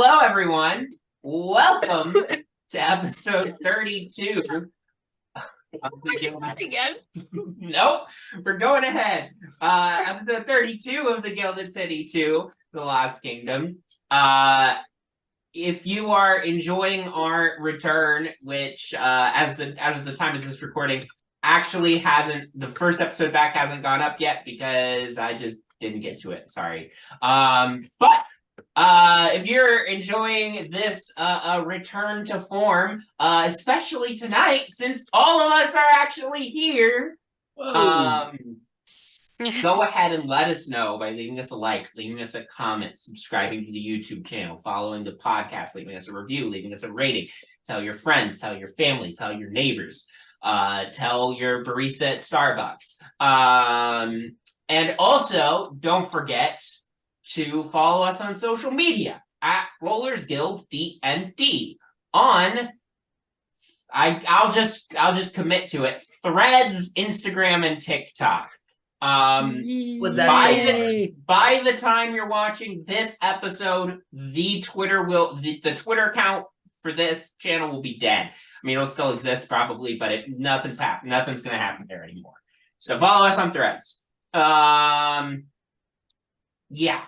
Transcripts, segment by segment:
Hello, everyone. Welcome to episode 32. Again? Nope, we're going ahead. Episode 32 of the Gilded City 2, The Lost Kingdom. If you are enjoying our return, which as the time of this recording actually the first episode back hasn't gone up yet because I just didn't get to it. Sorry. But if you're enjoying this return to form, especially tonight, since all of us are actually here, go ahead and let us know by leaving us a like, leaving us a comment, subscribing to the YouTube channel, following the podcast, leaving us a review, leaving us a rating. Tell your friends, tell your family, tell your neighbors, tell your barista at Starbucks. And also, don't forget to follow us on social media at Rollers Guild DND on I'll just commit to it. Threads, Instagram, and TikTok. By the time you're watching this episode, the Twitter account for this channel will be dead. I mean, it'll still exist probably, but nothing's gonna happen there anymore. So follow us on Threads. Yeah.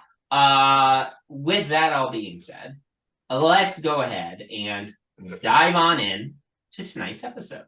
With that all being said, let's go ahead and dive on in to tonight's episode.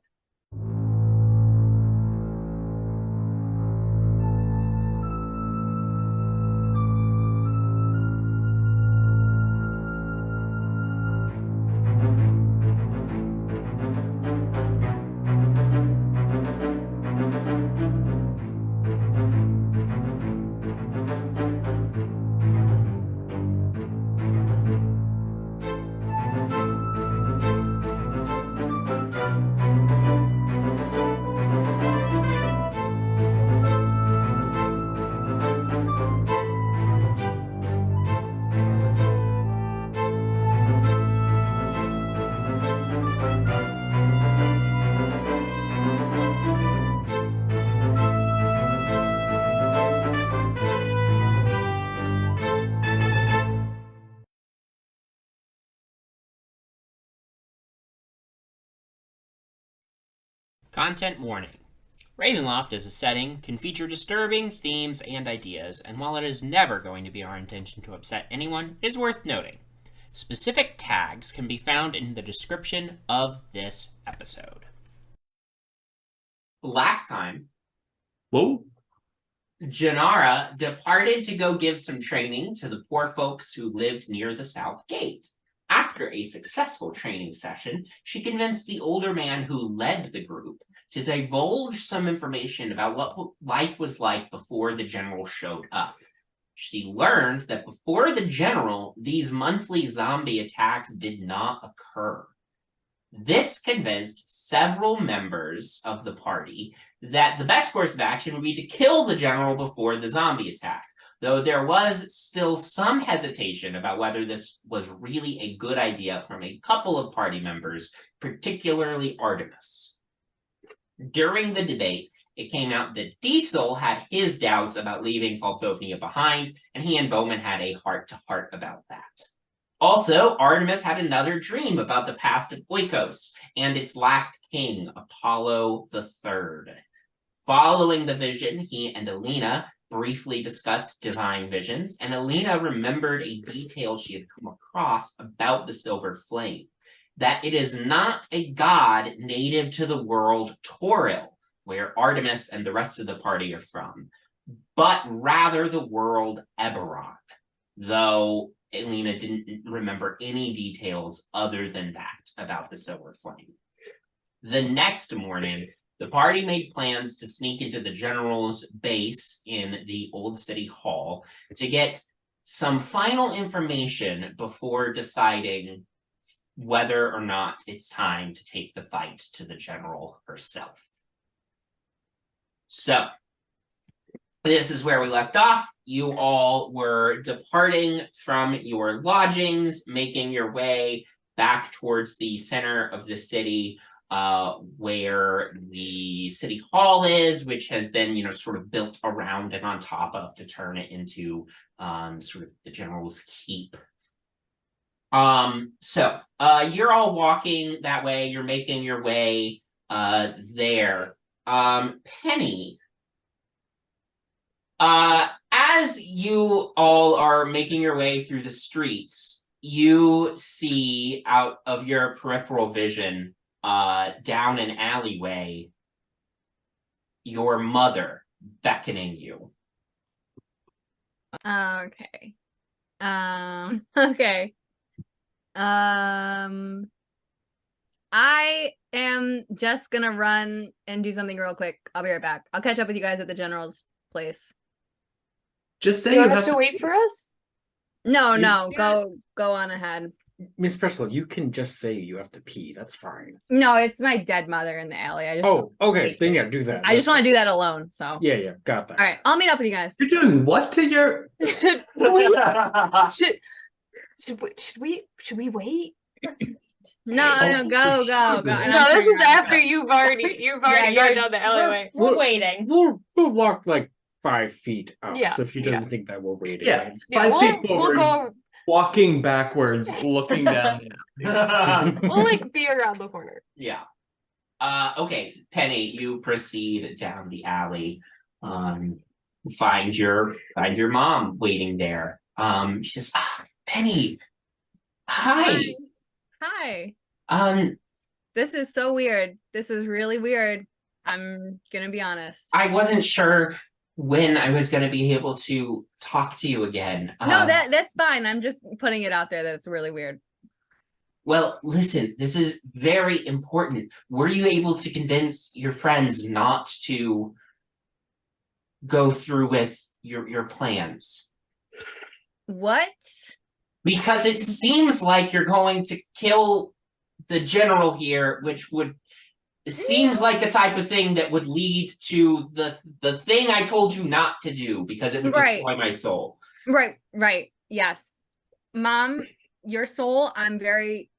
Content warning. Ravenloft as a setting can feature disturbing themes and ideas, and while it is never going to be our intention to upset anyone, it is worth noting. Specific tags can be found in the description of this episode. Last time, Jinarra departed to go give some training to the poor folks who lived near the South Gate. After a successful training session, she convinced the older man who led the group to divulge some information about what life was like before the general showed up. She learned that before the general, these monthly zombie attacks did not occur. This convinced several members of the party that the best course of action would be to kill the general before the zombie attack, though there was still some hesitation about whether this was really a good idea from a couple of party members, particularly Artemis. During the debate, it came out that Diesel had his doubts about leaving Faltofnia behind, and he and Bowmin had a heart-to-heart about that. Also, Artemis had another dream about the past of Oikos and its last king, Apollo III. Following the vision, he and Elina briefly discussed divine visions, and Elina remembered a detail she had come across about the Silver Flame, that it is not a god native to the world Toril, where Artemis and the rest of the party are from, but rather the world Eberron, though Elina didn't remember any details other than that about the Silver Flame. The next morning, the party made plans to sneak into the general's base in the Old City Hall to get some final information before deciding whether or not it's time to take the fight to the general herself. So, this is where we left off. You all were departing from your lodgings, making your way back towards the center of the city, where the city hall is, which has been, sort of built around and on top of to turn it into sort of the general's keep. So you're all walking that way, you're making your way there. Penny, as you all are making your way through the streets, you see out of your peripheral vision, down an alleyway, your mother beckoning you. Okay. Okay. I am just gonna run and do something real quick. I'll be right back. I'll catch up with you guys at the general's place. Just say You you want have us to wait for us? No, You- no, go on ahead. Miss Presswell, you can just say you have to pee. That's fine. No, it's my dead mother in the alley. I just Oh, okay. Then yeah, do that. I just want to do that alone. So Yeah, got that. all right, I'll meet up with you guys. You're doing what to your? Should we wait? No, Oh, go. for sure. And No, I'm this turning is around. after you've already gone down the alleyway. We're waiting. We'll walk like 5 feet up. Yeah, So she doesn't think that we're waiting. Yeah, right? Yeah, 5 feet we'll forward, go. walking backwards, looking down. We'll like be around the corner. Yeah. Okay, Penny, you proceed down the alley. Find your mom waiting there. She says, Penny, hi. Hi. Um, This is so weird. This is really weird. I'm gonna be honest. I wasn't sure when I was going to be able to talk to you again. No, that's fine. I'm just putting it out there that it's really weird. Well, listen, this is very important. Were you able to convince your friends not to go through with your plans? What? Because it seems like you're going to kill the general here, which would seems like the type of thing that would lead to the thing I told you not to do, because it would destroy my soul. Right. Yes. Mom, your soul,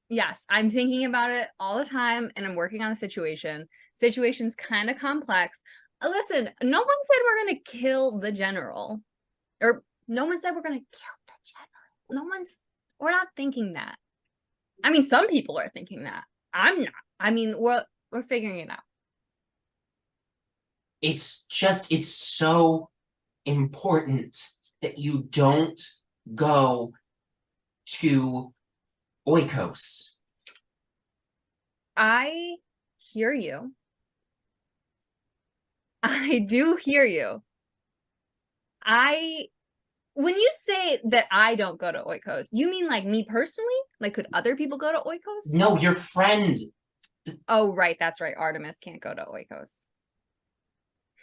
yes, I'm thinking about it all the time and I'm working on the situation. Situation's kind of complex. Listen, no one said we're going to kill the general. Or no one said we're going to kill the general. We're not thinking that. I mean, some people are thinking that. I'm not. I mean, we're figuring it out. It's so important that you don't go to Oikos. I hear you. I do hear you. When you say that I don't go to Oikos, you mean like me personally? Like, could other people go to Oikos? No, your friend. Oh, right. That's right. Artemis can't go to Oikos.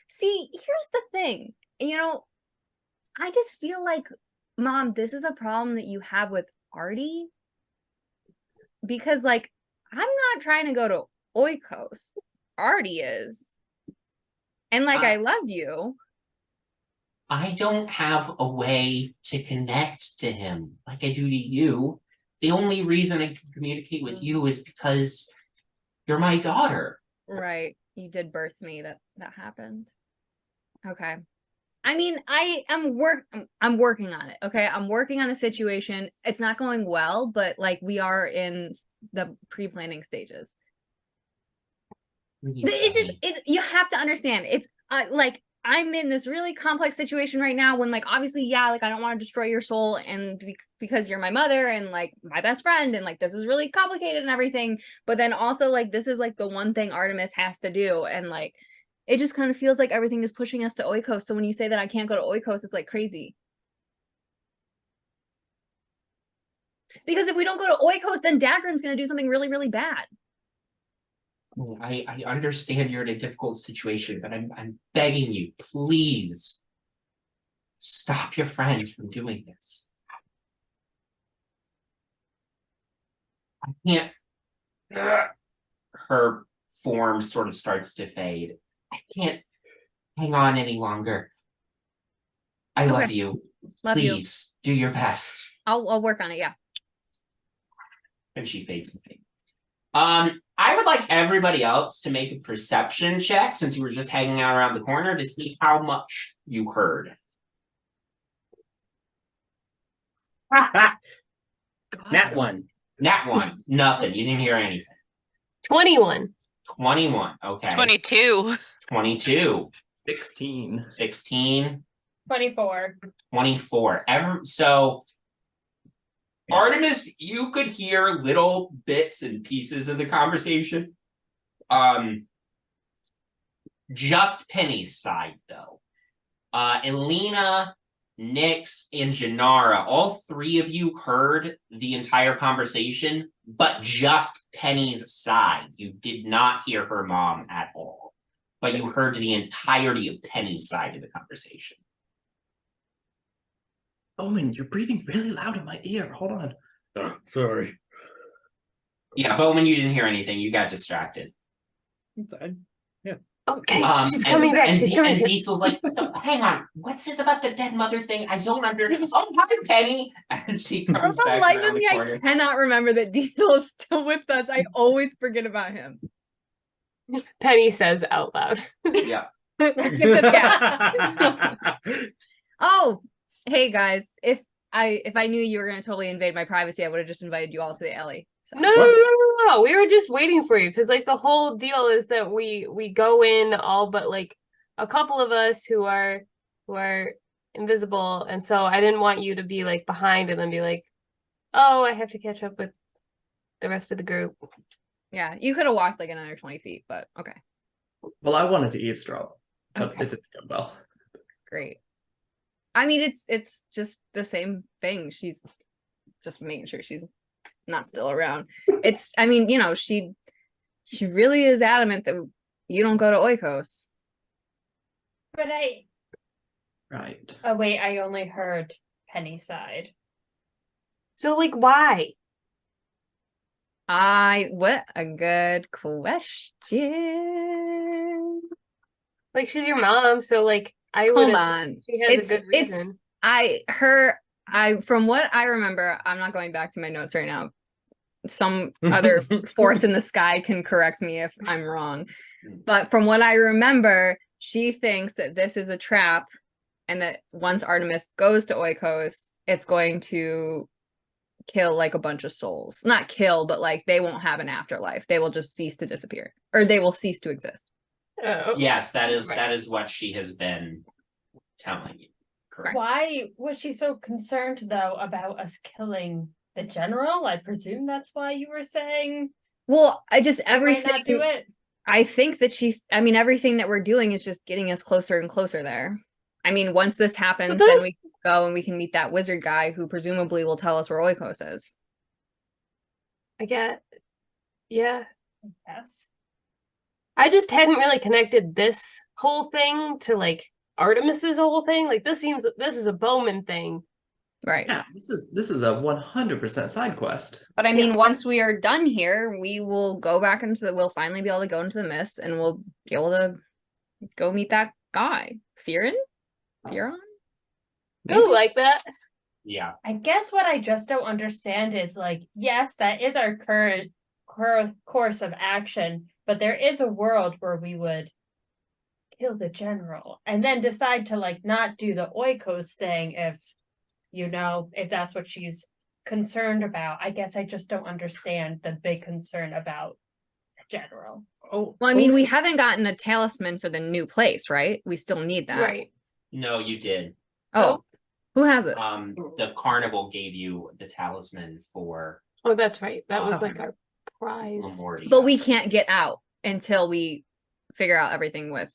See, here's the thing. I just feel like, Mom, this is a problem that you have with Artie. Because, like, I'm not trying to go to Oikos. Artie is. And, like, I love you. I don't have a way to connect to him like I do to you. The only reason I can communicate with you is because you're my daughter. Right. You did birth me. That happened. Okay. I mean, I'm working on it. Okay. I'm working on a situation. It's not going well, but like we are in the pre-planning stages. It's just, you have to understand. It's like, I'm in this really complex situation right now when, like, obviously, yeah, like, I don't want to destroy your soul and because you're my mother and, like, my best friend and, like, this is really complicated and everything. But then also, like, this is, like, the one thing Artemis has to do. And, like, it just kind of feels like everything is pushing us to Oikos. So when you say that I can't go to Oikos, it's, like, crazy. Because if we don't go to Oikos, then Dagran's going to do something really, really bad. I understand you're in a difficult situation, but I'm begging you, please stop your friend from doing this. I can't. Her form sort of starts to fade. I can't hang on any longer. I love you. Love Please do your best. I'll work on it. Yeah. And she fades and fades. I would like everybody else to make a perception check, since you were just hanging out around the corner, to see how much you heard. Nat 1. Nat 1, nothing. You didn't hear anything. 21. 21, okay. 22. 22, 16. 16, 24. 24. So, Artemis, you could hear little bits and pieces of the conversation. Just Penny's side, though. Elina, Nyx, and Jinarra, all three of you heard the entire conversation, but just Penny's side. You did not hear her mom at all, but you heard the entirety of Penny's side of the conversation. Bowmin, you're breathing really loud in my ear. Hold on. Oh, sorry. Yeah, Bowmin, you didn't hear anything. You got distracted. Oh, guys, she's coming back. She's coming And back. Beats was like, so hang on, what's this about the dead mother thing? I don't understand. Oh, hi, Penny. And she For comes some back light around of the me, I corner. cannot remember that Diesel is still with us. I always forget about him. Penny says out loud. Yeah. Oh, hey guys. If I knew you were gonna totally invade my privacy, I would have just invited you all to the alley. So. No. We were just waiting for you because like the whole deal is that we go in all but like a couple of us who are invisible, and so I didn't want you to be like behind and then be like, oh, I have to catch up with the rest of the group. Yeah, you could have walked like another 20 feet, but okay, Well, I wanted to eavesdrop, but Okay. it didn't go well. great. I mean, it's just the same thing. She's just making sure she's not still around. I mean, you know, she really is adamant that you don't go to Oikos. But Right. oh wait, I only heard Penny's side. So like why? What a good question. Like she's your mom, so like I would Hold assume on. she has a good reason. From what I remember, I'm not going back to my notes right now. Some other force in the sky can correct me if I'm wrong. But from what I remember, she thinks that this is a trap and that once Artemis goes to Oikos, it's going to kill like a bunch of souls. Not kill, but like they won't have an afterlife. They will just cease to disappear, or they will cease to exist. Oh. Yes, that Right. is what she has been telling you. Correct. Why was she so concerned though about us killing the general? I presume that's why you were saying Well, I just we might not do everything. it. I think that everything that we're doing is just getting us closer and closer there. I mean, once this happens, then those- we can go and we can meet that wizard guy who presumably will tell us where Oikos is. I get. Yeah. Yes. I just hadn't really connected this whole thing to like Artemis's whole thing. Like this is a Bowmin thing. Right. Yeah, this is a 100% side quest. But I mean, once we are done here, we will go back we'll finally be able to go into the mist and we'll be able to go meet that guy. Fearon? I don't like that. Yeah. I guess what I just don't understand is like, yes, that is our current course of action, but there is a world where we would kill the general and then decide to like not do the Oikos thing if that's what she's concerned about. I guess I just don't understand the big concern about the general. Oh, Well, I mean, we haven't gotten a talisman for the new place, right? We still need that. Right. No, you did. Oh, who has it? The carnival gave you the talisman for Oh, that's right. That was Um, like our prize. Lamortia. But we can't get out until we figure out everything with.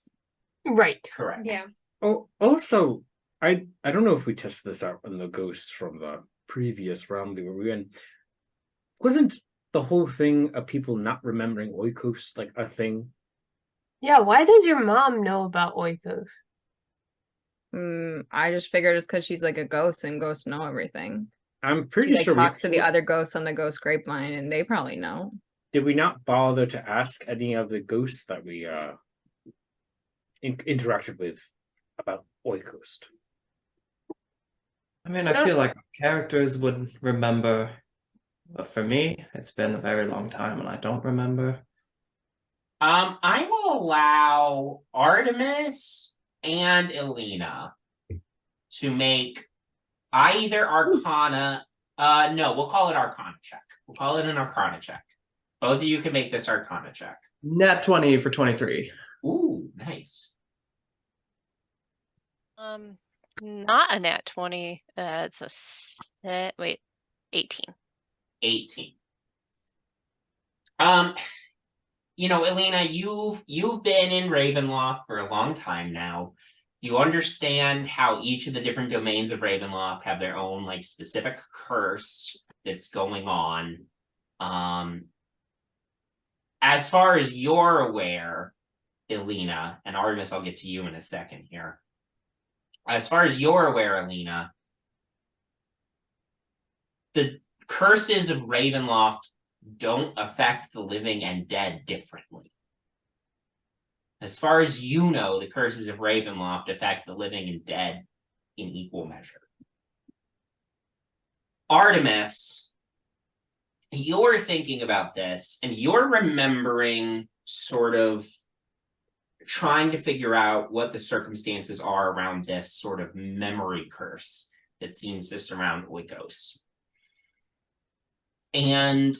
Right. Correct. Yeah. Oh, also, I don't know if we tested this out on the ghosts from the previous round we were in. Wasn't the whole thing of people not remembering Oikos like a thing? Yeah, why does your mom know about Oikos? I just figured it's because she's like a ghost and ghosts know everything. I'm She pretty like sure talks to the other ghosts on the ghost grapevine and they probably know. Did we not bother to ask any of the ghosts that we interacted with about Oikos? I mean, I feel like characters would remember, but for me, it's been a very long time and I don't remember. I will allow Artemis and Elina to make either Arcana No, we'll call it Arcana check. We'll call it an Arcana check. Both of you can make this Arcana check. Nat 20 for 23. Ooh, nice. Not a nat 20. It's a 18. 18. Elina, you've been in Ravenloft for a long time now. You understand how each of the different domains of Ravenloft have their own like specific curse that's going on. As far as you're aware, Elina, and Artemis, I'll get to you in a second here. As far as you're aware, Elina, the curses of Ravenloft don't affect the living and dead differently. As far as you know, the curses of Ravenloft affect the living and dead in equal measure. Artemis, you're thinking about this, and you're remembering sort of trying to figure out what the circumstances are around this sort of memory curse that seems to surround Oikos. And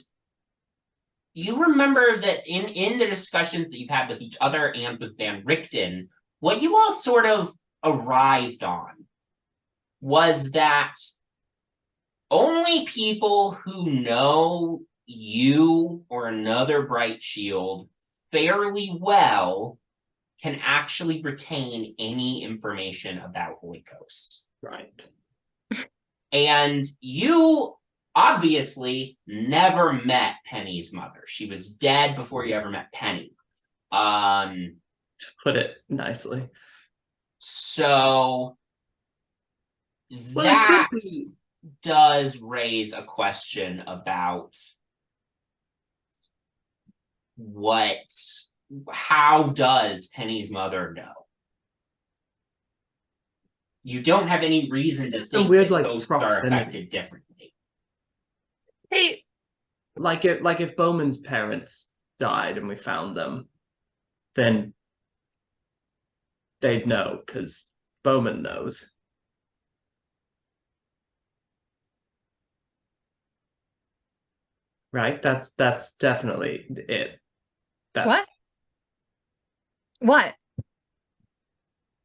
you remember that in the discussions that you've had with each other and with Van Richten, what you all sort of arrived on was that only people who know you or another Brightshield fairly well can actually retain any information about Oikos. Right. And you obviously never met Penny's mother. She was dead before you ever met Penny. To put it nicely. So Well, that it could be. does raise a question about how does Penny's mother know? You don't have any reason to think weird, that like, ghosts are proximity. affected differently. Hey, Like if Bowman's parents died and we found them, then they'd know because Bowman knows. Right? That's definitely it. That's What?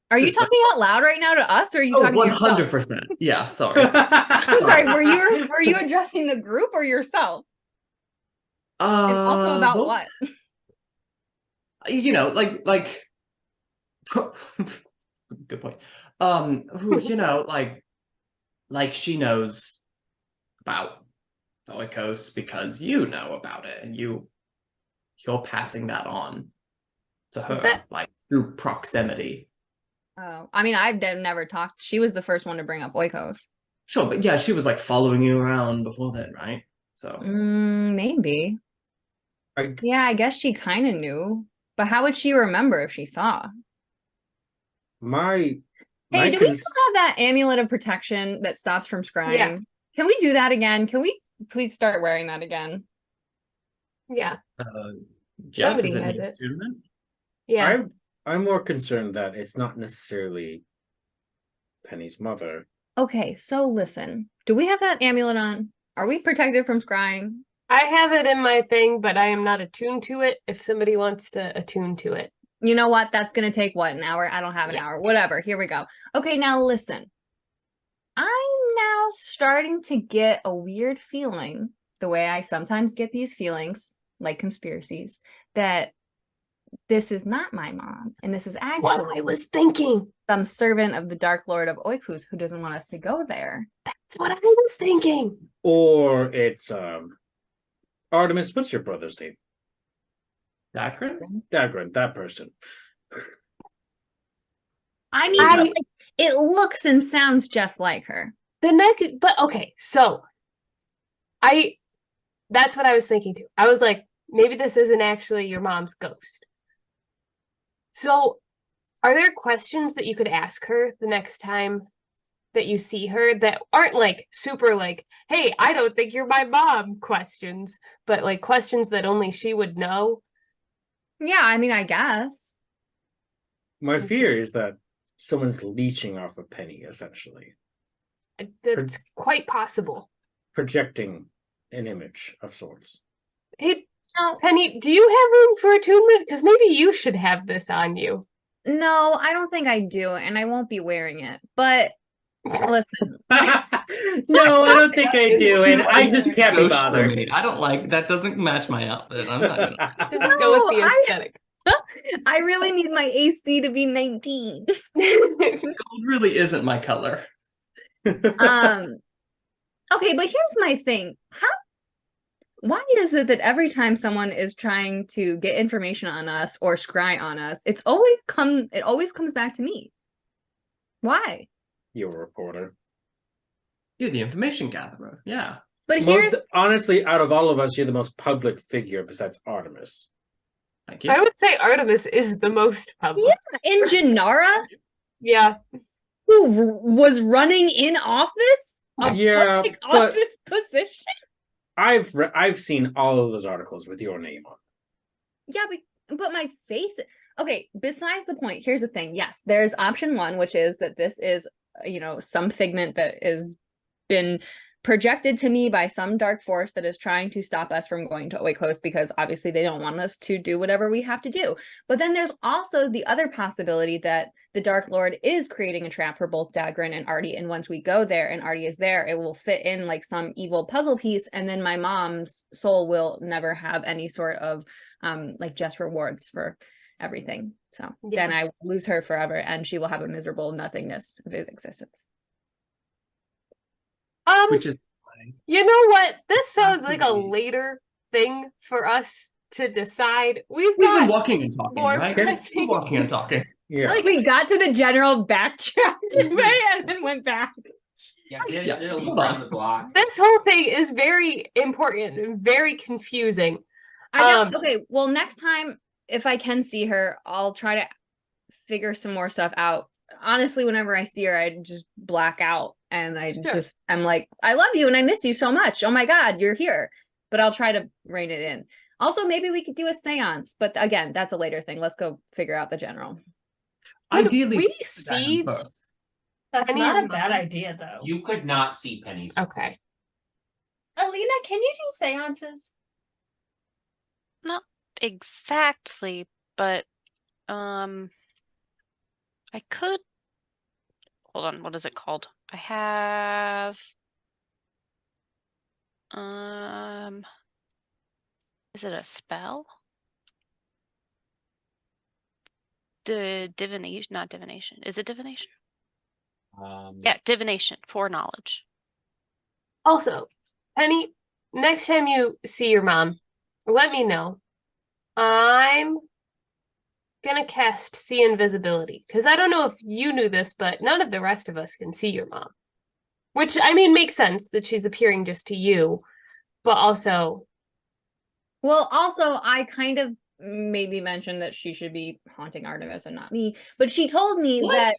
Are you Just like- talking out loud right now to us, or are you talking to yourself? 100%. Yeah, sorry. I'm sorry. Were you addressing the group or yourself? And also about both. what? You know, like good point. You know, like she knows about Oikos because you know about it, and you're passing that on to her, that- like through proximity. Oh, I mean, I've never talked. She was the first one to bring up Oikos. Sure, but yeah, she was like following you around before then, right? So Maybe. Yeah, I guess she kind of knew. But how would she remember if she saw? My Hey, do we cons- still have that amulet of protection that stops from scrying? Yeah. Can we do that again? Can we please start wearing that again? yeah, Jet, Nobody is it has new it. attunement? yeah. I'm more concerned that it's not necessarily Penny's mother. Okay, so listen. Do we have that amulet on? Are we protected from scrying? I have it in my thing, but I am not attuned to it. If somebody wants to attune to it. You know what? That's going to take what, an hour? I don't have an Yeah. hour. Whatever. Here we go. Okay, now listen. I'm now starting to get a weird feeling, the way I sometimes get these feelings, like conspiracies, that this is not my mom, and this is What I actually was thinking. some servant of the Dark Lord of Oikos who doesn't want us to go there. That's what I was thinking. Or it's Artemis, what's your brother's name? Dagrin? Dagrin, that person. I mean, I- like, it looks and sounds just like her. The neck, but okay, so that's what I was thinking too. I was like, maybe this isn't actually your mom's ghost. So, are there questions that you could ask her the next time that you see her that aren't like super like, hey, I don't think you're my mom questions, but like questions that only she would know? Yeah, I mean, I guess. My fear is that someone's leeching off of Penny, essentially. That's quite possible. projecting an image of sorts. Hey, Penny, do you have room for attunement? Because maybe you should have this on you. No, I don't think I do, and I won't be wearing it. But listen, No, I don't think I do, and I It's just can't be ghost for bothered. me. I don't like that. Doesn't match my outfit. I'm not gonna. Doesn't go with the No, I- aesthetic. I really need my AC to be 19. Gold really isn't my color. Okay, but here's my thing. Why is it that every time someone is trying to get information on us or scry on us, it always comes back to me? Why? You're a reporter. You're the information gatherer. Yeah. But here's Honestly, out of all of us, you're the most public figure besides Artemis. Thank you. I would say Artemis is the most public. in Jinarra, Yeah. who was running in office, a Yeah, public but office position. I've seen all of those articles with your name on. Yeah, but my face. Okay, besides the point, here's the thing. Yes, there's option one, which is that this is, some figment that is been projected to me by some dark force that is trying to stop us from going to Oikos, because obviously they don't want us to do whatever we have to do. But then there's also the other possibility that the Dark Lord is creating a trap for both Dagran and Artie, and once we go there and Artie is there, it will fit in like some evil puzzle piece, and then my mom's soul will never have any sort of like just rewards for everything. So then I will lose her forever, and she will have a miserable nothingness of his existence. Which is fine. You know what? This sounds like a Absolutely. later thing for us to decide. We've We've been got walking and talking, more right? pressing- We're walking and talking. Yeah. Like we got to the general backtracked way and then went back. Yeah, Yeah, it'll hold run on. the block. this whole thing is very important and very confusing. I guess okay, well next time if I can see her, I'll try to figure some more stuff out. Honestly, whenever I see her, I just black out and I'm like, I love you and I miss you so much. Oh my god, you're here. But I'll try to rein it in. Also, maybe we could do a seance, but again, that's a later thing. Let's go figure out the general. Could Ideally, we that see- first. That's Penny's not a bad mom. idea, though. You could not see Penny's. Okay. Alina, can you do seances? Not exactly, but I could hold on, what is it called? I have is it a spell? The divination, not divination. Is it divination? Yeah, divination, foreknowledge. Also, Penny, next time you see your mom, let me know. I'm gonna cast See Invisibility, because I don't know if you knew this, but none of the rest of us can see your mom. Which, I mean, makes sense that she's appearing just to you, but also... Well, also, I kind of maybe mentioned that she should be haunting Artemis and not me, but she told me that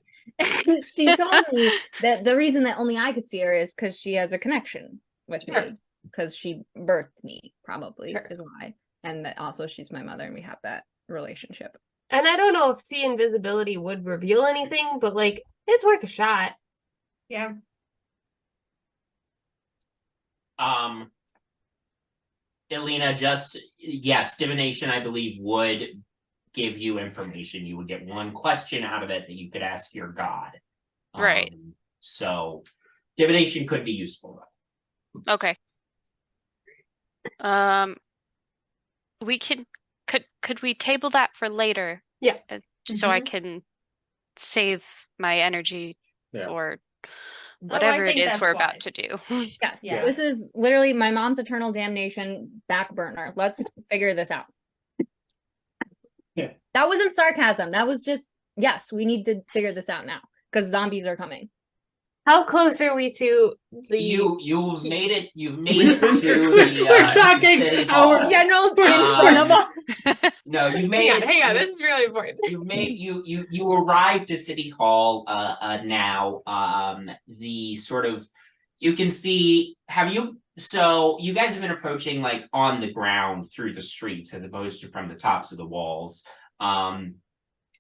the reason that only I could see her is because she has a connection with me, because she birthed me, probably is why, and that also she's my mother and we have that relationship. And I don't know if See Invisibility would reveal anything, but like, it's worth a shot. Yeah. Elina, yes, divination, I believe, would give you information. You would get one question out of it that you could ask your god. Right. So divination could be useful, though. Okay. We could we table that for later? Yeah. Just so I can save my energy Yeah. for I whatever it think is that's we're about to wise. do. Yes, Yeah. this is literally my mom's eternal damnation back burner. Let's figure this out. Yeah. That wasn't sarcasm. That was just, yes, we need to figure this out now because zombies are coming. How close are we to the... You've made it to the We're talking city our hall. General Um, Presswell. No, you made Hang on, this is really important. you arrived to City Hall now. The sort of you can see so you guys have been approaching like on the ground through the streets as opposed to from the tops of the walls.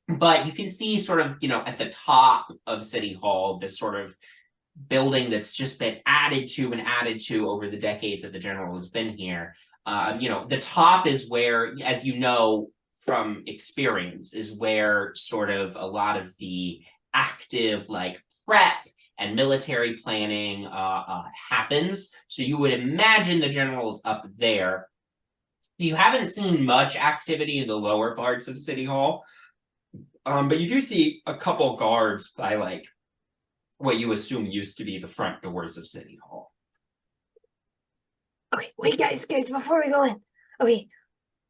But you can see sort of, at the top of City Hall, this sort of building that's just been added to over the decades that the general has been here. The top is where, as you know from experience, is where sort of a lot of the active like prep and military planning happens. So you would imagine the general's up there. You haven't seen much activity in the lower parts of City Hall, but you do see a couple guards by like what you assume used to be the front doors of City Hall. Okay, wait, guys, before we go in. Okay,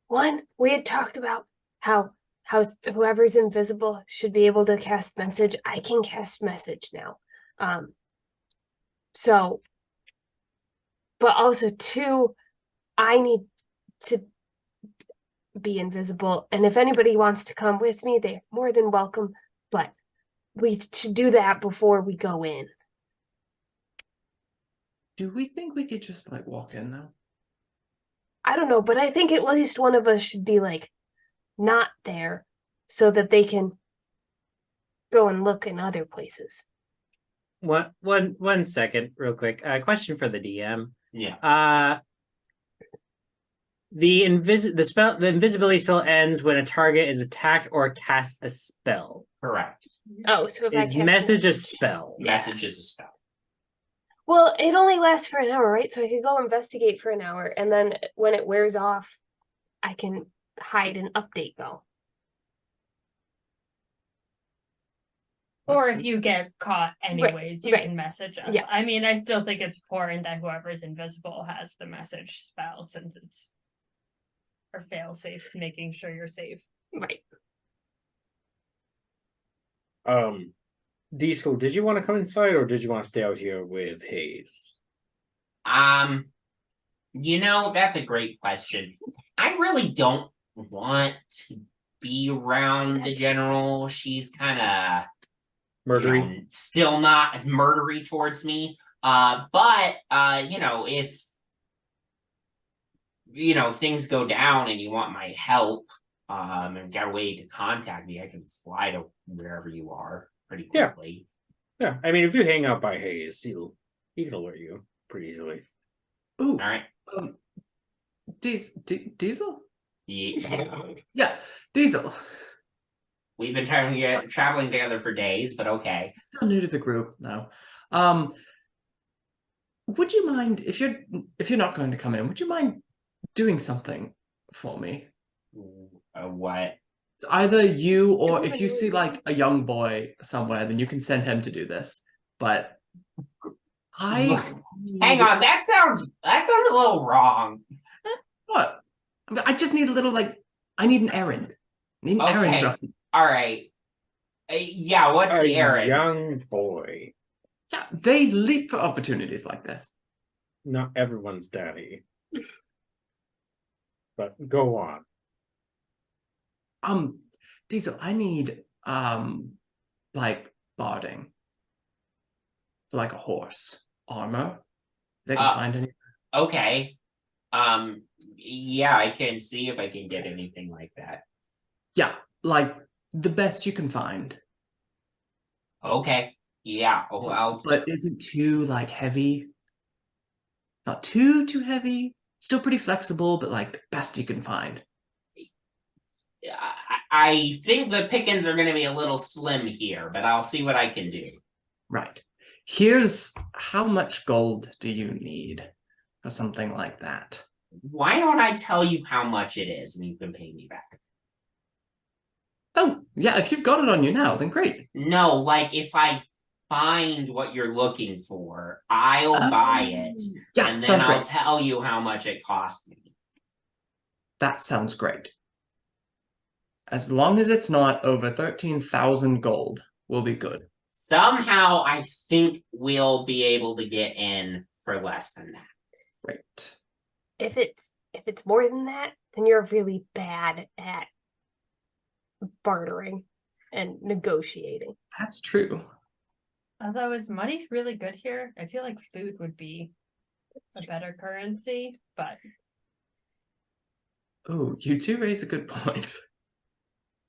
one, we had talked about how whoever's invisible should be able to cast message. I can cast message now. So, but also two, I need to be invisible. And if anybody wants to come with me, they're more than welcome. But we should do that before we go in. Do we think we could just like walk in now? I don't know, but I think at least one of us should be like not there so that they can go and look in other places. One second, real quick. Question for the DM. Yeah. The invisibility still ends when a target is attacked or casts a spell. Correct. Oh, so if I Is cast message a spell? Message is a spell. Well, it only lasts for an hour, right? So I could go investigate for an hour, and then when it wears off, I can hide and update go. Or if you get caught anyways, you right. can message us. Yeah. I mean, I still think it's important that whoever's invisible has the message spell, since it's our fail safe, making sure you're safe. Right. Diesel, did you want to come inside or did you want to stay out here with Hayes? That's a great question. I really don't want to be around the general. She's kind of Murdery? Still not as murdery towards me. But if things go down and you want my help, and got a way to contact me, I can fly to wherever you are pretty quickly. Yeah, I mean, if you hang out by Hayes, he can alert you pretty easily. Ooh. All right. Diesel? Yeah. Yeah, Diesel. We've been traveling together for days, but okay. Still new to the group now. Would you mind if you're not going to come in? Would you mind doing something for me? What? It's either you or if you see like a young boy somewhere, then you can send him to do this. But Hang on, that sounds a little wrong. What? I just need a little I need an errand. I need an errand run. All right. Yeah, what's the errand? Young boy. Yeah, they leap for opportunities like this. Not everyone's daddy. But go on. Diesel, I need barding for like a horse. Armor. They can find any. Okay. Yeah, I can see if I can get anything like that. Yeah, like the best you can find. Okay. Yeah. Oh, well. But isn't too heavy. Not too heavy. Still pretty flexible, but the best you can find. I think the pickings are going to be a little slim here, but I'll see what I can do. Right. Here's how much gold do you need for something like that? Why don't I tell you how much it is and you can pay me back? Oh, yeah, if you've got it on you now, then great. No, if I find what you're looking for, I'll buy it. Yeah, and then I'll great. tell you how much it cost me. That sounds great. As long as it's not over 13,000 gold, we'll be good. Somehow I think we'll be able to get in for less than that. Great. If it's more than that, then you're really bad at bartering and negotiating. That's true. Although, is money really good here? I feel like food would be a better currency, but... Oh, you two raise a good point.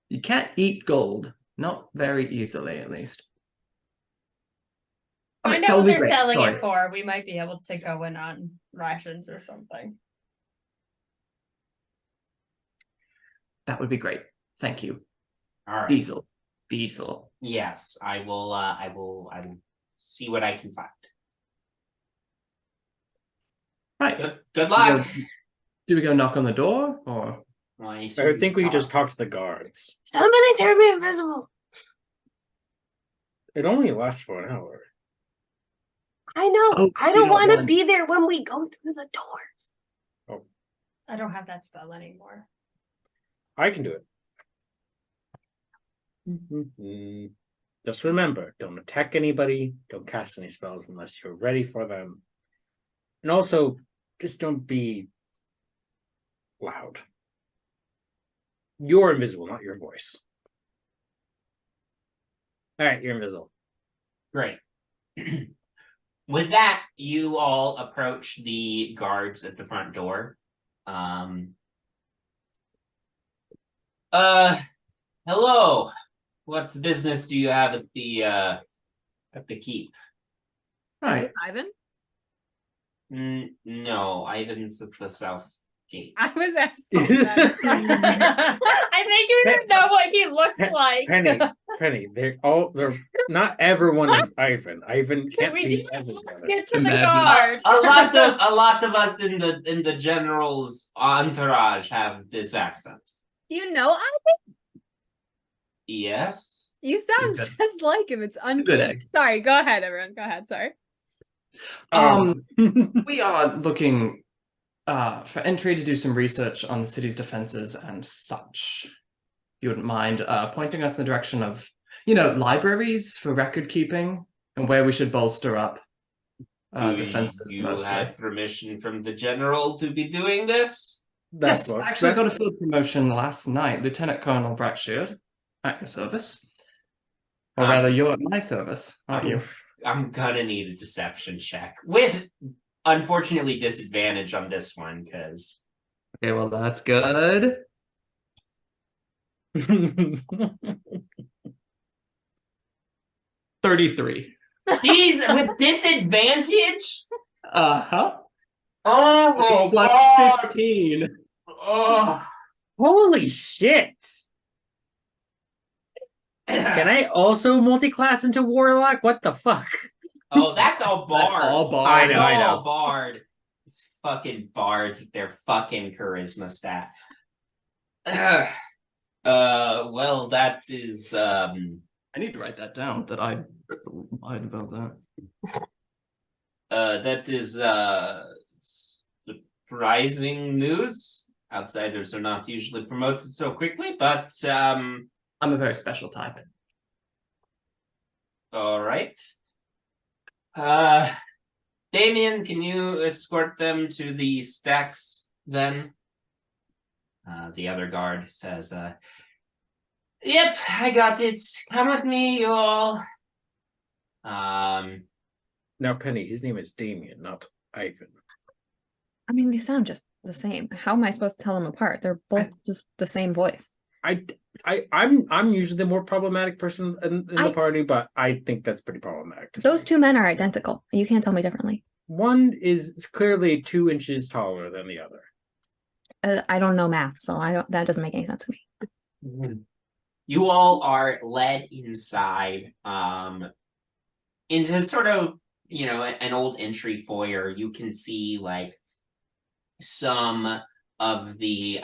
You can't eat gold. Not very easily, at least. Find that out would what be they're great, selling sorry. it for. We might be able to go in on rations or something. That would be great. Thank you. All right. Diesel. Yes, I will see what I can find. Right. Good Do we luck. go- Do we go knock on the door or? Well, I think we could just talk to the guards. Somebody turn me invisible. It only lasts for an hour. I know. Oh, I you don't don't want to want- be there when we go through the doors. I don't have that spell anymore. I can do it. Mhm. Just remember, don't attack anybody, don't cast any spells unless you're ready for them. And also, just don't be loud. You're invisible, not your voice. All right, you're invisible. Great. With that, you all approach the guards at the front door. Hello. What business do you have at the keep? Is Right. this Ivan? No, Ivan's at the south gate. I was asking. that. I think you don't know what he looks like. Penny, they're not everyone is Ivan. Ivan can't We be do everyone. let's get to the Imagine. guard. A lot of us in the general's entourage have this accent. You know Ivan? Yes. You sound good. just like him. It's Good uncanny. egg. Sorry, go ahead, everyone. Go ahead. Sorry. We are looking for entry to do some research on the city's defenses and such. You wouldn't mind pointing us in the direction of, libraries for record keeping and where we should bolster up defenses You mostly. had permission from the general to be doing this? That's Yes, what- actually, I got a field promotion last night, Lieutenant Colonel Brightshield, at your service. Or rather, you're at my service, aren't you? I'm gonna need a deception check with, unfortunately, disadvantage on this one because Okay, well, that's good. 33. jeez, with disadvantage. Uh-huh. Oh, Plus God. 15. Oh. Holy shit! Can I also multi-class into Warlock? What the fuck? Oh, that's all bard. That's all bard. I know, That's I all know. bard. It's fucking bards with their fucking charisma stat. Well, that is I need to write that down. That's lied about that. that is surprising news. Outsiders are not usually promoted so quickly, but I'm a very special type. all right. Damien, can you escort them to the stacks then? The other guard says, yep, I got it. Come with me, you all. Now, Penny, his name is Damien, not Ivan. I mean, they sound just the same. How am I supposed to tell them apart? They're both just the same voice. I'm usually the more problematic person in the party, but I think that's pretty problematic. Those two men are identical. You can't tell me differently. One is clearly 2 inches taller than the other. I don't know math, so that doesn't make any sense to me. You all are led inside, into sort of, an old entry foyer. You can see like some of the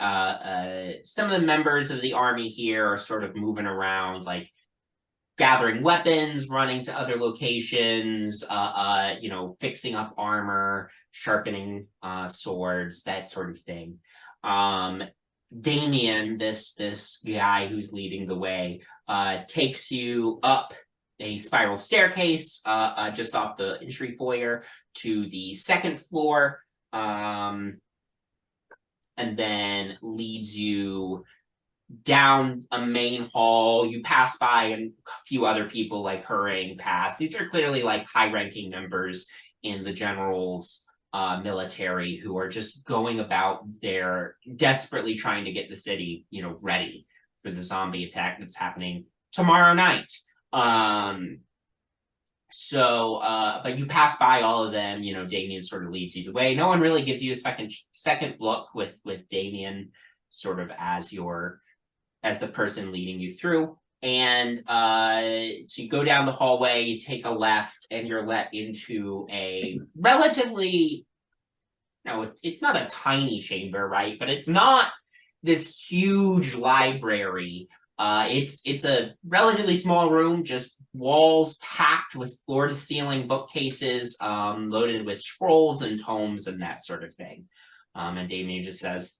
members of the army here are sort of moving around, like gathering weapons, running to other locations, fixing up armor, sharpening swords, that sort of thing. Damien, this guy who's leading the way, takes you up a spiral staircase just off the entry foyer to the second floor, and then leads you down a main hall. You pass by and a few other people like hurrying past. These are clearly like high-ranking members in the general's military who are just going about their desperately trying to get the city, ready for the zombie attack that's happening tomorrow night. So, but you pass by all of them, you know, Damien sort of leads you the way. No one really gives you a second look with Damien sort of as the person leading you through. And so you go down the hallway, you take a left, and you're let into a relatively, no, it's not a tiny chamber, right? But it's not this huge library. It's a relatively small room, just walls packed with floor to ceiling bookcases, loaded with scrolls and tomes and that sort of thing. And Damien just says,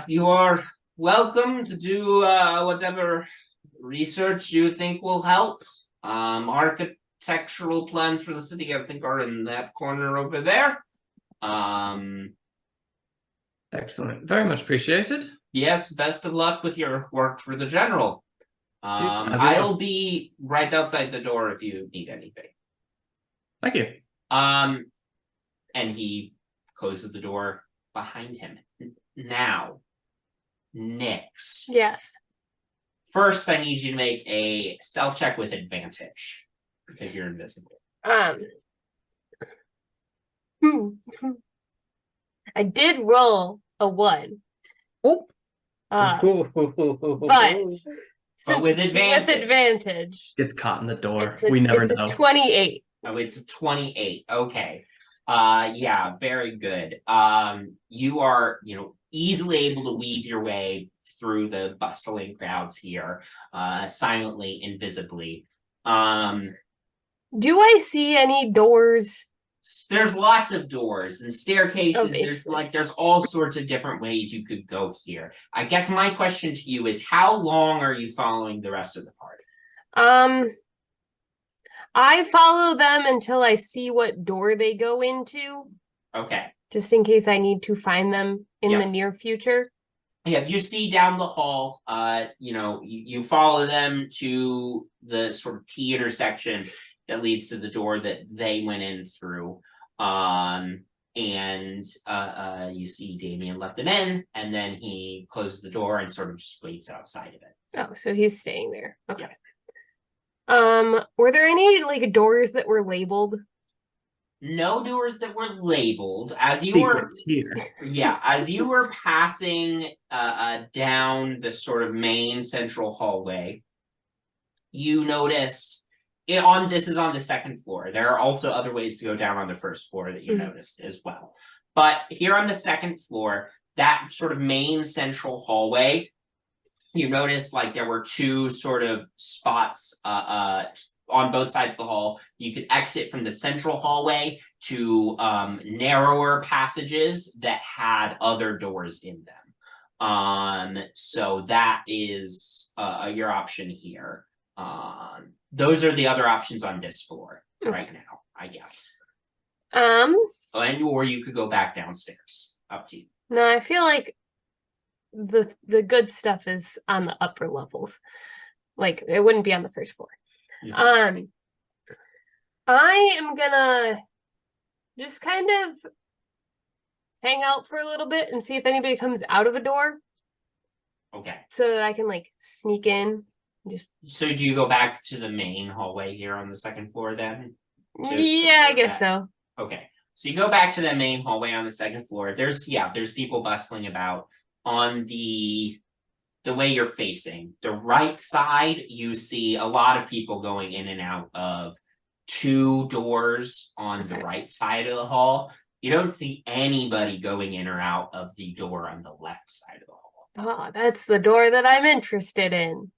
you are welcome to do whatever research you think will help. Architectural plans for the city, I think, are in that corner over there. Excellent. Very much appreciated. Yes, best of luck with your work for the general. As you I'll will. be right outside the door if you need anything. Thank you. And he closes the door behind him. Now, Nyx. Yes. First, I need you to make a stealth check with advantage because you're invisible. I did roll a 1. Oh. But with advantage. Gets caught in the door. we never know. know. 28. Oh, it's a 28. Okay. Yeah, very good. You are, you know, easily able to weave your way through the bustling crowds here, silently, invisibly. Do I see any doors? There's lots of doors and staircases. Of There's all sorts of different ways you could go here. I guess my question to you is, how long are you following the rest of the party? I follow them until I see what door they go into, Okay. just in case I need to find them in Yeah. the near future. Yeah, you see down the hall, you know, you follow them to the sort of T intersection that leads to the door that they went in through. And you see Damien let them in, and then he closes the door and sort of just waits outside of it. Oh, so he's staying there. Okay. Yeah. Were there any like doors that were labeled? No doors that were labeled as you were Secrets here. Yeah, as you were passing down the sort of main central hallway, you noticed this is on the second floor. There are also other ways to go down on the first floor that you noticed as well. But here on the second floor, that sort of main central hallway, you notice like there were two sort of spots on both sides of the hall. You could exit from the central hallway to narrower passages that had other doors in them. So that is your option here. Those are the other options on this floor right now, I guess. Or you could go back downstairs. Up to you. No, I feel like the good stuff is on the upper levels. Like it wouldn't be on the first floor. Yeah. I am gonna just kind of hang out for a little bit and see if anybody comes out of a door. Okay. So that I can like sneak in. So do you go back to the main hallway here on the second floor then? Yeah, I guess so. Okay. So you go back to the main hallway on the second floor. There's people bustling about. On the way you're facing, the right side, you see a lot of people going in and out of two doors on the right side of the hall. You don't see anybody going in or out of the door on the left side of the hall. Oh, that's the door that I'm interested in.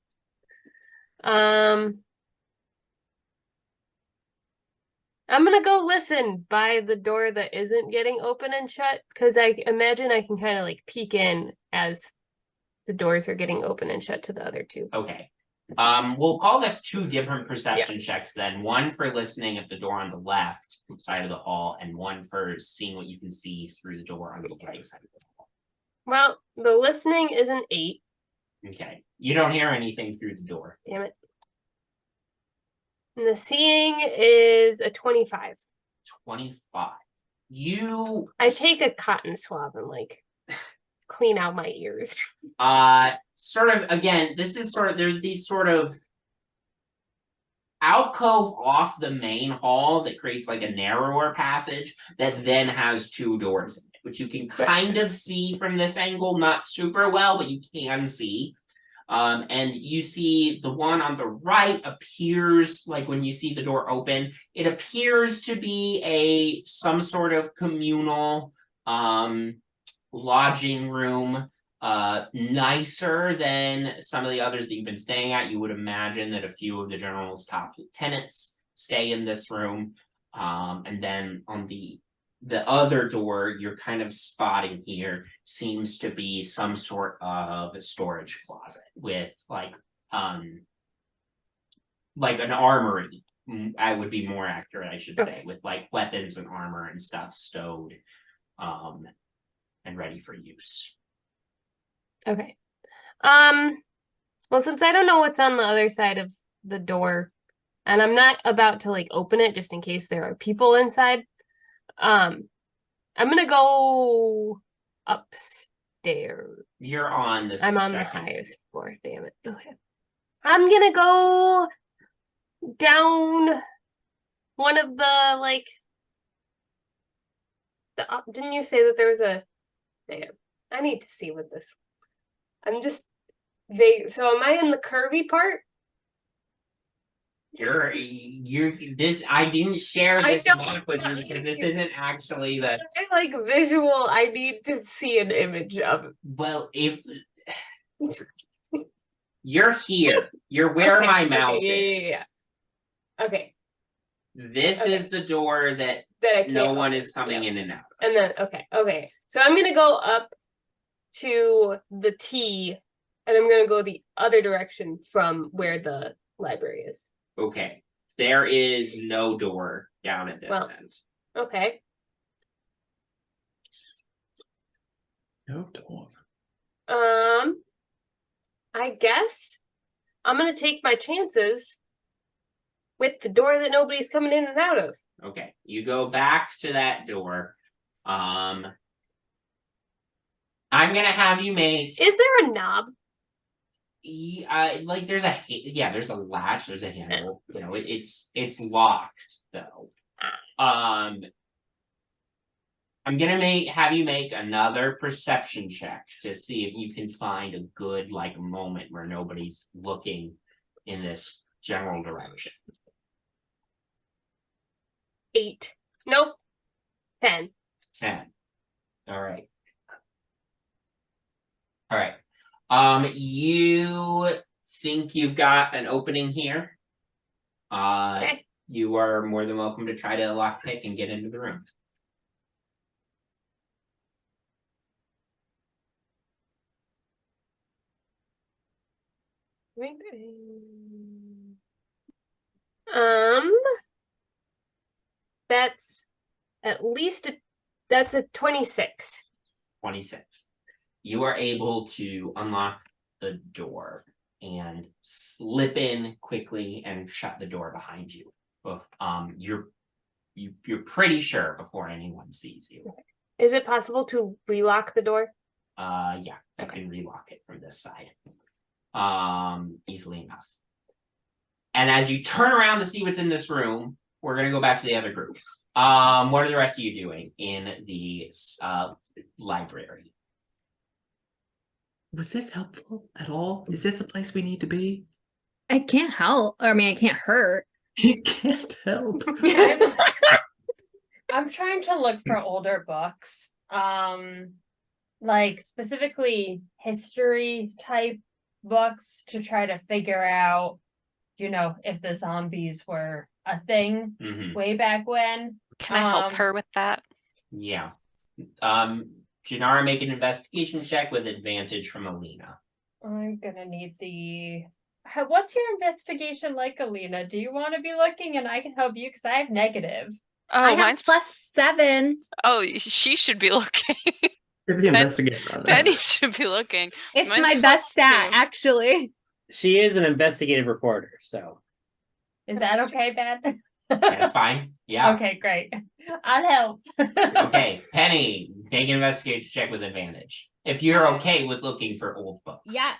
I'm gonna go listen by the door that isn't getting open and shut, because I imagine I can kind of like peek in as the doors are getting open and shut to the other two. Okay. We'll call this two different perception checks then. One for listening at the door on the left side of the hall, and one for seeing what you can see through the door on the right side of the hall. Well, the listening is an 8. Okay. You don't hear anything through the door. Damn it. And the seeing is a 25. 25. I take a cotton swab and like clean out my ears. Sort of, again, this is sort of, there's these sort of alcove off the main hall that creates like a narrower passage that then has 2 doors in it, which you can kind of see from this angle, not super well, but you can see. And you see the one on the right appears, like when you see the door open, it appears to be some sort of communal lodging room, nicer than some of the others that you've been staying at. You would imagine that a few of the general's top lieutenants stay in this room. And then on the other door you're kind of spotting here seems to be some sort of storage closet with like an armory. I would be more accurate, I should say, with like weapons and armor and stuff stowed and ready for use. Okay. Well, since I don't know what's on the other side of the door, and I'm not about to like open it just in case there are people inside, I'm gonna go upstairs. You're on the I'm on the second highest floor, damn it. Okay. I'm gonna go down one of the like didn't you say that there was a damn, I need to see what this I'm just vague. So am I in the curvy part? You're this. I didn't share I this know. map with you because this isn't actually the. I like visual. I need to see an image of it. Well, if you're here, you're where Okay, my okay, mouse yeah. is. Okay. This Okay. is the door that That I can't no one open. is coming Yeah. in and out. And then okay. So I'm gonna go up to the T, and I'm gonna go the other direction from where the library is. Okay, there is no door down at this Well. end. Okay. No door. I guess I'm gonna take my chances with the door that nobody's coming in and out of. Okay, you go back to that door. I'm gonna have you make. Is there a knob? Like there's there's a latch, there's a handle. You know, it's locked though. I'm gonna have you make another perception check to see if you can find a good like moment where nobody's looking in this general direction. 8. Nope. 10. 10. All right. You think you've got an opening here? Okay. You are more than welcome to try to lockpick and get into the room. That's at least that's a 26. 26. You are able to unlock the door and slip in quickly and shut the door behind you. You're pretty sure before anyone sees you. Is it possible to relock the door? Yeah, I can relock it from this side. Easily enough. And as you turn around to see what's in this room, we're gonna go back to the other group. What are the rest of you doing in the library? Was this helpful at all? Is this a place we need to be? I can't help. I mean, I can't hurt. It can't help. I'm trying to look for older books. Like specifically history type books to try to figure out, you know, if the zombies were a thing way back when. Can I help her with that? Yeah. Jinarra, make an investigation check with advantage from Elina. I'm gonna need what's your investigation like, Elina? Do you want to be looking and I can help you because I have negative. Oh, I have mine's +7. Oh, she should be looking. Give the investigator on Penny this. should be looking. It's Mine's my best stat, +2. actually. She is an investigative reporter, so Is that okay, Ben? That's fine. Yeah. Okay, great. I'll help. Okay, Penny, make an investigation check with advantage. If you're okay with looking for old books. Yes.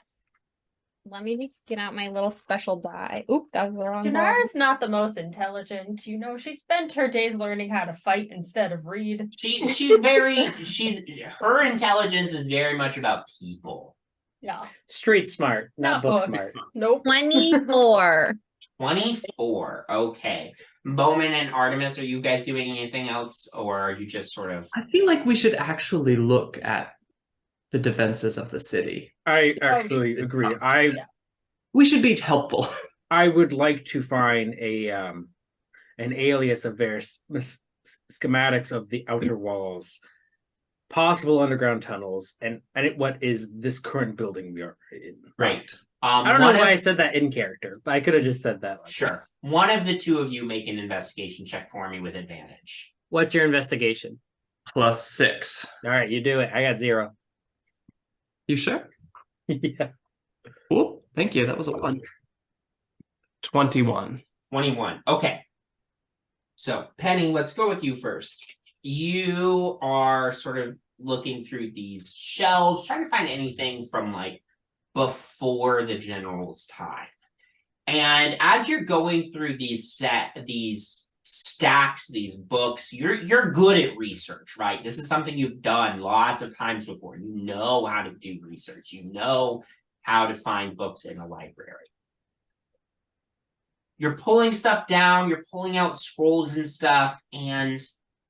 Let me just get out my little special die. Oop, that was the wrong one. Jinarra's not the most intelligent. She spent her days learning how to fight instead of read. Her intelligence is very much about people. Yeah. Street smart, not book books. smart. Nope. 24. 24. Okay. Bowmin and Artemis, are you guys doing anything else, or are you just sort of? I feel like we should actually look at the defenses of the city. I actually This agree. comes to it. We should be helpful. I would like to find an alias of their schematics of the outer walls, possible underground tunnels, and what is this current building we are in. Right. I don't know why I said that in character, but I could have just said that. Like Sure. this. One of the two of you make an investigation check for me with advantage. What's your investigation? +6. All right, you do it. I got 0. You sure? Yeah. Cool. Thank you. That was a 1. 21. 21. Okay. So, Penny, let's go with you first. You are sort of looking through these shelves, trying to find anything from like before the general's time. And as you're going through these stacks, these books, you're good at research, right? This is something you've done lots of times before. You know how to do research. You know how to find books in a library. You're pulling stuff down, you're pulling out scrolls and stuff, and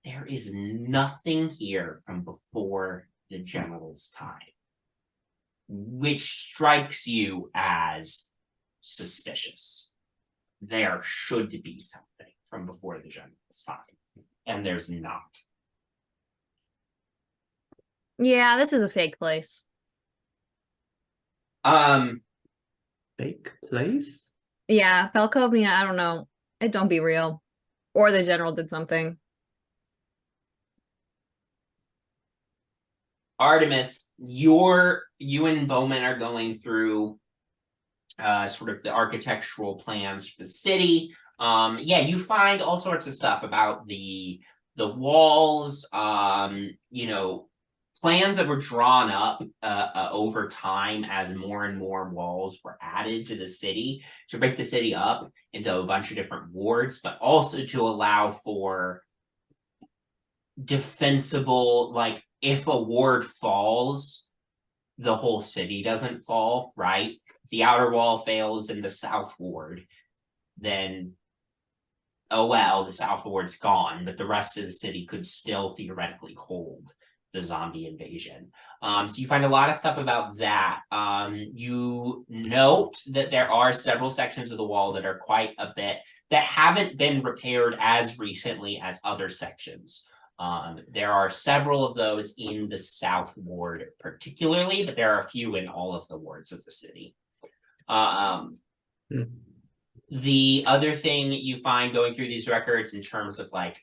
there is nothing here from before the general's time, which strikes you as suspicious. There should be something from before the general's time, and there's not. Yeah, this is a fake place. Fake place? Yeah, Falcomia, I don't know. It don't be real. Or the general did something. Artemis, you and Bowmin are going through sort of the architectural plans for the city. Yeah, you find all sorts of stuff about the walls, plans that were drawn up over time as more and more walls were added to the city to break the city up into a bunch of different wards, but also to allow for defensible, like if a ward falls, the whole city doesn't fall, right? If the outer wall fails in the south ward, then oh well, the south ward's gone, but the rest of the city could still theoretically hold the zombie invasion. So you find a lot of stuff about that. You note that there are several sections of the wall that are quite a bit that haven't been repaired as recently as other sections. There are several of those in the South Ward particularly, but there are a few in all of the wards of the city. The other thing you find going through these records in terms of like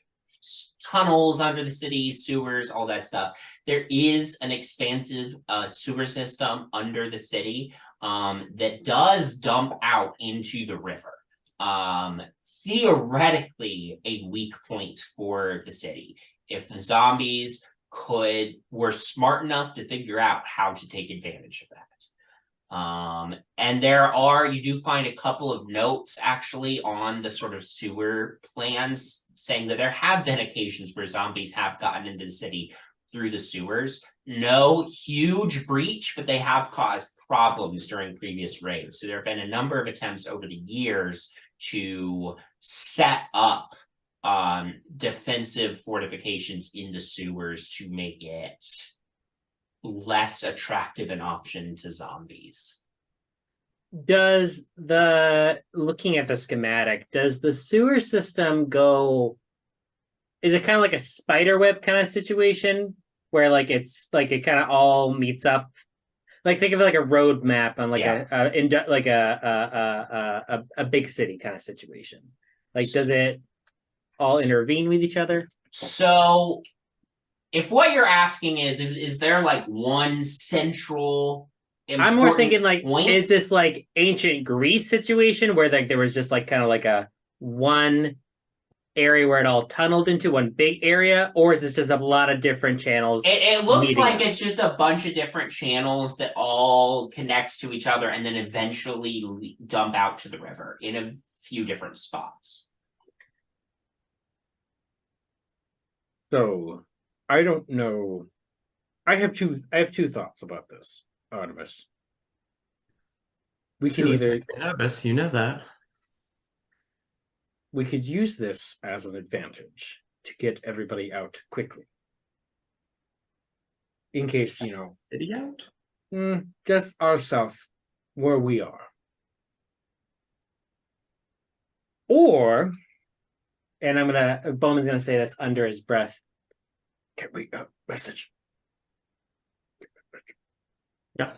tunnels under the city, sewers, all that stuff, there is an expansive sewer system under the city that does dump out into the river. Theoretically, a weak point for the city. If the zombies were smart enough to figure out how to take advantage of that. And you do find a couple of notes actually on the sort of sewer plans saying that there have been occasions where zombies have gotten into the city through the sewers. No huge breach, but they have caused problems during previous raids. So there have been a number of attempts over the years to set up defensive fortifications in the sewers to make it less attractive an option to zombies. Looking at the schematic, does the sewer system is it kind of like a spider web kind of situation where like it's like it kind of all meets up? Like think of it like a road map on like a big city kind of situation. Like does it all intervene with each other? So if what you're asking is there like one central I'm more thinking like, point? Is this like ancient Greece situation where like there was just like kind of like a one area where it all tunneled into one big area, or is this just a lot of different channels? It looks meeting like up? it's just a bunch of different channels that all connect to each other and then eventually dump out to the river in a few different spots. So I don't know. I have two thoughts about this, Artemis. We can either nervous, you know that. we could use this as an advantage to get everybody out quickly. In case, City out? just our south where we are. Or, and Bowman's gonna say this under his breath. Can we message? Yeah.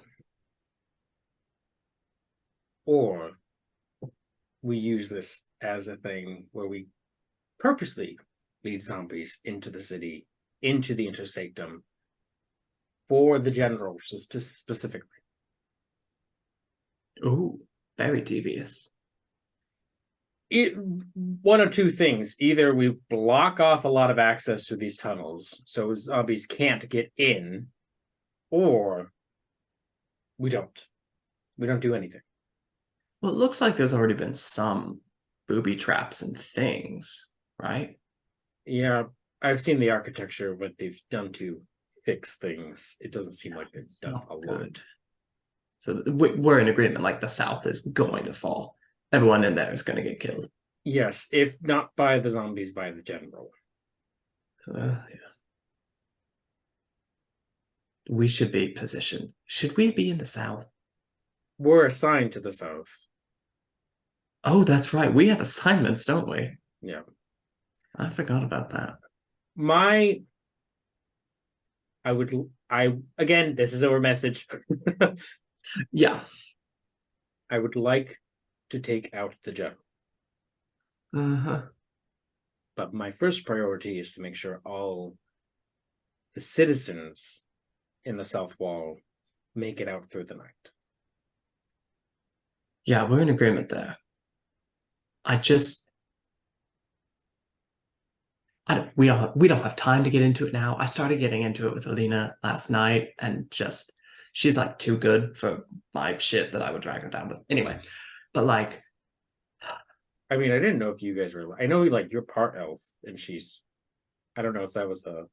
Or we use this as a thing where we purposely lead zombies into the city, into the intersanctum, for the general specifically. Ooh, very devious. One of two things. Either we block off a lot of access to these tunnels so zombies can't get in, or we don't do anything. Well, it looks like there's already been some booby traps and things, right? Yeah, I've seen the architecture, what they've done to fix things. It doesn't seem like it's done Not a lot. good. So we're in agreement, like the South is going to fall. Everyone in there is going to get killed. Yes, if not by the zombies, by the general. Yeah. We should be positioned. Should we be in the South? We're assigned to the south. Oh, that's right. We have assignments, don't we? Yeah. I forgot about that. Again, this is our message. Yeah. I would like to take out the general. Uh-huh. But my first priority is to make sure all the citizens in the South Wall make it out through the night. Yeah, we're in agreement there. We don't have time to get into it now. I started getting into it with Elina last night, and she's like too good for my shit that I would drag her down with. Anyway, but like, I mean, I didn't know if you guys were. I know you're part elf, and she's. I don't know if that was a.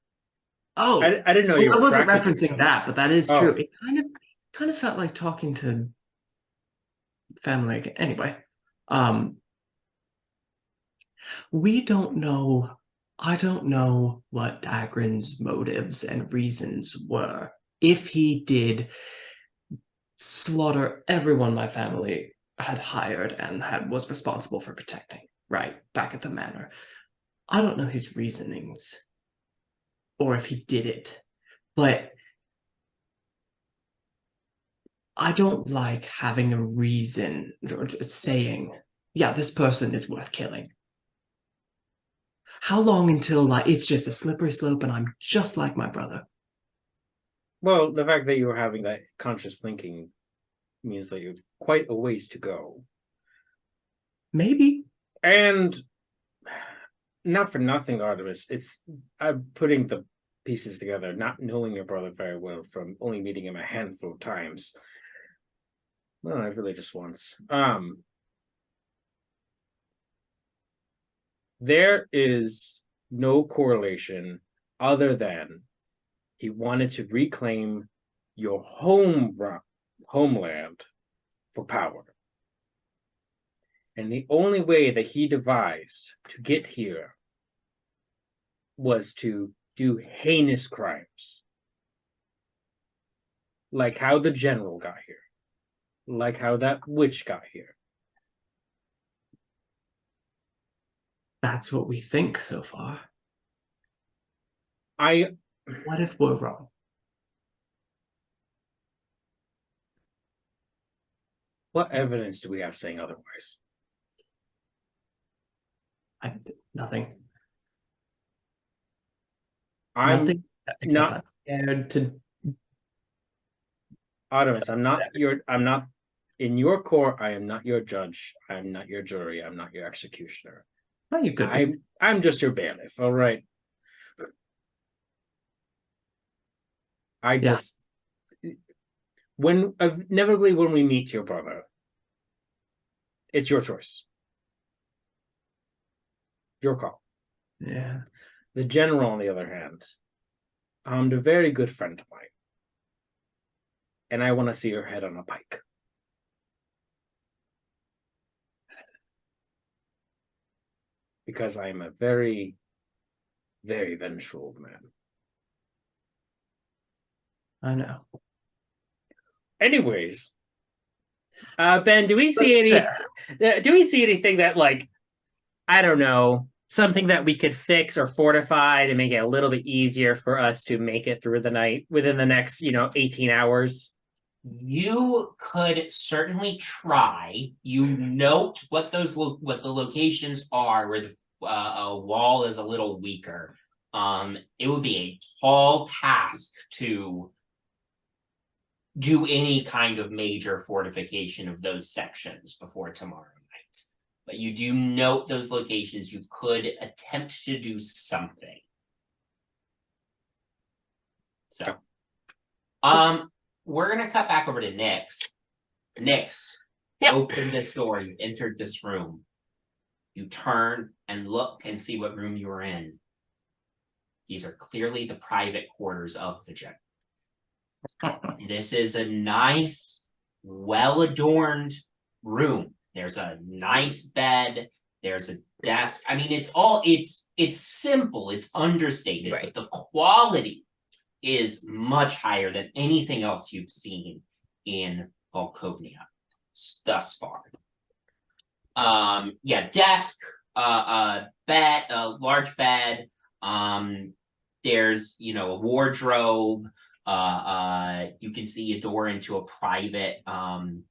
oh, I didn't know you. I were wasn't attracted to referencing that, but that is Oh. true. It kind of felt like talking to family again. Anyway, we don't know. I don't know what Dagrin's motives and reasons were. If he did slaughter everyone my family had hired and was responsible for protecting, right, back at the manor. I don't know his reasonings or if he did it, but I don't like having a reason or saying, yeah, this person is worth killing. How long until it's just a slippery slope and I'm just like my brother? Well, the fact that you were having that conscious thinking means that you've quite a ways to go. Maybe. And not for nothing, Artemis. I'm putting the pieces together, not knowing your brother very well from only meeting him a handful of times. Well, I really just once. There is no correlation other than he wanted to reclaim your homeland for power. And the only way that he devised to get here was to do heinous crimes. Like how the general got here. Like how that witch got here. That's what we think so far. What if we're wrong? What evidence do we have saying otherwise? Nothing. I'm not scared to. Artemis, I'm not in your court. I am not your judge. I am not your jury. I'm not your executioner. Oh, you could. I'm just your bailiff, all right. I Yeah. just inevitably when we meet your brother, it's your choice. Your call. Yeah. The general, on the other hand, a very good friend of mine. And I want to see her head on a pike. Because I am a very, very vengeful man. I know. Anyways, Ben, do we see That's do we see anything that, like, I don't know, something that we could fix or fortify to make it a little bit easier for us to make it through the night within the next, 18 hours? You could certainly try. You note what what the locations are where the wall is a little weaker. It would be a tall task to do any kind of major fortification of those sections before tomorrow night. But you do note those locations. You could attempt to do something. So, we're gonna cut back over to Nyx. Nyx, Yep. open this door. You entered this room. You turn and look and see what room you are in. These are clearly the private quarters of the general. This is a nice, well-adorned room. There's a nice bed. There's a desk. I mean, it's simple. It's understated, Right. but the quality is much higher than anything else you've seen in Volkovnia thus far. Yeah, desk, bed, a large bed. There's a wardrobe. You can see a door into a private, a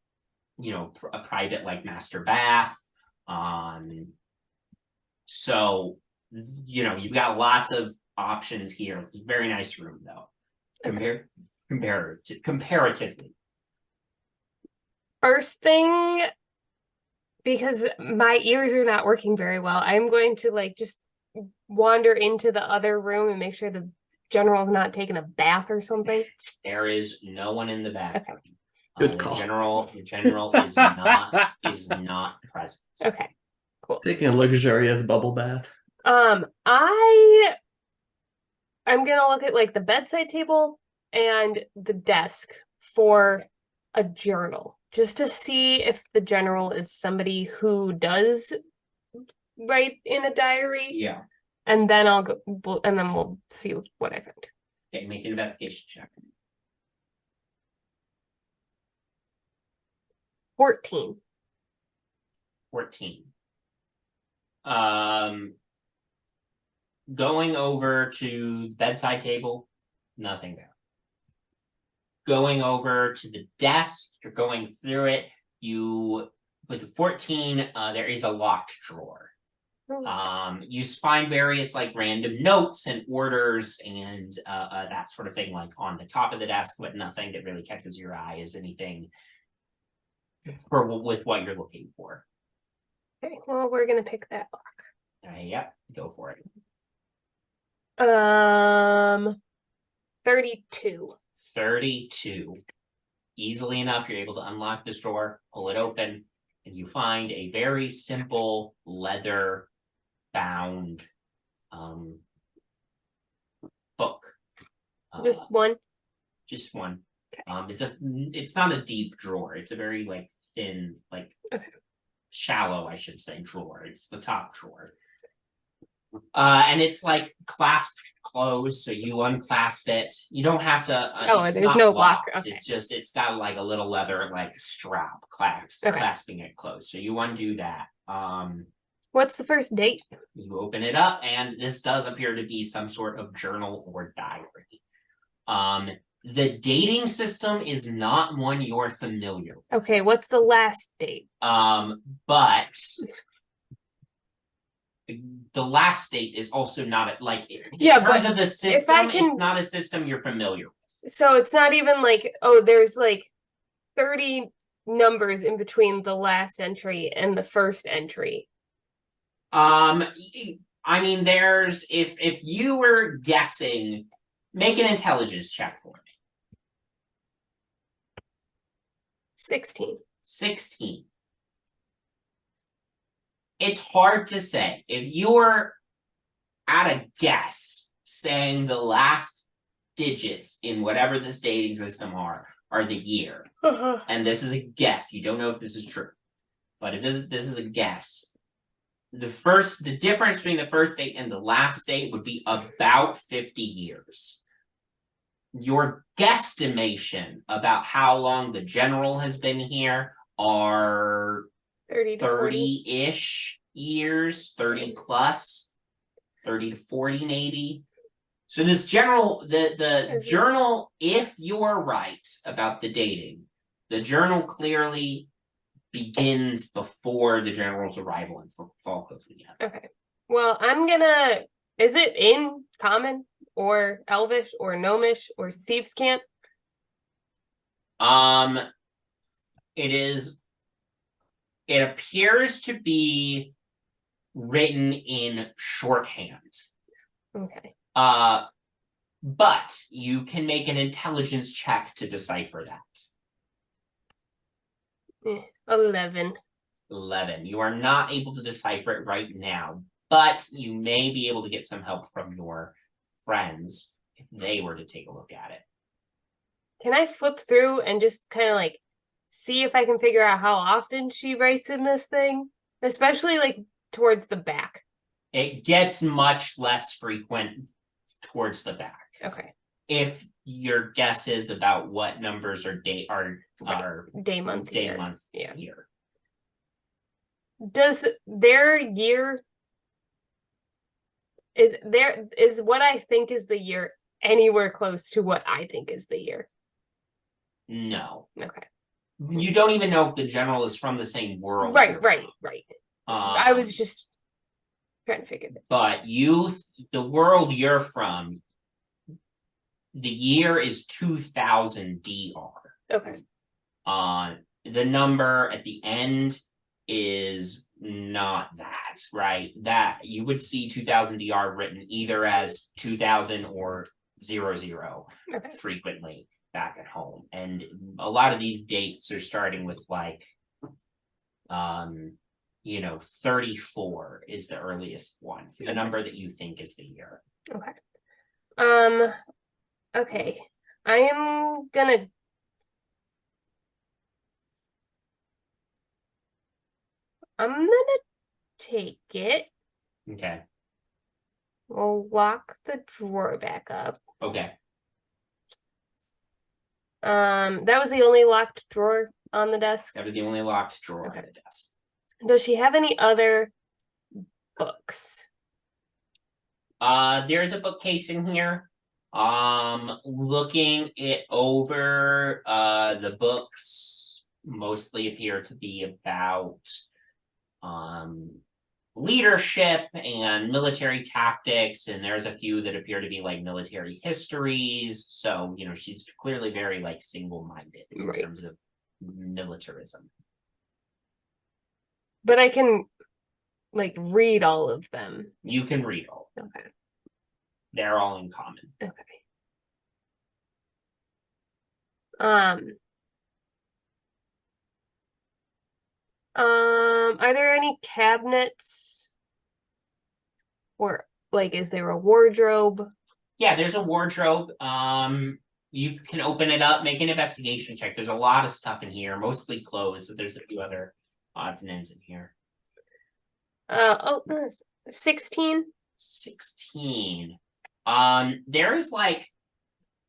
private like master bath. So you've got lots of options here. It's a very nice room though. Comparatively. First thing, because my ears are not working very well, I'm going to just wander into the other room and make sure the general's not taking a bath or something. There is no one in the bathroom. Good call. The general is not present. Okay. It's taking a luxurious bubble bath. I'm gonna look at the bedside table and the desk for a journal, just to see if the general is somebody who does write in a diary. Yeah. And then we'll see what I find. Okay, make an investigation check. 14. 14. Going over to bedside table, nothing there. Going over to the desk, you're going through it. With the 14, there is a locked drawer. You find various random notes and orders and that sort of thing on the top of the desk, but nothing that really catches your eye as anything with what you're looking for. Okay, well, we're gonna pick that lock. Yep, go for it. 32. 32. Easily enough, you're able to unlock this drawer, pull it open, and you find a very simple leather bound book. Just one? Just one. Okay. It's not a deep drawer. It's a very thin, okay. Shallow, I should say, drawer. It's the top drawer. And it's clasped closed, so you unclasp it. You don't have to. There's no lock. Okay. It's got a little leather strap clasping it closed. So you undo that. What's the first date? You open it up, and this does appear to be some sort of journal or diary. The dating system is not one you're familiar with. Okay, what's the last date? But the last date is also not in terms of the system, it's not a system you're familiar with. So it's not even there's 30 numbers in between the last entry and the first entry. I mean, there's if you were guessing, make an intelligence check for me. 16. 16. It's hard to say. If you're at a guess, saying the last digits in whatever this dating system are the year, and this is a guess, you don't know if this is true, but if this is a guess, the difference between the first date and the last date would be about 50 years. Your guesstimation about how long the general has been here are 30 to 40. 30-ish years, 30 plus, 30 to 40 maybe. So this general, the journal, if you're right about the dating, the journal clearly begins before the general's arrival in Fall Coast again. Okay. Well, is it in Common or Elvish or Gnomish or Thieves' Cant? It appears to be written in shorthand. Okay. But you can make an intelligence check to decipher that. 11. 11. You are not able to decipher it right now, but you may be able to get some help from your friends if they were to take a look at it. Can I flip through and just kind of like see if I can figure out how often she writes in this thing? Especially like towards the back. It gets much less frequent towards the back. Okay. If your guess is about what numbers are day, month, year. year. Does their year is what I think is the year anywhere close to what I think is the year? No. Okay. You don't even know if the general is from the same world. Right. I was just trying to figure it. But the world you're from, the year is 2000 DR. Okay. The number at the end is not that, right? That you would see 2000 DR written either as 2000 or 00 frequently back at home. And a lot of these dates are starting with like 34 is the earliest one for the number that you think is the year. Okay. Okay. I'm gonna take it. Okay. We'll lock the drawer back up. Okay. That was the only locked drawer on the desk. That was the only locked drawer on the desk. Does she have any other books? There's a bookcase in here. Looking it over, the books mostly appear to be about leadership and military tactics, and there's a few that appear to be like military histories. So, she's clearly very like single-minded in terms of militarism. But I can like read all of them. You can read all of them. Okay. They're all in common. Okay. Are there any cabinets? Or like, is there a wardrobe? Yeah, there's a wardrobe. You can open it up, make an investigation check. There's a lot of stuff in here, mostly clothes, but there's a few other odds and ends in here. 16. 16. There's like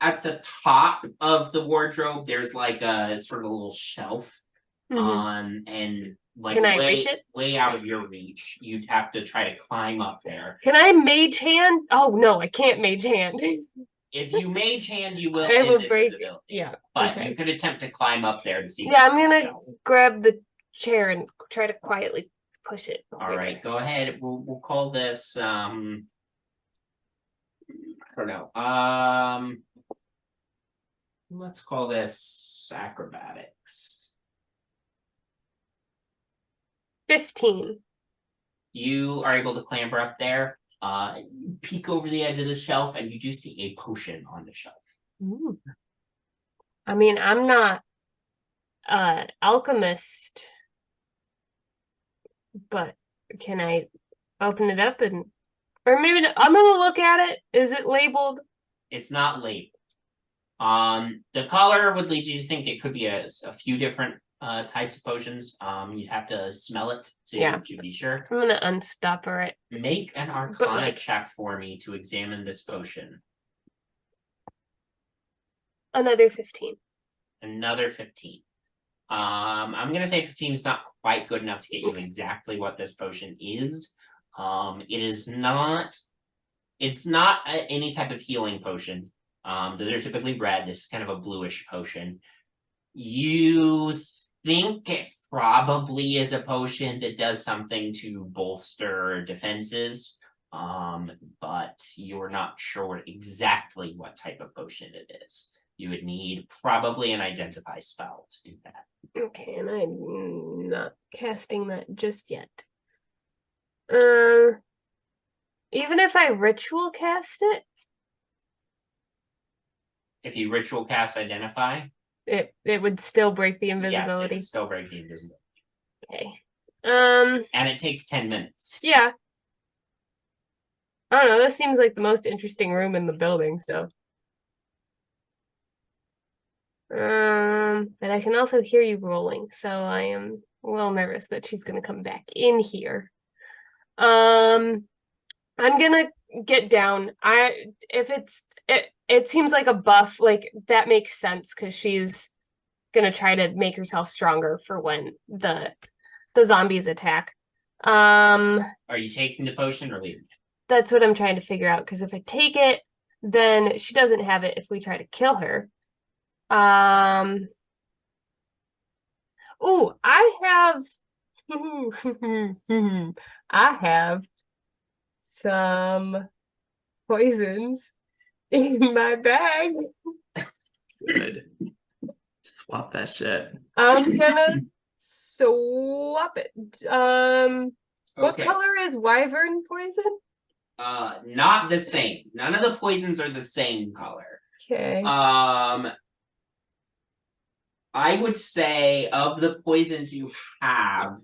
at the top of the wardrobe, there's like a sort of a little shelf. And like can I reach it? Way out of your reach. You'd have to try to climb up there. Can I mage hand? Oh no, I can't mage hand. If you mage hand, you will I have end a break. invisibility. Yeah. But you could attempt to climb up there to see. Yeah, I'm gonna grab the chair and try to quietly push it. All right, go ahead. We'll call this I don't know. Let's call this acrobatics. 15. You are able to clamber up there, peek over the edge of the shelf, and you do see a potion on the shelf. Ooh. I mean, I'm not alchemist, but can I open it up and, or maybe I'm gonna look at it. Is it labeled? It's not labeled. The color would lead you to think it could be a few different types of potions. You'd have to smell it to be sure. I'm gonna unstopper it. Make an Arcana like- check for me to examine this potion. Another 15. Another 15. I'm gonna say 15 is not quite good enough to get you exactly what this potion is. It's not any type of healing potion. They're typically red. This is kind of a bluish potion. You think it probably is a potion that does something to bolster defenses, but you're not sure exactly what type of potion it is. You would need probably an identify spell to do that. Okay, and I'm not casting that just yet. Even if I ritual cast it, If you ritual cast identify, it would still break the yes, it invisibility. would still break the invisibility. Okay. And it takes 10 minutes. Yeah. I don't know, this seems like the most interesting room in the building, so. But I can also hear you rolling, so I am a little nervous that she's gonna come back in here. I'm gonna get down. It seems like a buff, like that makes sense because she's gonna try to make herself stronger for when the zombies attack. Are you taking the potion or leaving it? That's what I'm trying to figure out, because if I take it, then she doesn't have it if we try to kill her. Ooh, I have I have some poisons in my bag. Good. Swap that shit. I'm gonna swap it. What Okay. color is wyvern poison? Not the same. None of the poisons are the same color. Okay. I would say of the poisons you have,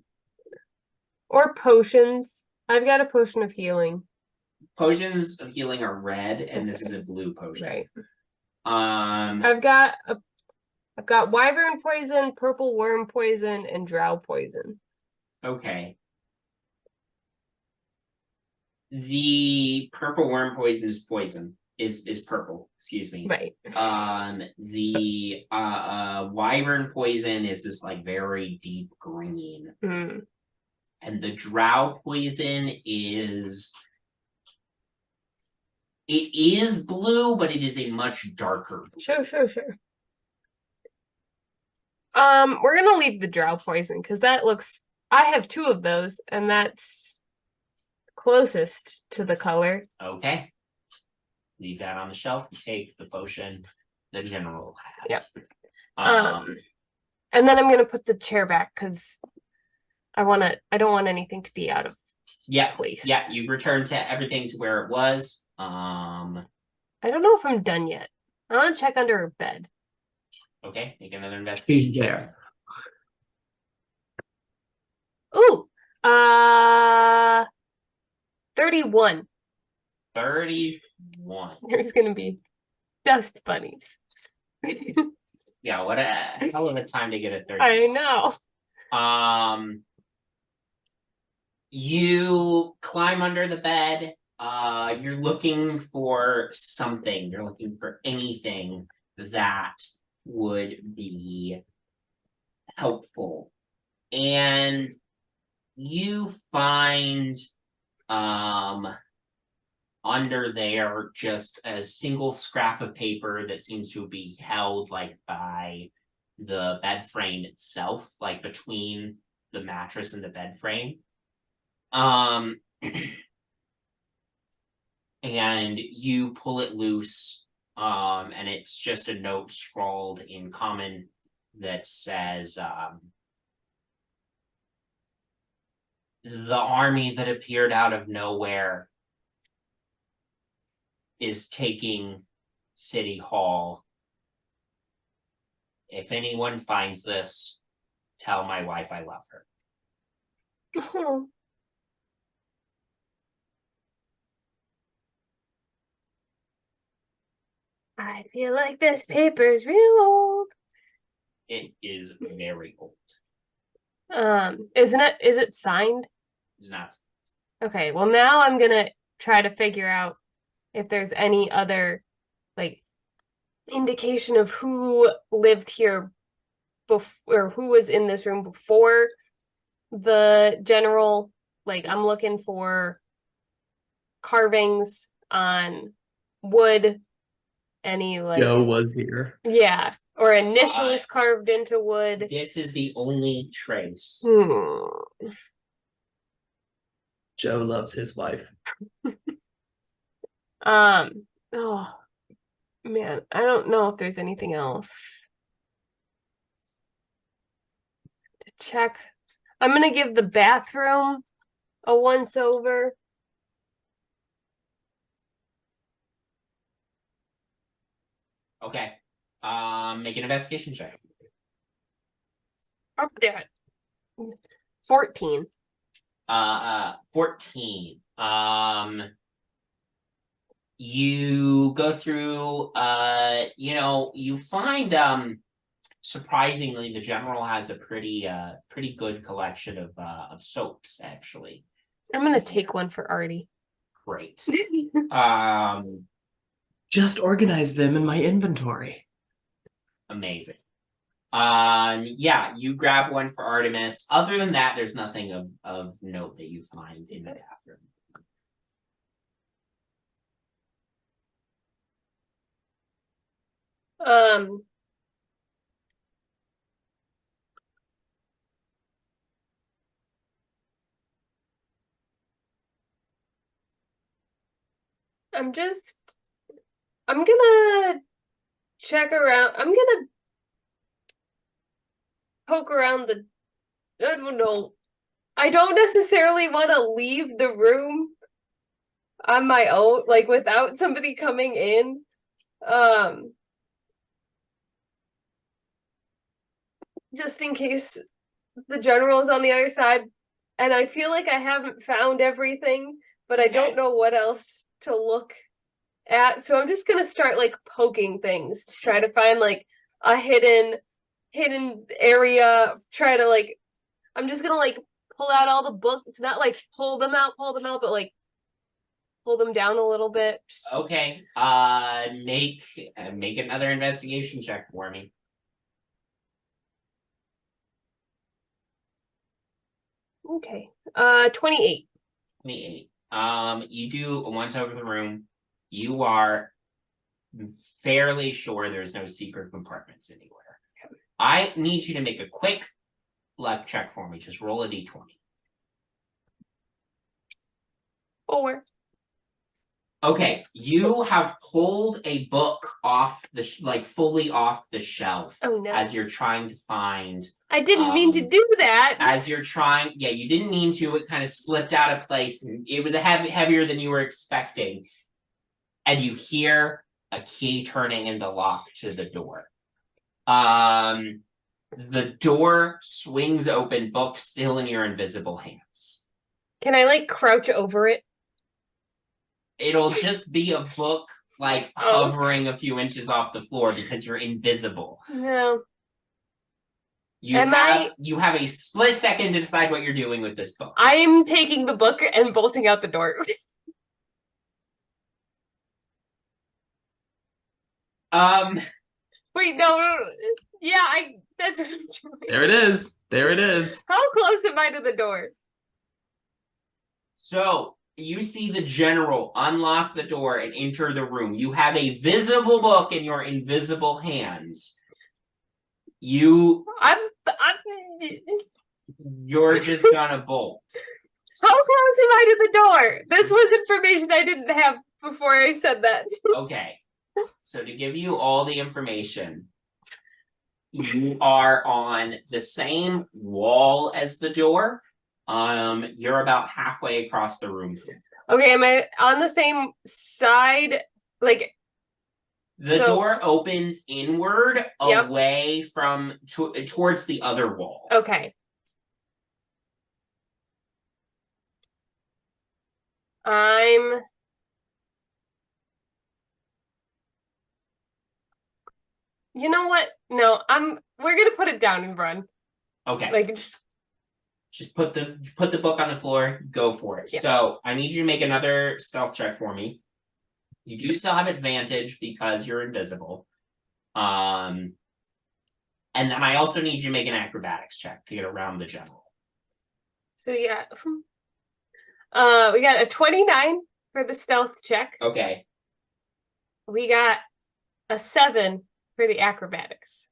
Or potions. I've got a potion of healing. potions of healing are red, and this is a blue potion. Right. Um, I've got wyvern poison, purple worm poison, and drow poison. okay. The purple worm poison is poison. Is purple, excuse me. Right. The wyvern poison is this like very deep green. Mm. And the drow poison is blue, but it is a much darker blue. Sure. We're gonna leave the drow poison because that looks. I have 2 of those, and that's closest to the color. Okay. Leave that on the shelf. Take the potion the general had. Yep. Um, And then I'm gonna put the chair back because I don't want anything to be out of yeah, place. yeah, you return to everything to where it was. I don't know if I'm done yet. I want to check under her bed. Okay, make another investigation. He's there. Ooh, 31. 31. There's gonna be dust bunnies. Yeah, what a hell of a time to get a 30. I know. You climb under the bed. You're looking for something. You're looking for anything that would be helpful. And you find under there just a single scrap of paper that seems to be held like by the bed frame itself, like between the mattress and the bed frame. And you pull it loose, and it's just a note scrawled in common the army that appeared out of nowhere is taking City Hall. If anyone finds this, tell my wife I love her. I feel like this paper's real old. It is very old. Is it signed? It's not. Okay, well now I'm gonna try to figure out if there's any other like indication of who lived here before, or who was in this room before the general. Like, I'm looking for carvings on wood, any like Joe was here. yeah, or initials carved into wood. This is the only trace. Joe loves his wife. Oh man, I don't know if there's anything else to check. I'm gonna give the bathroom a once over. Okay. Make an investigation check. Up there. 14. 14. You go through, you find, surprisingly, the general has a pretty good collection of soaps, actually. I'm gonna take one for Artie. Great. Just organize them in my inventory. Amazing. Yeah, you grab one for Artemis. Other than that, there's nothing of note that you find in the bathroom. I'm gonna check around. I'm gonna poke around the, I don't know. I don't necessarily want to leave the room on my own, like without somebody coming in. Just in case the general is on the other side. And I feel like I haven't found everything, but I don't know what else to look at. So I'm just gonna start like poking things to try to find like a hidden area. Try to like, I'm just gonna like pull out all the books. It's not like pull them out, but like pull them down a little bit. Okay. Make another investigation check for me. Okay. 28. 28. You do a once over the room. You are fairly sure there's no secret compartments anywhere. I need you to make a quick luck check for me. Just roll a d20. 4. Okay, you have pulled a book off the fully off the shelf. Oh no! As you're trying to find. I didn't mean to do that. As you're trying, yeah, you didn't mean to. It kind of slipped out of place, and it was heavier than you were expecting. And you hear a key turning in the lock to the door. The door swings open, book still in your invisible hands. Can I like crouch over it? It'll just be a book like hovering a few inches off the floor because you're invisible. No. You have a split second to decide what you're doing with this book. I'm taking the book and bolting out the door. Wait, no. Yeah, that's what I'm doing. There it is. There it is. How close am I to the door? So you see the general unlock the door and enter the room. You have a visible book in your invisible hands. You're just gonna bolt. How close am I to the door? This was information I didn't have before I said that. Okay. So to give you all the information, you are on the same wall as the door. You're about halfway across the room. Okay, am I on the same side? Like, The So- door opens inward, Yep. away from towards the other wall. okay. You know what? No, we're gonna put it down and run. Okay. Like, Just put the book on the floor, go for it. Yeah. So I need you to make another stealth check for me. You do still have advantage because you're invisible. And then I also need you to make an acrobatics check to get around the general. so yeah. We got a 29 for the stealth check. Okay. We got a 7 for the acrobatics.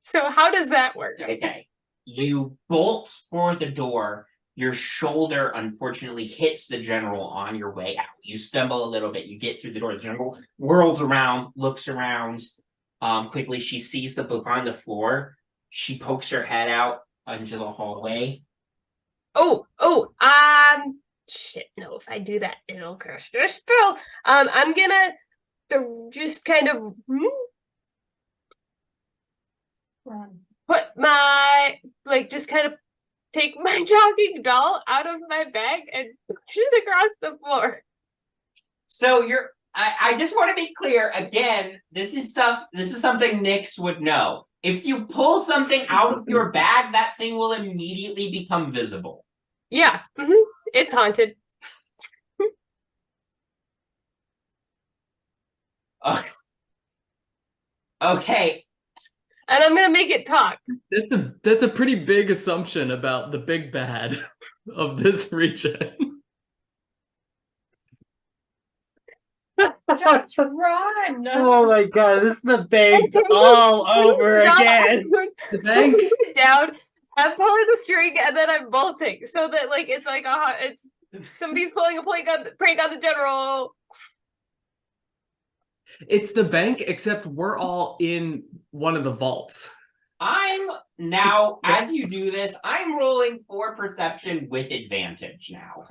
So how does that work? Okay. You bolt for the door. Your shoulder unfortunately hits the general on your way out. You stumble a little bit. You get through the door. The general whirls around, looks around. Quickly, she sees the book on the floor. She pokes her head out into the hallway. Shit, no, if I do that, it'll cast a spell. I'm gonna just kind of Run. put my, just kind of take my talking doll out of my bag and push it across the floor. So I just want to be clear again. This is something Nyx would know. If you pull something out of your bag, that thing will immediately become visible. Yeah, it's haunted. Okay. And I'm gonna make it talk. That's a pretty big assumption about the big bad of this region. Just run. Oh my god, this is the bank Okay, all take over it down. again. The bank. Take it down. I'm pulling the string and then I'm bolting so that it's like it's somebody's pulling a prank on the general. It's the bank, except we're all in one of the vaults. I'm now, as you do this, I'm rolling for perception with advantage now.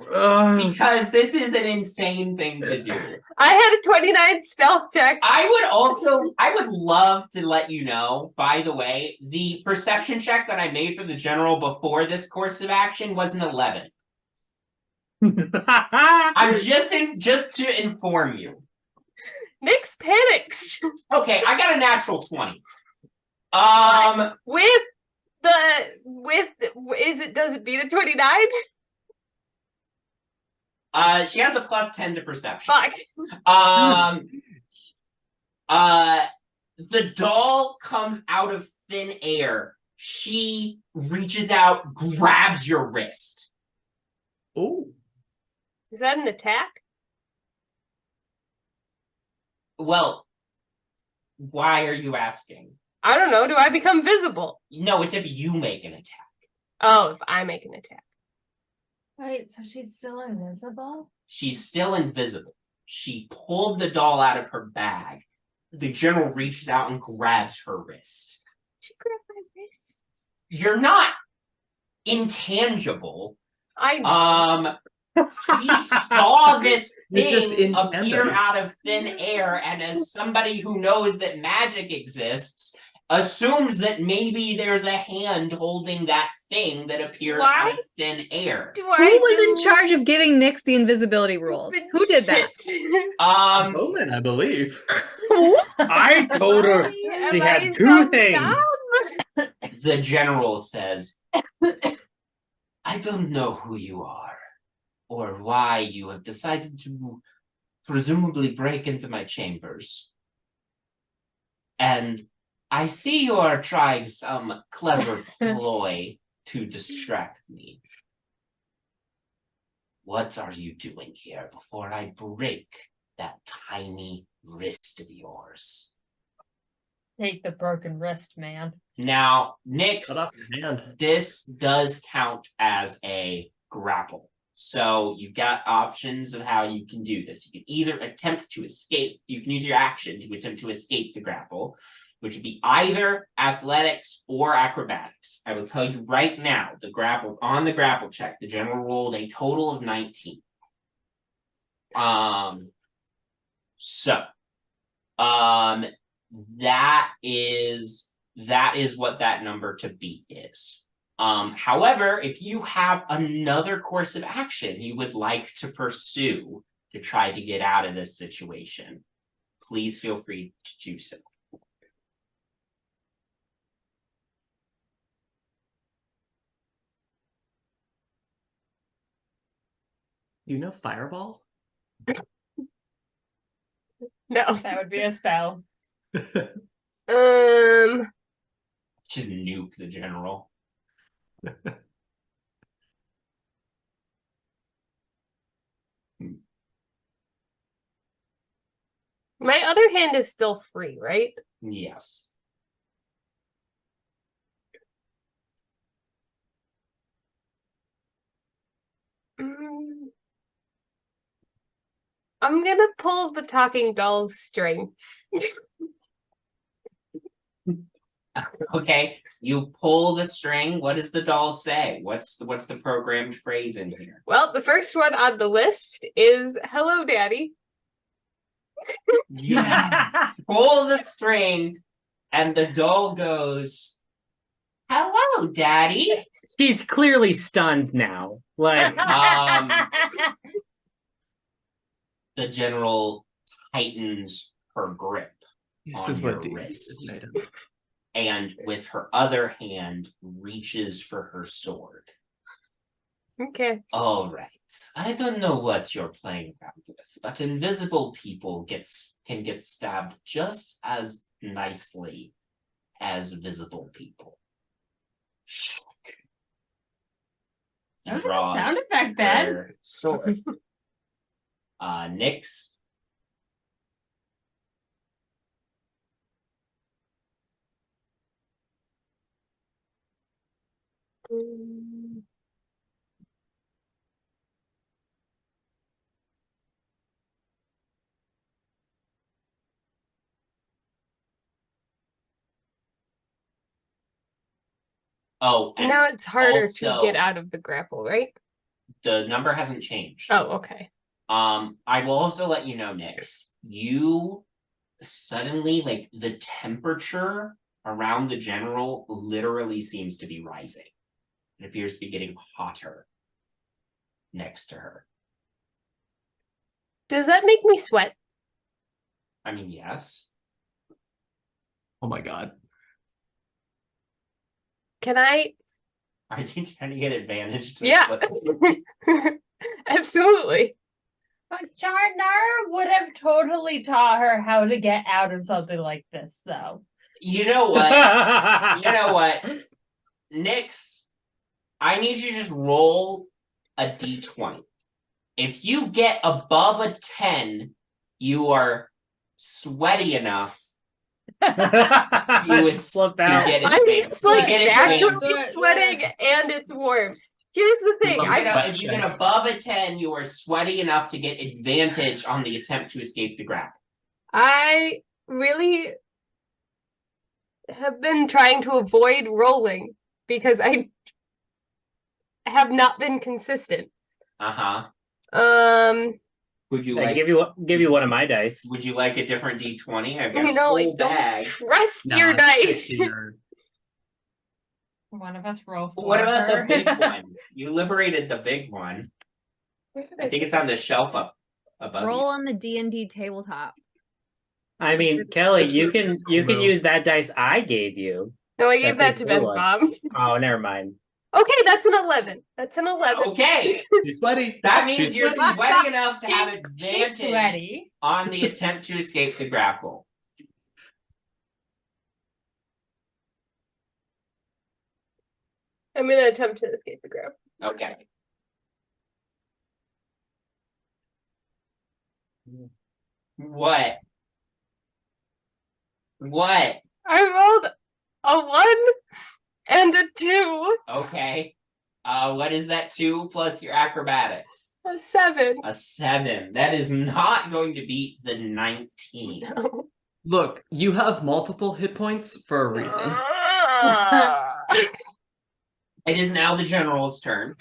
Because this is an insane thing to do. I had a 29 stealth check. I would love to let you know, by the way, the perception check that I made for the general before this course of action was an 11. I'm just to inform you. Nyx panics. Okay, I got a natural 20. Does it beat a 29? She has a plus 10 to perception. Fuck. The doll comes out of thin air. She reaches out, grabs your wrist. Oh. Is that an attack? Well, why are you asking? I don't know. Do I become visible? No, it's if you make an attack. Oh, if I make an attack. Wait, so she's still invisible? She's still invisible. She pulled the doll out of her bag. The general reaches out and grabs her wrist. She grabbed my wrist. You're not intangible. I know. He saw this You're just thing in appear tandem. out of thin air, and as somebody who knows that magic exists, assumes that maybe there's a hand holding that thing that appeared out Why? of thin air. Do Who was in charge of giving Nyx the invisibility rules? Who did that? Bowmin, I believe. I told her she had two things. The general says, I don't know who you are, or why you have decided to presumably break into my chambers. And I see you are trying some clever ploy to distract me. What are you doing here before I break that tiny wrist of yours? Take the broken wrist, man. Now, Nyx, Cut off your hand. this does count as a grapple. So you've got options of how you can do this. You can either attempt to escape. You can use your action to attempt to escape the grapple. which would be either athletics or acrobatics. I will tell you right now, the grapple check, the general rolled a total of 19. So that is what that number to beat is. However, if you have another course of action you would like to pursue to try to get out of this situation, please feel free to do so. You know Fireball? No. That would be a spell. To nuke the general. My other hand is still free, right? Yes. I'm gonna pull the talking doll string. Okay, you pull the string. What does the doll say? What's the programmed phrase in here? Well, the first one on the list is "Hello, Daddy." Yes. Pull the string, and the doll goes, "Hello, Daddy." She's clearly stunned now. Like, The general tightens her grip This on is what your D&D wrist, is made of. and with her other hand reaches for her sword. Okay. All right. I don't know what you're playing around with, but invisible people can get stabbed just as nicely as visible people. That was a good sound effect, Ben. her sword. Nyx. Oh, and Now it's harder to also- get out of the grapple, right? the number hasn't changed. Oh, okay. I will also let you know, Nyx, you suddenly, like, the temperature around the general literally seems to be rising. It appears to be getting hotter next to her. Does that make me sweat? I mean, yes. Oh my god. Can I? Are you trying to get advantage to Yeah. split? Absolutely. But Jinarra would have totally taught her how to get out of something like this, though. You know what? You know what? Nyx, I need you to just roll a d20. If you get above a 10, you are sweaty enough to Slip to out. get I'm advantage. just like to get naturally advantage. sweating and it's warm. Here's the thing. love You know, sweat if you check. get above a 10, you are sweaty enough to get advantage on the attempt to escape the grapple. I really have been trying to avoid rolling because I have not been consistent. Uh-huh. Would you I like give you one of my dice. would you like a different d20? I've got You a know, I full don't bag. trust Nah, your stick dice. to your- One of us roll for What about her. the big one? You liberated the big one. I think it's on the shelf up above Roll you. on the D&D tabletop. I mean, Kelly, That's you a can cool move. use that dice I gave you. No, I gave that big to blue Ben's one. mom. Oh, never mind. Okay, that's an 11. That's an 11. Okay, She's sweaty. that means She's you're sweaty. sweaty enough to have She's advantage sweaty. on the attempt to escape the grapple. I'm gonna attempt to escape the grab. Okay. What? What? I rolled a 1 and a 2, Okay. What is that 2 plus your acrobatics? a 7. A 7. That is not going to beat the 19. No. Look, you have multiple hit points for a reason. It is now the general's turn.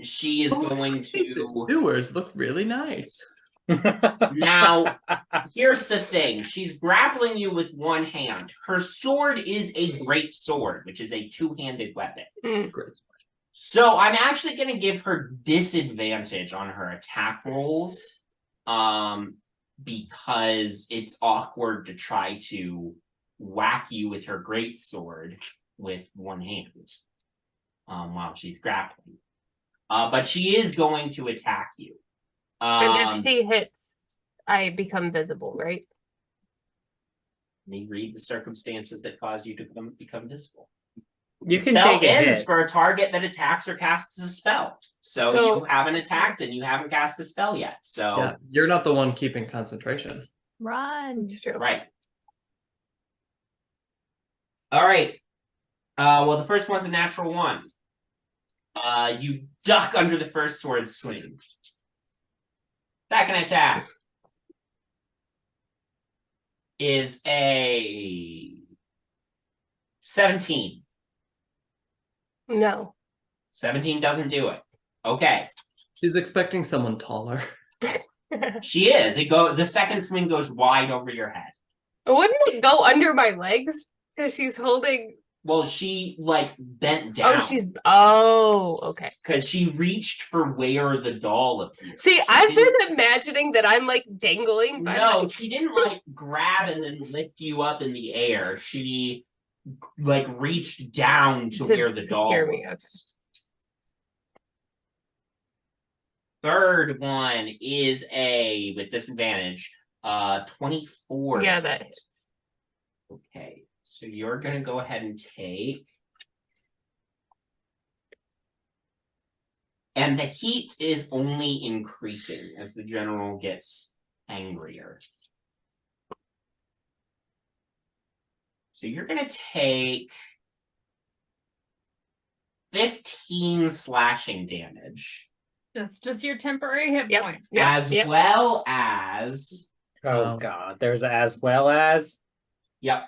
She is going The to. sewers look really nice. Now, here's the thing. She's grappling you with one hand. Her sword is a great sword, which is a two-handed weapon. Great. So I'm actually going to give her disadvantage on her attack rolls, because it's awkward to try to whack you with her great sword with one hand, while she's grappling. But she is going to attack you. And if she hits, I become visible, right? Let me read the circumstances that cause you to become visible. You can Spell take a ends hit. for a target that attacks or casts a spell. So you haven't attacked and you haven't cast a spell yet. So Yeah, you're not the one keeping concentration. Run. It's true. right. All right. Well, the first one's a natural one. You duck under the first sword swing. Second attack is a 17. No. 17 doesn't do it. Okay. She's expecting someone taller. She is. The second swing goes wide over your head. Wouldn't it go under my legs? Because she's holding. Well, she bent down. Okay. Because she reached for where the doll appeared. See, I've been imagining that I'm dangling. No, she didn't grab and then lift you up in the air. She reached down to where the doll was. Third one is with disadvantage, 24. Yeah, that hits. Okay, so you're gonna go ahead and take. And the heat is only increasing as the general gets angrier. So you're gonna take 15 slashing damage. That's just your temporary hit point. As well as. Oh god, there's as well as. Yep.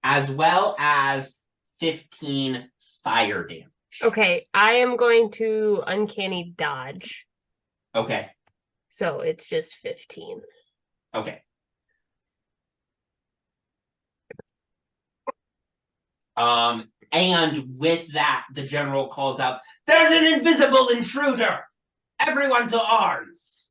As well as 15 fire damage. Okay, I am going to uncanny dodge. Okay. So it's just 15. Okay. And with that, the general calls out, "There's an invisible intruder! Everyone to arms!"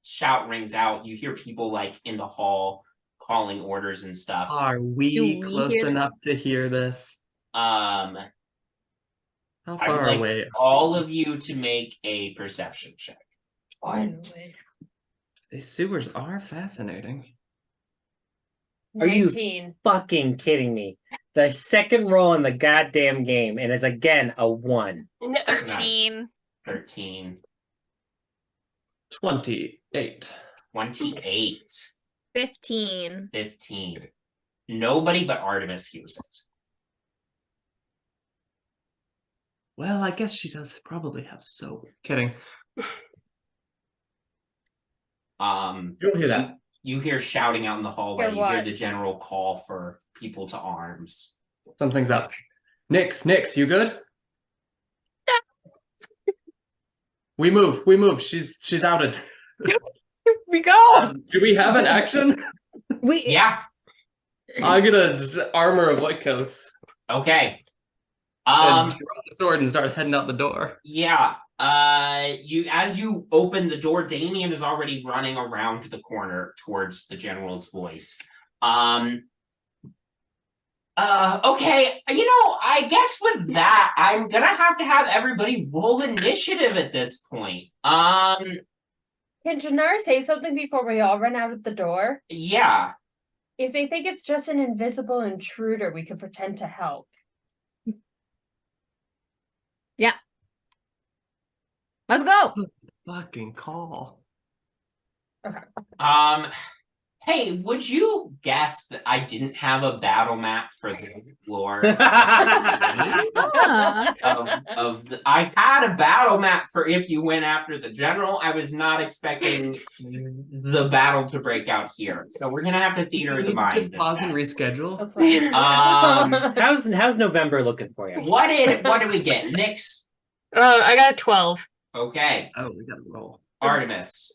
Shout rings out. You hear people in the hall calling orders and stuff. Are we close enough to hear this? How I would far like away? all of you to make a perception check. Finally. These sewers are fascinating. Are you 19. fucking kidding me? The second roll in the goddamn game, and it's again a 1. 13. 13. 28. 28. 15. 15. Nobody but Artemis hears it. Well, I guess she does probably have soap. Kidding. You don't hear that. You hear shouting out in the hallway. Hear You hear what? the general call for people to arms. Something's up. Nyx, you good? We move. She's outed. We go. Do we have an action? Yeah. I'm gonna armor of White Coast. Okay. And drop the sword and start heading out the door. Yeah. As you open the door, Damien is already running around the corner towards the general's voice. Okay, I guess with that, I'm gonna have everybody roll initiative at this point. Can Jinarra say something before we all run out of the door? Yeah. If they think it's just an invisible intruder, we could pretend to help. Yeah. Let's go. Fucking call. Okay. Hey, would you guess that I didn't have a battle map for this floor? I had a battle map for if you went after the general. I was not expecting the battle to break out here. So we're gonna have to theater You the need to mind. just this pause and time. reschedule. That's fine. How's November looking for you? What did we get? Nyx. I got 12. Okay. Oh, we gotta roll. Artemis.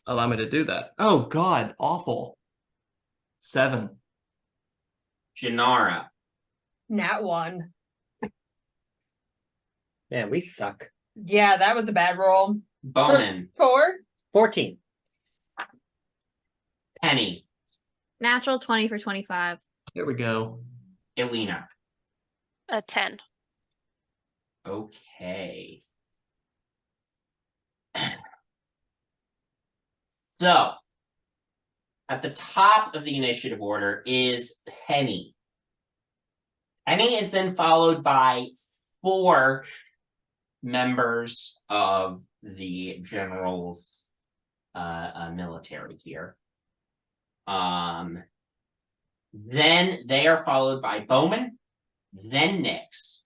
Allow me to do that. Oh God, awful. 7. Jinarra. Nat 1. Man, we suck. Yeah, that was a bad roll. Bowmin. 4. 14. Penny. Natural 20 for 25. Here we go. Elina. A 10. Okay. So, at the top of the initiative order is Penny. Penny is then followed by 4 members of the general's military here. Then they are followed by Bowmin, then Nyx,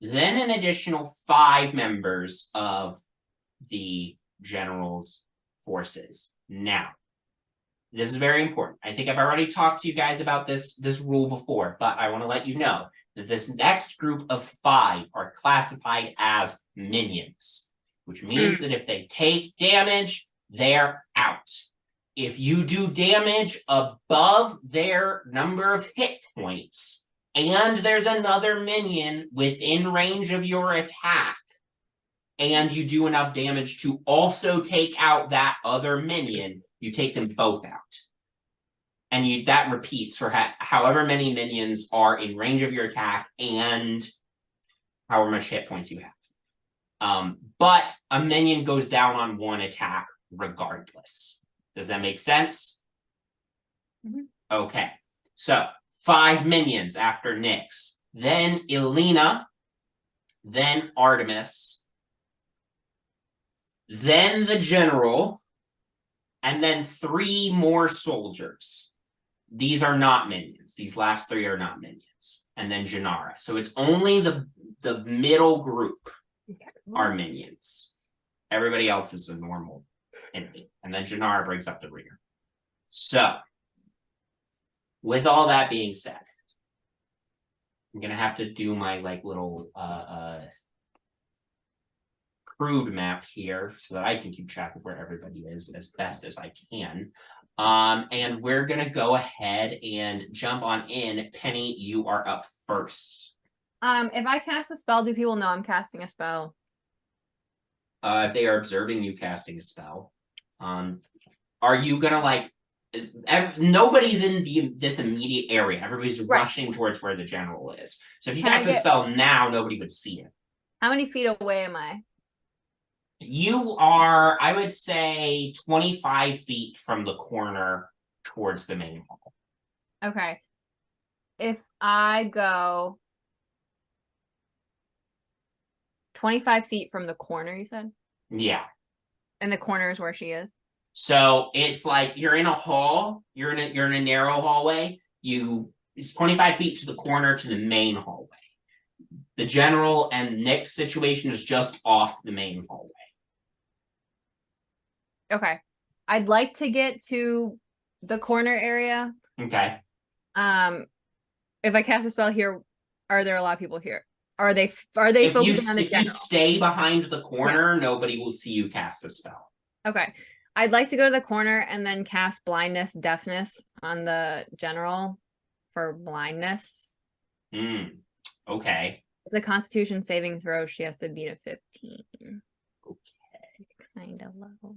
then an additional 5 members of the general's forces. Now, this is very important. I think I've already talked to you guys about this rule before, but I want to let you know that this next group of 5 are classified as minions, which means that if they take damage, they're out. If you do damage above their number of hit points, and there's another minion within range of your attack, and you do enough damage to also take out that other minion, you take them both out. And that repeats for however many minions are in range of your attack and however much hit points you have. But a minion goes down on 1 attack regardless. Does that make sense? Mm-hmm. Okay. So 5 minions after Nyx. Then Elina. Then Artemis. Then the general. And then 3 more soldiers. These are not minions. These last 3 are not minions. And then Jinarra. So it's only the middle group are minions. Everybody else is a normal enemy. And then Jinarra brings up the rear. So, with all that being said, I'm gonna have to do my little crude map here so that I can keep track of where everybody is as best as I can. And we're gonna go ahead and jump on in. Penny, you are up first. If I cast a spell, do people know I'm casting a spell? If they are observing you casting a spell, are you gonna nobody's in this immediate area. Everybody's rushing towards where the general is. So if you cast a spell now, nobody would see it. How many feet away am I? You are, I would say, 25 feet from the corner towards the main hall. Okay. If I go 25 feet from the corner, you said? Yeah. And the corner is where she is? So it's like you're in a hall, you're in a narrow hallway, it's 25 feet to the corner to the main hallway. The general and Nyx situation is just off the main hallway. Okay. I'd like to get to the corner area. Okay. If I cast a spell here, are there a lot of people here? Are they focusing on the general? If you stay behind the corner, nobody will see you cast a spell. Okay. I'd like to go to the corner and then cast blindness, deafness on the general for blindness. Okay. It's a constitution saving throw. She has to beat a 15. Okay. It's kind of low.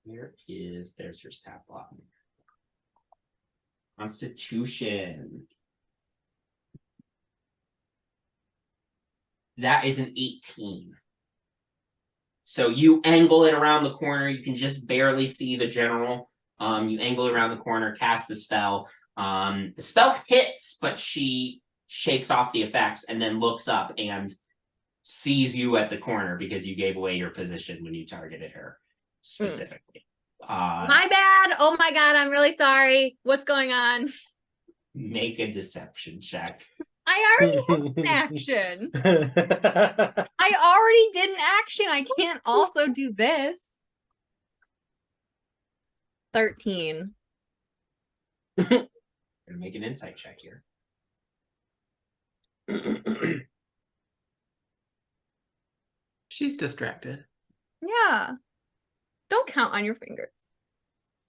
There's your stat block. Constitution. That is an 18. So you angle it around the corner. You can just barely see the general. You angle it around the corner, cast the spell. The spell hits, but she shakes off the effects and then looks up and sees you at the corner because you gave away your position when you targeted her specifically. My bad. Oh my god, I'm really sorry. What's going on? Make a deception check. I already had an action. I already did an action. I can't also do this. 13. Gonna make an insight check here. She's distracted. Yeah. Don't count on your fingers.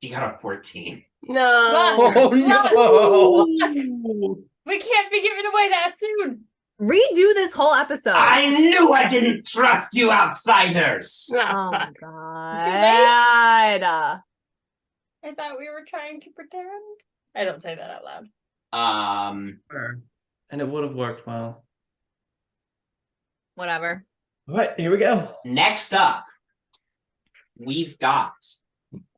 She got a 14. No. Oh no! We can't be giving away that soon. Redo this whole episode. I knew I didn't trust you outsiders! Oh Ah, my fuck. god. I thought we were trying to pretend. I don't say that out loud. And it would have worked well. Whatever. All right, here we go. Next up, we've got,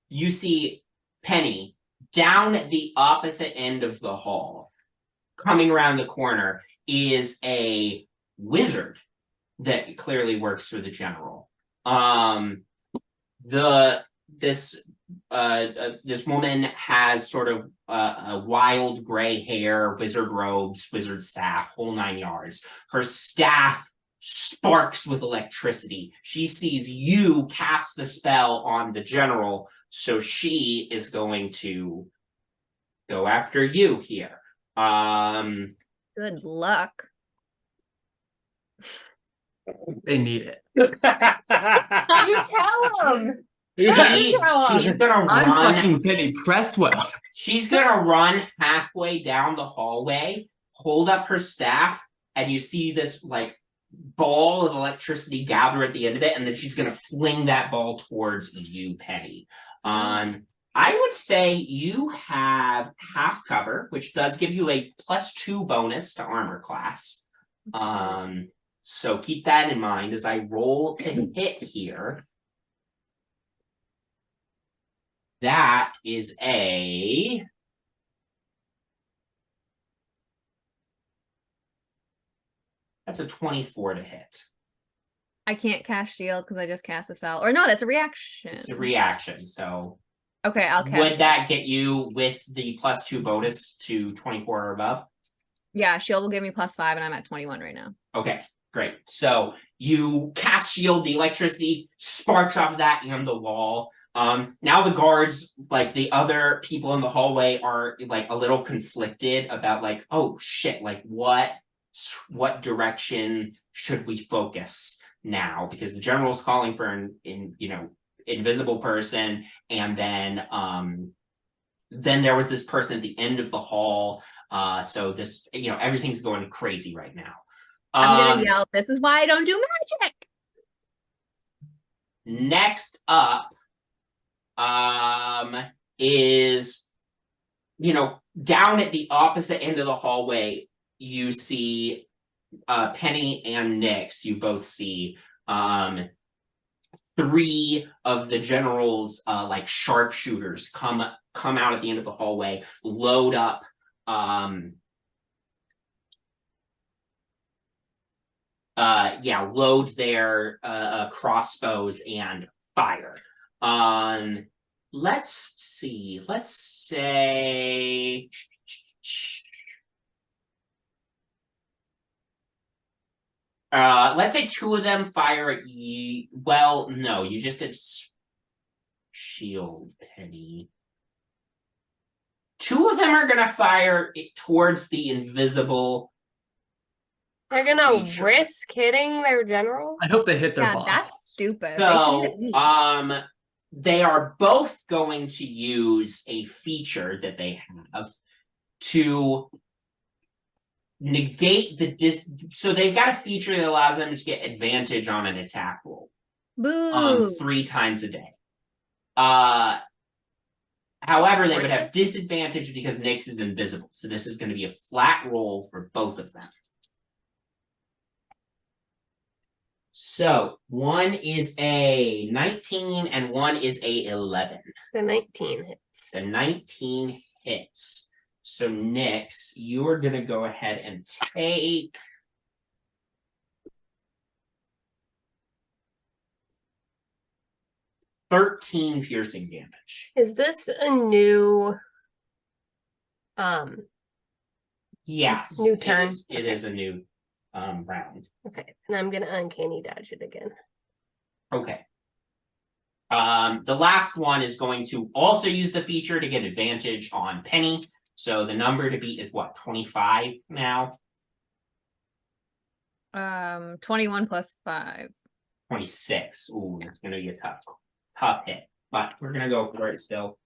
you see Penny down the opposite end of the hall. Coming around the corner is a wizard that clearly works for the general. This woman has sort of a wild gray hair, wizard robes, wizard staff, whole 9 yards. Her staff sparks with electricity. She sees you cast the spell on the general, so she is going to go after you here. Good luck. They need it. You tell them. She's gonna I'm run. fucking Penny Presswell. She's gonna run halfway down the hallway, hold up her staff, and you see this like ball of electricity gather at the end of it, and then she's gonna fling that ball towards you, Penny. I would say you have half cover, which does give you a +2 bonus to armor class. So keep that in mind as I roll to hit here. That is that's a 24 to hit. I can't cast shield because I just cast a spell. Or no, that's a reaction. It's a reaction, so Okay, I'll cast. would that get you with the +2 bonus to 24 or above? Yeah, shield will give me +5, and I'm at 21 right now. Okay, great. So you cast shield, the electricity sparks off of that and the wall. Now the guards, like the other people in the hallway, are like a little conflicted about like, oh shit, like what direction should we focus now? Because the general's calling for an invisible person, and then there was this person at the end of the hall. So this, everything's going crazy right now. I'm gonna yell, this is why I don't do magic. Next up is down at the opposite end of the hallway, you see Penny and Nyx. You both see 3 of the general's like sharpshooters come out at the end of the hallway, load up load their crossbows and fire. Let's see. Let's say let's say 2 of them fire at you. Well, no, you just did shield, Penny. 2 of them are gonna fire it towards the invisible. They're gonna creature. risk hitting their general? I hope they hit their Yeah, boss. that's stupid. They should hit me. So, they are both going to use a feature that they have to negate the so they've got a feature that allows them to get advantage on an attack roll. Boo. 3 times a day. However, they would have disadvantage because Nyx is invisible. So this is going to be a flat roll for both of them. So one is a 19 and one is a 11. The 19 hits. The 19 hits. So Nyx, you are going to go ahead and take 13 piercing damage. Is this a new Yes. New turn. It is a new round. okay, and I'm gonna uncanny dodge it again. Okay. The last one is going to also use the feature to get advantage on Penny. So the number to beat is what, 25 now? 21 plus 5. 26. Ooh, that's gonna be a tough hit. But we're gonna go for it still.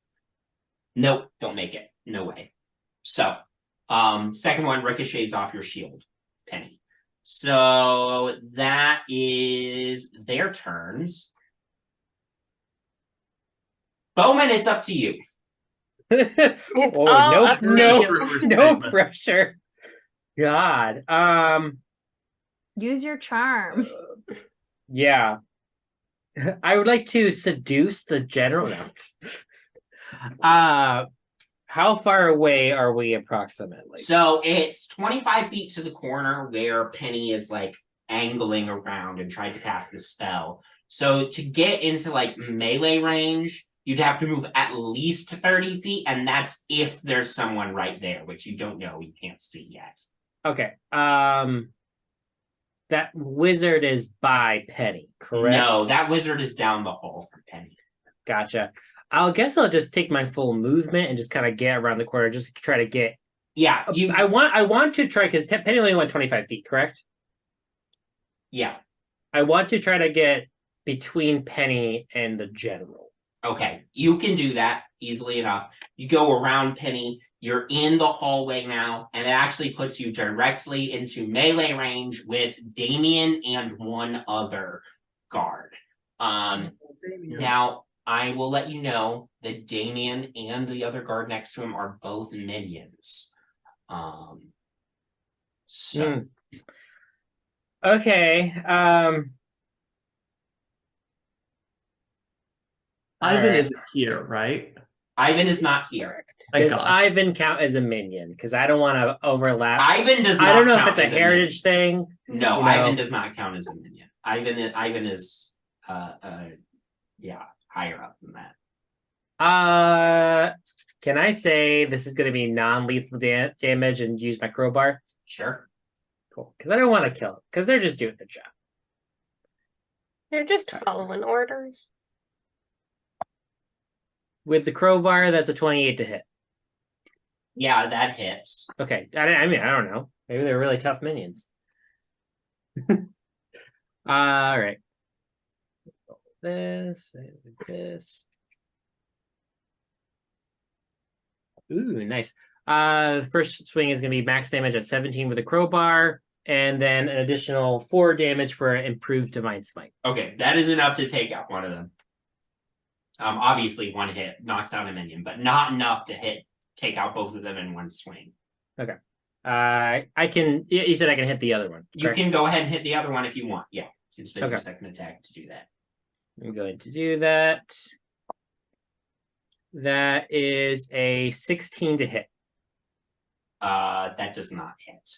Nope, don't make it. No way. So, second one ricochets off your shield, Penny. So that is their turns. Bowmin, it's up to you. It's all no, up to no, you. no pressure. God. Use your charm. Yeah. I would like to seduce the general. No. How far away are we approximately? So it's 25 feet to the corner where Penny is like angling around and trying to cast the spell. So to get into like melee range, you'd have to move at least 30 feet, and that's if there's someone right there, which you don't know, you can't see yet. Okay. That wizard is by Penny, correct? No, that wizard is down the hall from Penny. Gotcha. I'll just take my full movement and just kind of get around the corner, just to try to get. Yeah, I want to try, because Penny only went 25 feet, correct? Yeah. I want to try to get between Penny and the general. Okay, you can do that easily enough. You go around Penny, you're in the hallway now, and it actually puts you directly into melee range with Damien and one other guard. Now, I will let you know that Damien and the other guard next to him are both minions. Okay. Ivan isn't here, right? Ivan is not here. Thank Does God. Ivan count as a minion? Because I don't want to overlap. Ivan does not I don't know if count it's a as heritage thing. No, you know. Ivan does not count as a minion. Ivan is yeah, higher up than that. Can I say this is going to be non-lethal damage and use my crowbar? Sure. Cool. Because I don't want to kill them, because they're just doing the job. They're just following orders. With the crowbar, that's a 28 to hit. Yeah, that hits. Okay. I mean, I don't know. Maybe they're really tough minions. All right. This and this. Ooh, nice. The first swing is going to be max damage at 17 with a crowbar, and then an additional 4 damage for improved divine smite. Okay, that is enough to take out one of them. Obviously one hit knocks out a minion, but not enough to take out both of them in one swing. Okay. I can. You said I can hit the other one. You can go ahead and hit the other one if you want. Yeah, you can spend your second attack to do that. I'm going to do that. That is a 16 to hit. That does not hit.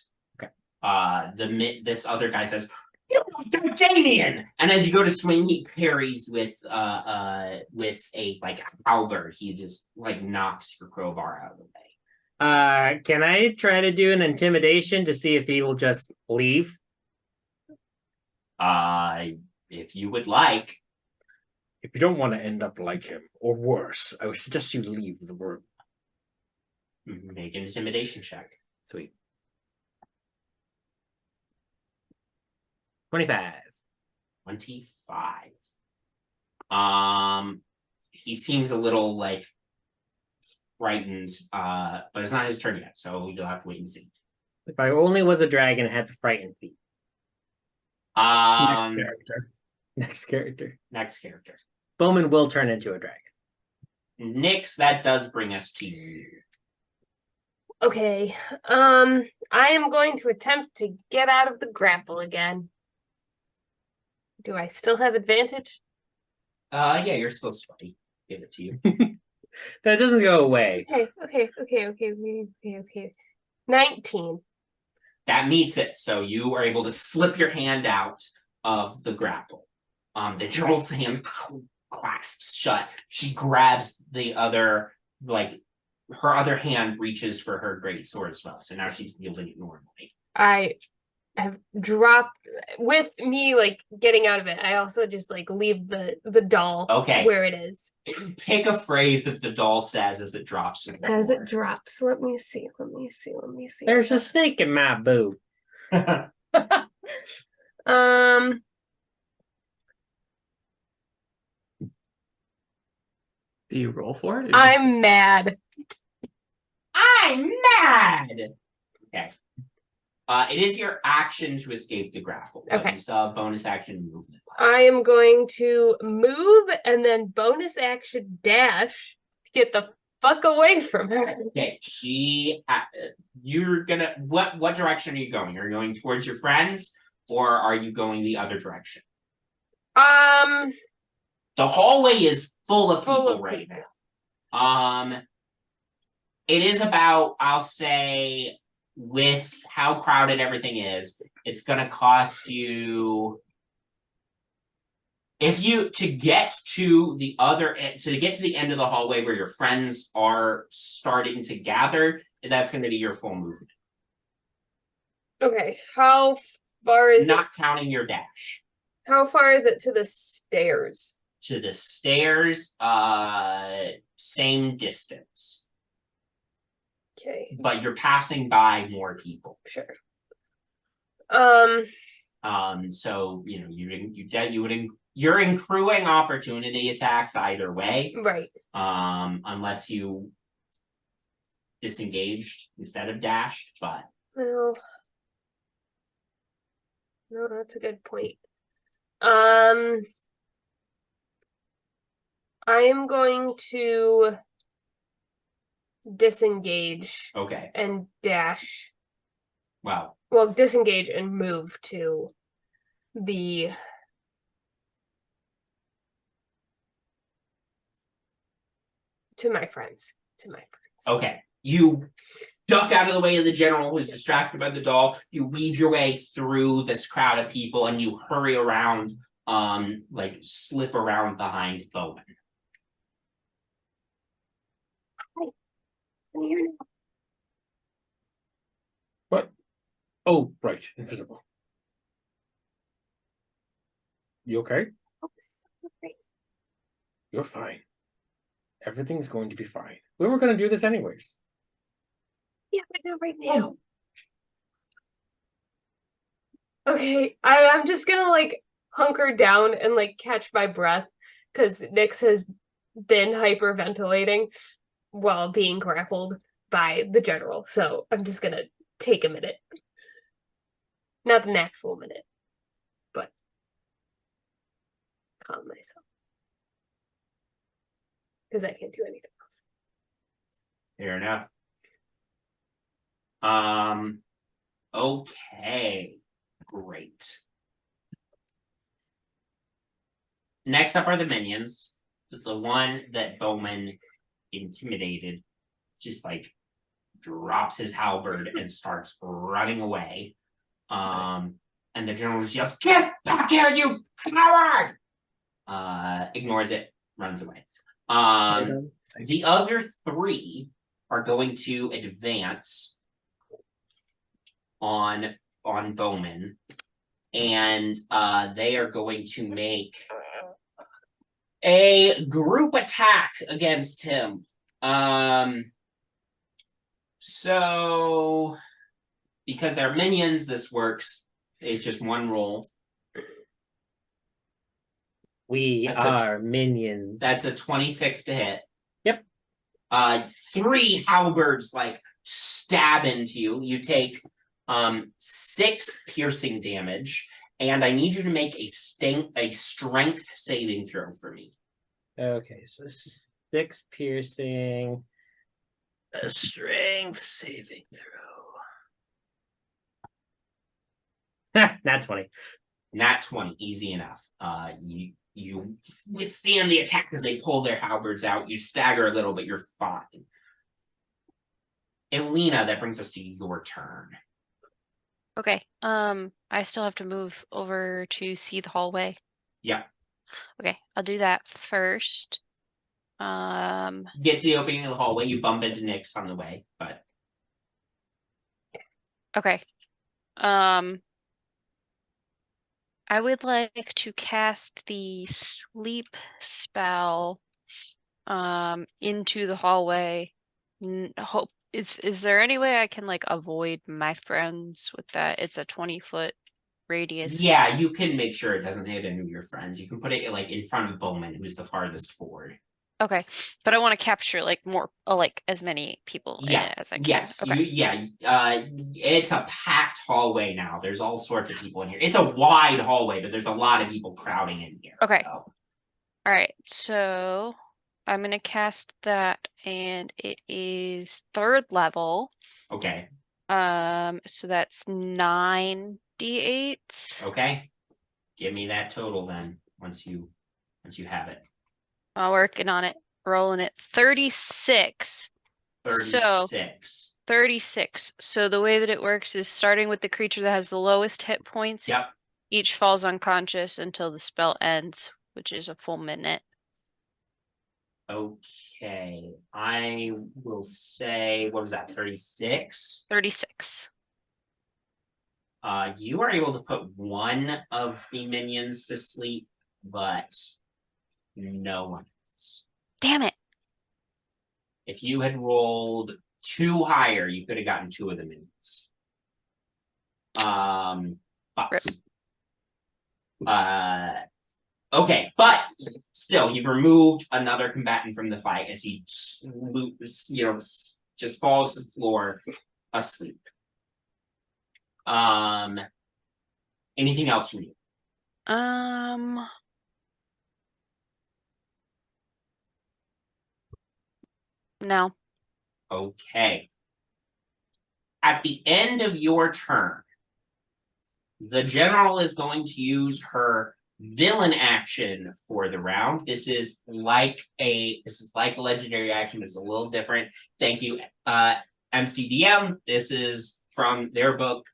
Okay. This other guy says, "You don't do Damien!" And as you go to swing, he parries with a like halberd. He just like knocks your crowbar out of the way. Can I try to do an intimidation to see if he will just leave? If you would like. If you don't want to end up like him, or worse, I would suggest you leave the room. Make an intimidation check. Sweet. 25. 25. He seems a little like frightened, but it's not his turn yet, so you'll have to wait and see. If I only was a dragon and had the frightened feet. Next character. Bowmin will turn into a dragon. Nyx, that does bring us to you. Okay. I am going to attempt to get out of the grapple again. Do I still have advantage? Yeah, you're still sweaty. Give it to you. That doesn't go away. Okay. 19. That meets it. So you are able to slip your hand out of the grapple. The troll's hand clasps shut. She grabs the other, like, her other hand reaches for her great sword as well. So now she's wielding it normally. I have dropped with me like getting out of it. I also just like leave the doll Okay. where it is. Pick a phrase that the doll says as it drops to the As floor. it drops. Let me see. There's a snake in my boot. Do you roll for it? I'm mad. I'm mad. Okay. It is your action to escape the grapple. But Okay. You still have bonus action movement. I am going to move and then bonus action dash to get the fuck away from her. Okay, you're gonna, what direction are you going? Are you going towards your friends or are you going the other direction? The hallway is full of people right now. It is about, I'll say, with how crowded everything is, it's gonna cost you, to get to the other end, to get to the end of the hallway where your friends are starting to gather, that's going to be your full movement. Okay, how far is Not counting your dash. How far is it to the stairs? To the stairs, same distance. Okay, But you're passing by more people. sure. So you're accruing opportunity attacks either way. Right. Unless you disengaged instead of dashed, but Well, no, that's a good point. I am going to disengage okay. and dash. Wow. Well, disengage and move to the my friends. Okay. You duck out of the way of the general who's distracted by the doll. You weave your way through this crowd of people and you hurry around, like slip around behind Bowmin. I'm here now. What? Oh, right, invisible. You okay? You're fine. Everything's going to be fine. We were going to do this anyways. Yeah, but not right now. Okay, I'm just gonna like hunker down and like catch my breath because Nyx has been hyperventilating while being grappled by the general. So I'm just gonna take a minute. Not an actual minute, but calm myself. Because I can't do anything else. Fair enough. Okay. Great. Next up are the minions. The one that Bowmin intimidated just like drops his halberd and starts running away. And the general just yells, "Get back here, you coward!" Ignores it, runs away. The other three are going to advance on Bowmin, and they are going to make a group attack against him. So because they're minions, this works. It's just one roll. We are minions. That's a 26 to hit. Yep. 3 halberds like stab into you. You take 6 piercing damage, and I need you to make a strength saving throw for me. Okay, so 6 piercing. A strength saving throw. Not 20. Nat 20, easy enough. You withstand the attack as they pull their halberds out. You stagger a little, but you're fine. Elina, that brings us to your turn. Okay. I still have to move over to see the hallway. Yeah. Okay, I'll do that first. Get to the opening of the hallway, you bump into Nyx on the way, but Okay. I would like to cast the sleep spell into the hallway. Hope is there any way I can like avoid my friends with that? It's a 20-foot radius. yeah, you can make sure it doesn't hit any of your friends. You can put it like in front of Bowmin, who's the farthest forward. Okay, but I want to capture like more, like as many people in Yeah, it as I can. yes, Okay. it's a packed hallway now. There's all sorts of people in here. It's a wide hallway, but there's a lot of people crowding in here. Okay. So. All right, so I'm gonna cast that, and it is 3rd level. Okay. So that's 9d8. Okay. Give me that total then. Once you have it. I'm working on it. Rolling it. 36. 36. 36. So the way that it works is starting with the creature that has the lowest hit points. Yep. Each falls unconscious until the spell ends, which is a full minute. Okay. I will say, what was that? 36? 36. You are able to put one of the minions to sleep, but no one else. Damn it. If you had rolled 2 higher, you could have gotten 2 of the minions. Okay, but still, you've removed another combatant from the fight as he, just falls to the floor asleep. Anything else from you? No. Okay. At the end of your turn, the general is going to use her villain action for the round. This is like a legendary action, but it's a little different. Thank you, MCDM. This is from their book,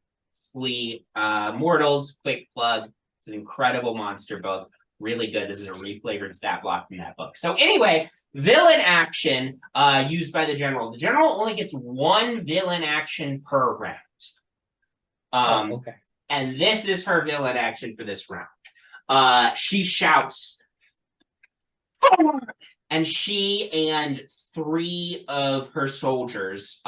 Flee Mortals. Quick plug. It's an incredible monster book. Really good. This is a reflavored stat block from that book. So anyway, villain action used by the general. The general only gets 1 villain action per round. Okay. And this is her villain action for this round. She shouts, "Forward!" And she and 3 of her soldiers,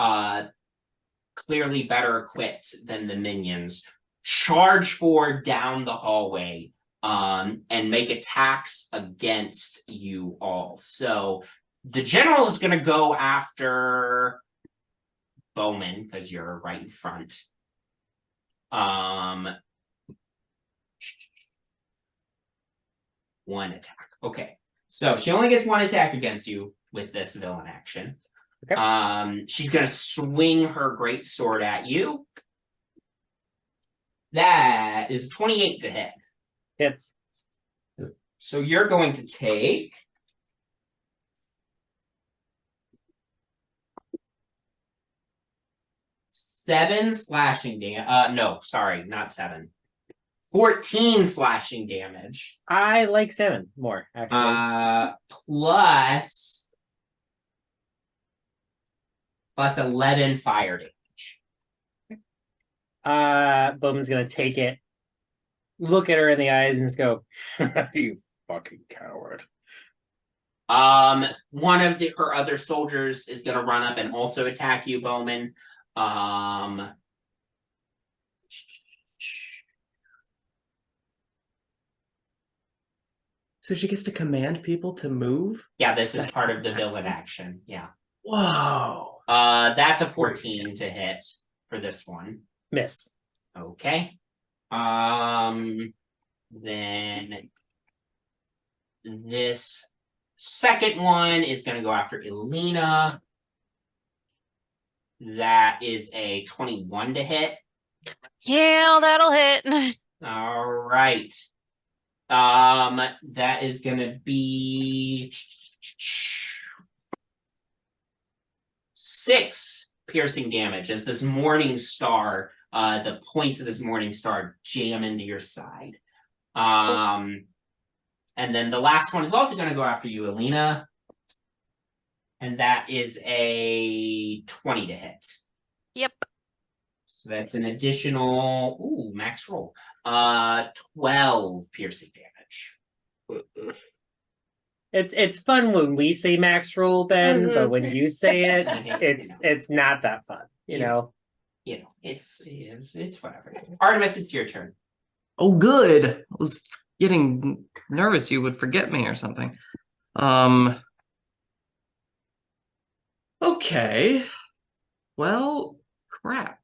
clearly better equipped than the minions, charge forward down the hallway and make attacks against you all. So the general is going to go after Bowmin because you're right in front. 1 attack. Okay. So she only gets 1 attack against you with this villain action. Okay. She's gonna swing her great sword at you. That is 28 to hit. Hits. So you're going to take 7 slashing damage. No, sorry, not 7. 14 slashing damage. I like 7 more, actually. Plus 11 fire damage. Bowman's gonna take it, look at her in the eyes, and just go, "You fucking coward." One of her other soldiers is gonna run up and also attack you, Bowmin. So she gets to command people to move? Yeah, this is part of the villain action. Yeah. Whoa. That's a 14 to hit for this one. Miss. Okay. Then this second one is going to go after Elina. That is a 21 to hit. Yeah, that'll hit. All right. That is going to be 6 piercing damage as this morning star, the points of this morning star jam into your side. And And then the last one is also going to go after you, Elina. And that is a 20 to hit. Yep. So that's an additional, max roll. 12 piercing damage. It's fun when we say max roll, Ben, but when you say it, it's not that fun, you know. You know, it's whatever. Artemis, it's your turn. Oh, good. I was getting nervous you would forget me or something. Okay. Well, crap.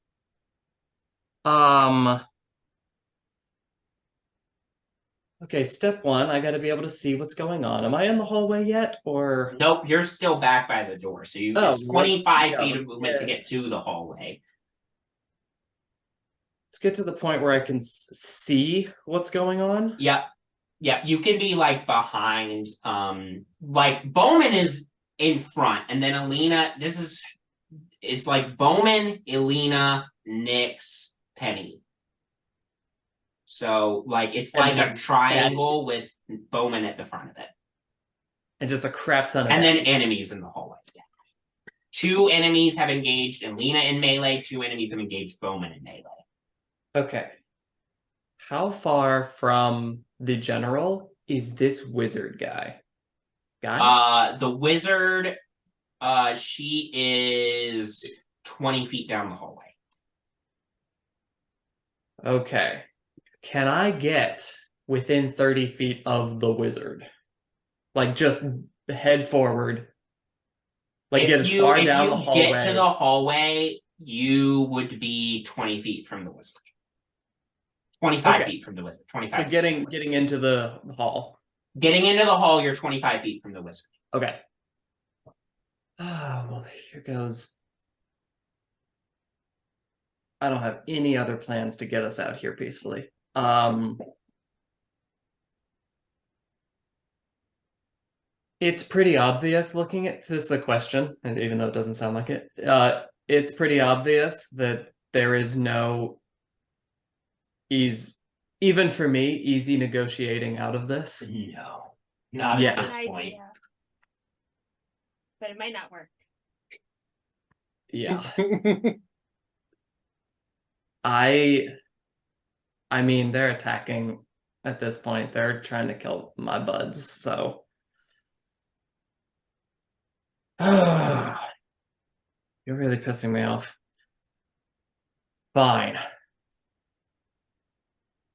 Okay, step one, I gotta be able to see what's going on. Am I in the hallway yet, or? Nope, you're still back by the door. So it's 25 feet of movement to get to the hallway. Let's get to the point where I can see what's going on. Yep. Yeah, you can be like behind. Like Bowmin is in front, and then Elina. It's like Bowmin, Elina, Nyx, Penny. So like it's like a triangle with Bowmin at the front of it, and just a crap ton of. And then enemies in the hallway. Yeah. 2 enemies have engaged Elina in melee. 2 enemies have engaged Bowmin in melee. Okay. How far from the general is this wizard guy? The wizard, she is 20 feet down the hallway. Okay. Can I get within 30 feet of the wizard? Like just head forward. Like get as far down the hallway. If you get to the hallway, you would be 20 feet from the wizard. 25 feet from the wizard. 25 so getting into the hall. Getting into the hall, you're 25 feet from the wizard. Okay. Well, here goes. I don't have any other plans to get us out here peacefully. It's pretty obvious looking at this is a question, and even though it doesn't sound like it, it's pretty obvious that there is no even for me, easy negotiating out of this. No, not at this point. Idea. But it might not work. Yeah. I mean, they're attacking at this point. They're trying to kill my buds, so. You're really pissing me off. Fine.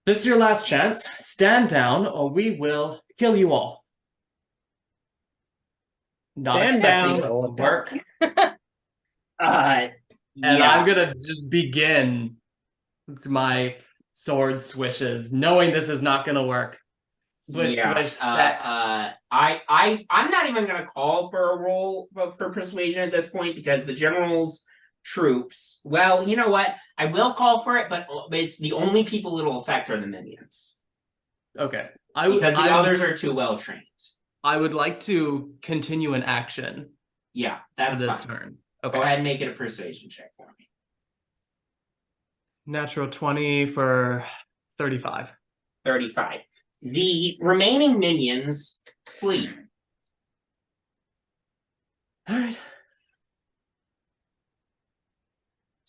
This is your last chance. Stand down, or we will kill you all. Not expecting this to work. And I'm gonna just begin with my sword swishes, knowing this is not gonna work. Swish, swish, set. I'm not even gonna call for a roll for persuasion at this point because the general's troops. Well, you know what? I will call for it, but it's the only people it'll affect are the minions. Okay. Because the others are too well trained. I would like to continue an action. Yeah, that's this fine. turn. Okay. Go ahead and make it a persuasion check for me. Natural 20 for 35. 35. The remaining minions flee. All right.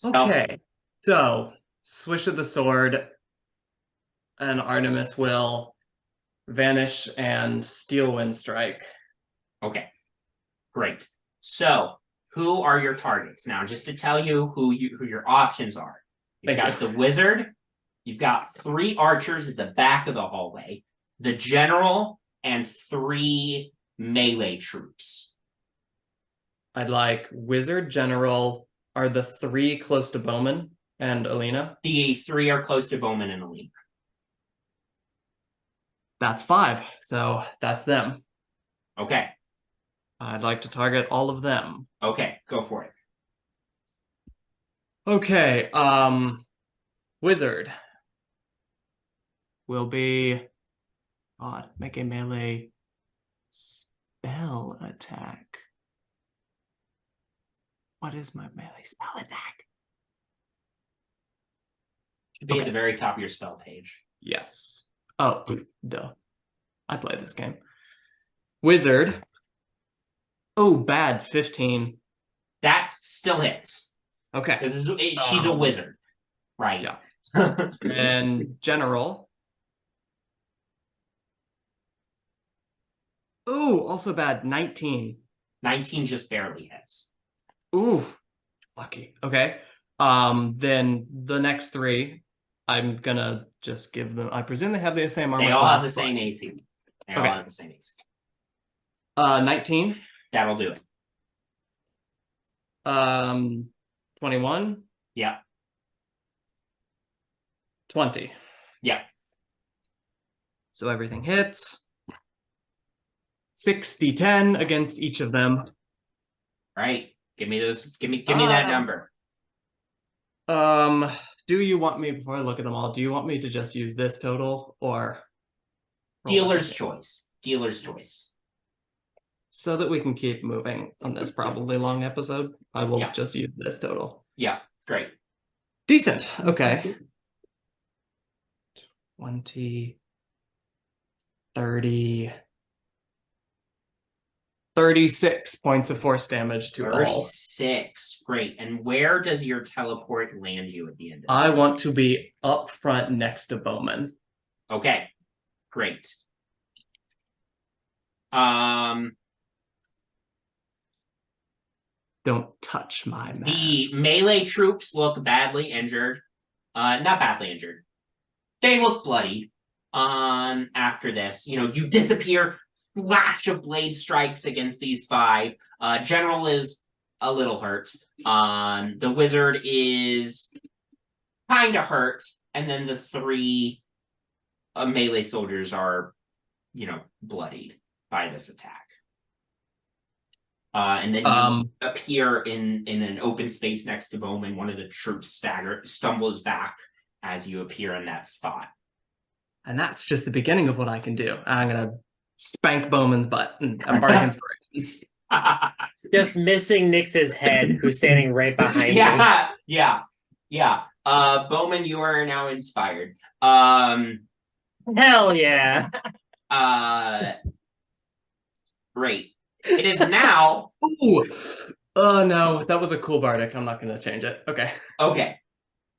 Okay. So, swish of the sword, and Artemis will vanish and steel wind strike. Okay. Great. So, who are your targets? Now, just to tell you who your options are. You've got the wizard, you've got 3 archers at the back of the hallway, the general, and 3 melee troops. I'd like wizard, general. Are the 3 close to Bowmin and Elina? The 3 are close to Bowmin and Elina. That's 5, so that's them. Okay. I'd like to target all of them. Okay, go for it. Okay, wizard will be make a melee spell attack. What is my melee spell attack? Should be at the very top of your spell page. Yes. Oh, duh. I play this game. Wizard. Oh, bad. 15. That still hits. Okay. She's a wizard, right? Yeah. And general. Ooh, also bad. 19. 19 just barely hits. Ooh, lucky. Okay. Then the next 3, I'm gonna just give them. I presume they have the same armor They all class. have the same AC. They all Okay. have the same AC. 19. That'll do it. 21. Yeah. 20. Yeah. So everything hits. 60-10 against each of them. Right. Give me those. Give me that number. Do you want me, before I look at them all, do you want me to just use this total or Dealer's choice. Dealer's choice. so that we can keep moving on this probably long episode? I will Yeah. just use this total. Yeah. Great. Decent. Okay. 20, 30, 36 points of force damage to all. 36. Great. And where does your teleport land you at the end of I want to be up front next to Bowmin. Okay. Great. Don't touch my man. The melee troops look badly injured. Not badly injured. They look bloodied. After this, you disappear. Flash of blade strikes against these 5. General is a little hurt. The wizard is kind of hurt, and then the 3 melee soldiers are, bloodied by this attack. And then you appear in an open space next to Bowmin. One of the troops stumbles back as you appear in that spot. And that's just the beginning of what I can do. I'm gonna spank Bowman's butt and a bardic inspiration. Just missing Nyx's head, who's standing right behind me. Yeah. Bowmin, you are now inspired. Hell yeah. Great. It is now. Ooh. Oh no, that was a cool bardic. I'm not gonna change it. Okay. Okay.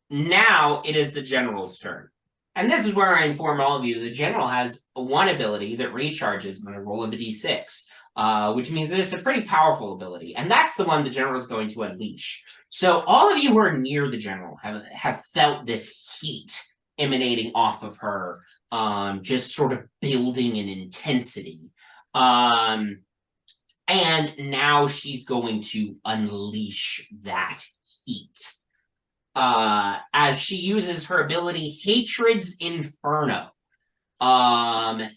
Now it is the general's turn. And this is where I inform all of you, the general has one ability that recharges on a roll of a d6, which means that it's a pretty powerful ability. And that's the one the general is going to unleash. So all of you who are near the general have felt this heat emanating off of her, just sort of building in intensity. And now she's going to unleash that heat. As she uses her ability, Hatred's Inferno. And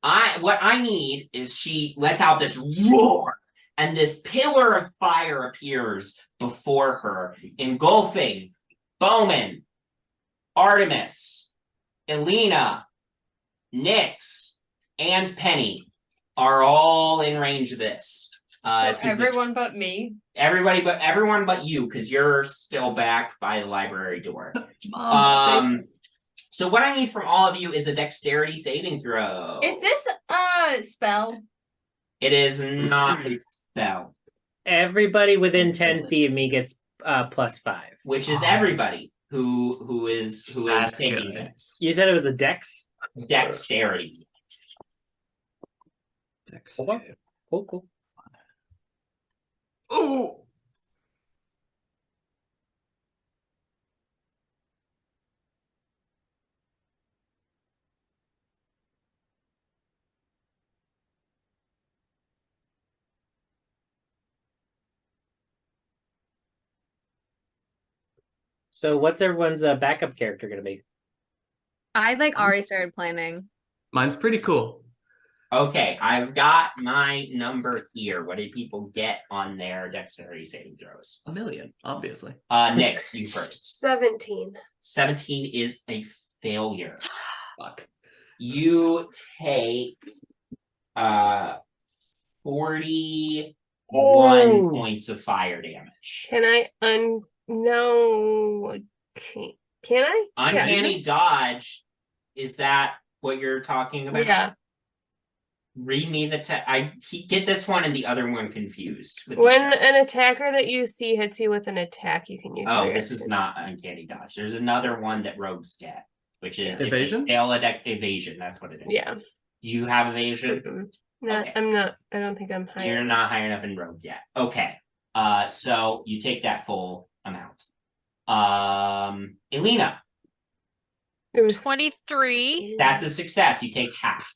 what I need is she lets out this roar, and this pillar of fire appears before her, engulfing Bowmin, Artemis, Elina, Nyx, and Penny are all in range of this. Everyone but me. Everyone but you, because you're still back by the library door. So what I need from all of you is a dexterity saving throw. Is this a spell? It is not a spell, Everybody within 10 feet of me gets +5. which is everybody who is That's taking good. this You said it was a dex? dexterity. Okay. Cool. Ooh. So what's everyone's backup character going to be? I already started planning. Mine's pretty cool. Okay, I've got my number here. What did people get on their dexterity saving throws? 1,000,000, obviously. Nyx, you first. 17. 17 is a failure. Fuck. You take 41 points of fire damage. Can I no? Can I? Uncanny dodge, is that what you're talking about? Yeah. Read me the text. Get this one and the other one confused. with each When other. an attacker that you see hits you with an attack, you can use. Oh, your this is action. not uncanny dodge. There's another one that rogues get, which is if they Evasion? fail evasion. That's what it is. Yeah. Do you have evasion? Mm-mm. No, Okay. I'm not. I don't think I'm high. You're not high enough in rogue yet. Okay. So you take that full amount. Elina, It was 23. that's a success. You take half.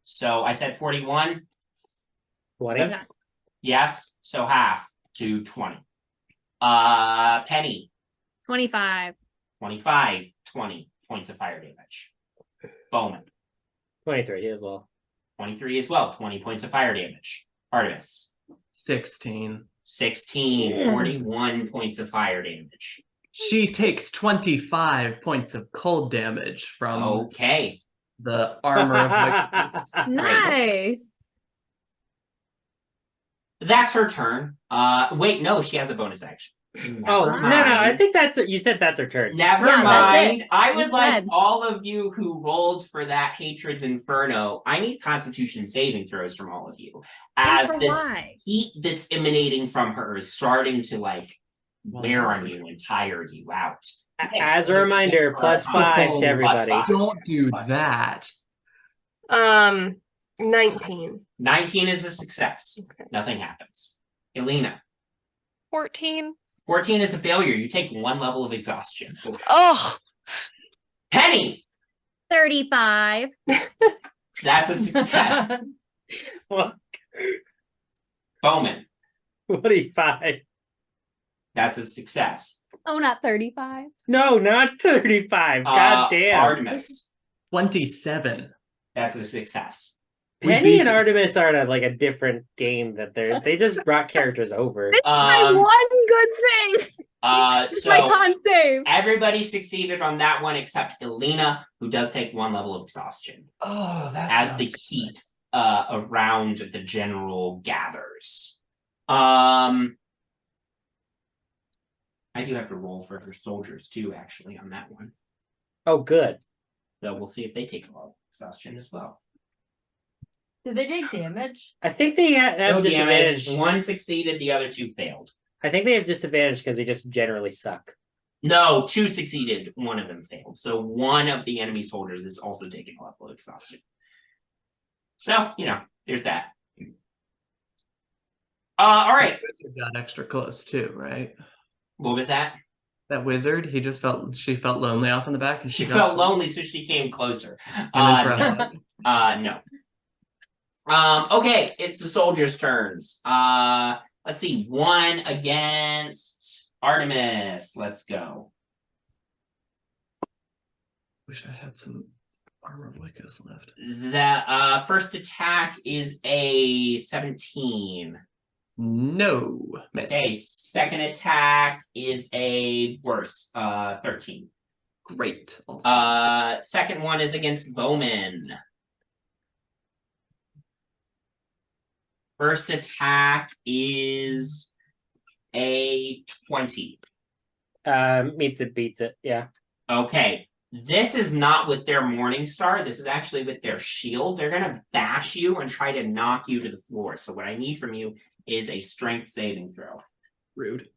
So I said 41. 20. Yes. Yes. So half to 20. Penny, 25. 25, 20 points of fire damage. Bowmin, 23 as well. 23 as well, 20 points of fire damage. Artemis, 16. 16, 41 points of fire damage. She takes 25 points of cold damage from Okay. the armor of Nyx. Nice. That's her turn. Wait, no, she has a bonus action. Oh, Never no, I mind. think you said that's her turn. Never Yeah, that's mind. it. I You would like said. all of you who rolled for that Hatred's Inferno. I need Constitution saving throws from all of you. As And for this why? heat that's emanating from her is starting to wear on you and tire you out. As a reminder, plus 5 to everybody. Plus 5. Don't do that. 19. 19 is a success. Okay. Nothing happens. Elina, 14. 14 is a failure. You take 1 level of exhaustion. Oh, Penny, 35. that's a success. What? Bowmin, 25. that's a success. Oh, not 35. No, not 35. God damn. Artemis, 27. that's a success. We Penny beef and it. Artemis are like a different game that they just brought characters over. My Um, one good thing. It's my so con save. everybody succeeded on that one except Elina, who does take 1 level of exhaustion Oh, that's as the heat around the general gathers. I do have to roll for her soldiers too, actually, on that one. Oh, good. So we'll see if they take a level of exhaustion as well. Did they take damage? I think they have No disadvantage. damage. One succeeded, the other 2 failed. I think they have disadvantage because they just generally suck. No, 2 succeeded, 1 of them failed. So 1 of the enemy soldiers is also taking a level of exhaustion. So, there's that. All right. Wizard got extra close too, right? What was that? That wizard, she felt lonely off in the back, and She got felt to- lonely, so she came closer. And then for a No. hug. No. Okay, it's the soldiers' turns. Let's see. 1 against Artemis. Let's go. Wish I had some armor of Lycos left. The first attack is a 17. No, miss. Okay, second attack is a worse, 13. Great. Also. Second one is against Bowmin. First attack is a 20. Meets it, beats it. Yeah. Okay, this is not with their Morning Star. This is actually with their shield. They're gonna bash you and try to knock you to the floor. So what I need from you is a strength saving throw. Rude.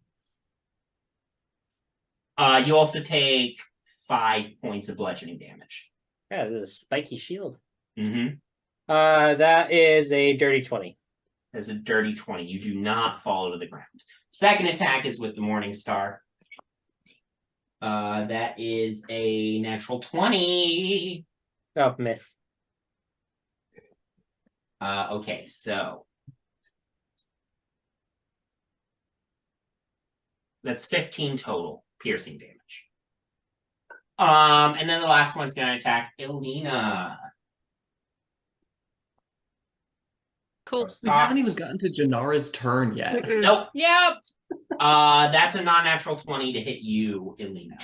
You also take 5 points of bludgeoning damage. Yeah, this is a spiky shield. Mm-hmm. That is a dirty 20. That's a dirty 20. You do not fall to the ground. Second attack is with the Morning Star. That is a natural 20. Oh, miss. Okay, so that's 15 total piercing damage. And then the last one's gonna attack Elina. cool. We haven't even gotten to Jinarra's turn yet. Mm-mm. Nope. Yep. That's a non-natural 20 to hit you, Elina.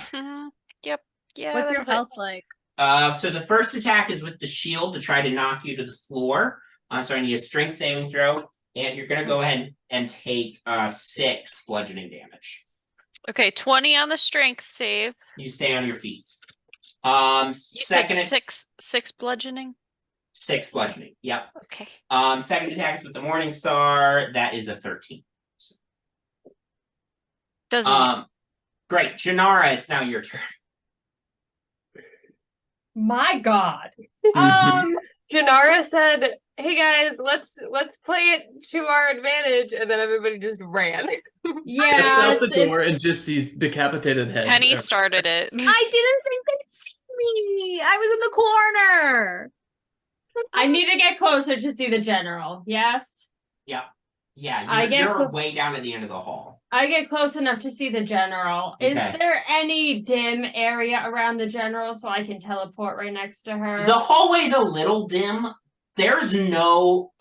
Yep. Yeah. What's your that'll hit. health like? So the first attack is with the shield to try to knock you to the floor. So I need a strength saving throw, and you're gonna go ahead and take 6 bludgeoning damage. Okay, 20 on the strength save. You stay on your feet. You said Second, six bludgeoning. 6 bludgeoning. Yep. Okay. Second attack is with the Morning Star. That is a 13. Doesn't Great, Jinarra, it's now your turn. My God. Jinarra said, "Hey guys, let's play it to our advantage," and then everybody just ran. Yeah, Out the it's, door and it's- just sees decapitated heads. Penny everywhere. started it. I didn't think they'd see me. I was in the corner. I need to get closer to see the general. Yes, Yeah, I get you're clo- way down at the end of the hall. I get close enough to see the general. Is Okay. there any dim area around the general so I can teleport right next to her? The hallway's a little dim. There's no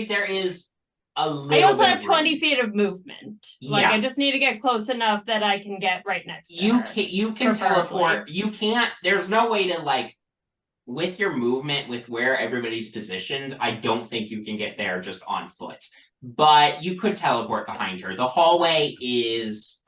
there is a little I also bit have of 20 room. feet of movement. Like Yeah. I just need to get close enough that I can get right next to You her. can preferably. teleport. You can't. There's no way to like with your movement with where everybody's positioned. I don't think you can get there just on foot. But you could teleport behind her. The hallway is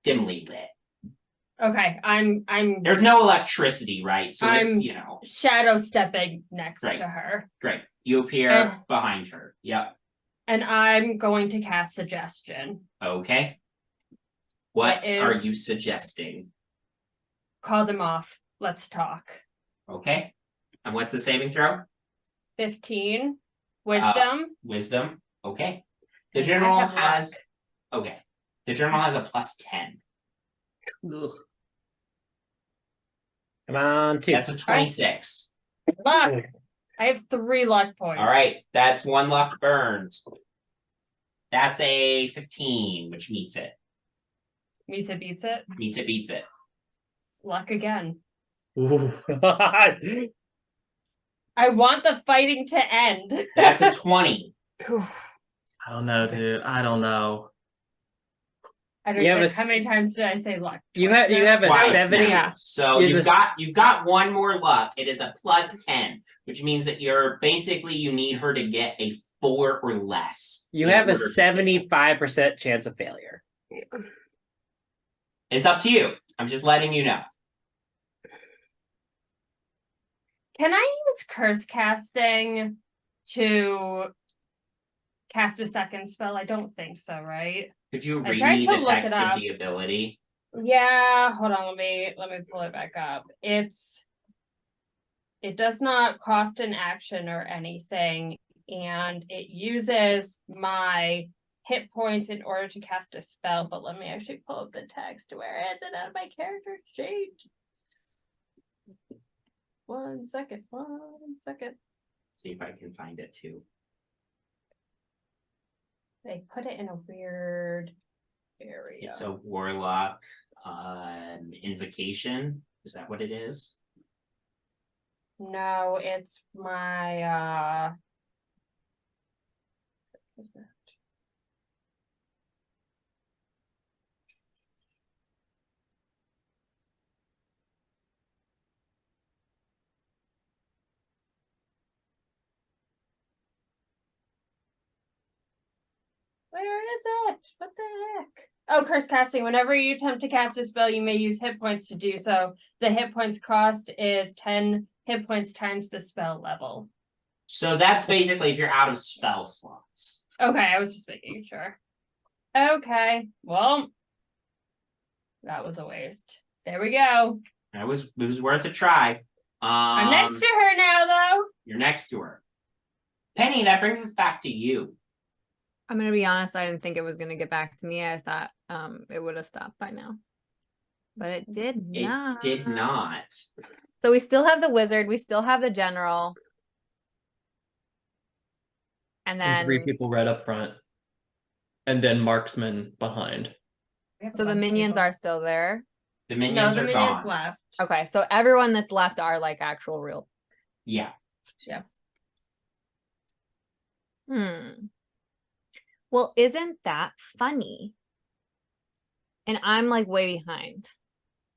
dimly lit. Okay, I'm There's no electricity, right? So it's I'm- shadow stepping next Right. to her. great. You appear behind her. Yep. And I'm going to cast suggestion. Okay. What It are is- you suggesting? Call them off. Let's talk. Okay. And what's the saving throw? 15. Wisdom. Wisdom. Okay. The I general have luck. has okay. The general has a +10. Ugh. Come on, 2. That's a 26. Luck. I have 3 luck points. All right, that's 1 luck burned. That's a 15, which meets it. Meets it, beats it. Meets it, beats it. Luck again. Ooh. I want the fighting to end. That's a 20. I don't know, dude. I don't know. I don't You have even, a how many s- times did I say luck? you Twice have you now? have a Twice 70. now. Yeah. So Is you've a- got one more luck. It is a +10, which means that you're basically you need her to get a 4 or less. You in have a order to fail. 75% chance of failure. It's up to you. I'm just letting you know. Can I use curse casting to cast a second spell? I don't think so, right? Could you I read tried me to the look it text of up. the ability? Yeah, hold on, let me pull it back up. It does not cost an action or anything, and it uses my hit points in order to cast a spell, but let me actually pull up the text. Where is it on my character sheet? 1 second, 1 second. See if I can find it too. They put it in a weird area. It's a warlock invocation. Is that what it is? No, it's my what is that? Where is it? What the heck? Oh, curse casting. Whenever you attempt to cast a spell, you may use hit points to do so. The hit points cost is 10 hit points times the spell level. So that's basically if you're out of spell slots. Okay, I was just making sure. Okay, well, that was a waste. There we go. It was worth a try. I'm next to her now, though. You're next to her. Penny, that brings us back to you. I'm gonna be honest, I didn't think it was gonna get back to me. I thought it would have stopped by now. But it did It not. did not. So we still have the wizard, we still have the general. And And then 3 people right up front. And then marksman behind. so the minions are still there. The No, minions the are minions gone. left. Okay, so everyone that's left are like actual real. Yeah. Yeah. Well, isn't that funny? And I'm like way behind.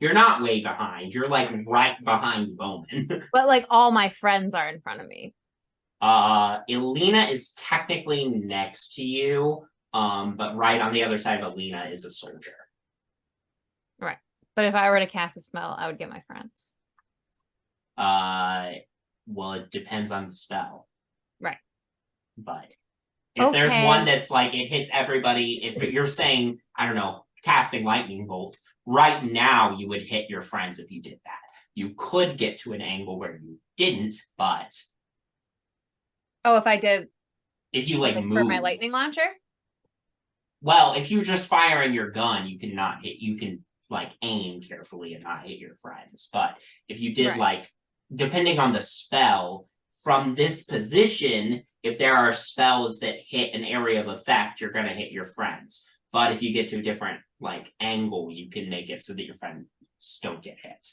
You're not way behind. You're like right behind Bowmin. But like all my friends are in front of me. Elina is technically next to you. But right on the other side of Elina is a soldier. But But if I were to cast a spell, I would get my friends. Well, it depends on the spell. Right. But if there's Okay. one that's like it hits everybody, if you're saying, I don't know, casting lightning bolt, right now you would hit your friends if you did that. You could get to an angle where you didn't, but Oh, if I did if you like for move my lightning launcher? Well, if you're just firing your gun, you can not hit. You can like aim carefully and not hit your friends. But if you did Right. like, depending on the spell, from this position, if there are spells that hit an area of effect, you're gonna hit your friends. But if you get to a different like angle, you can make it so that your friends don't get hit.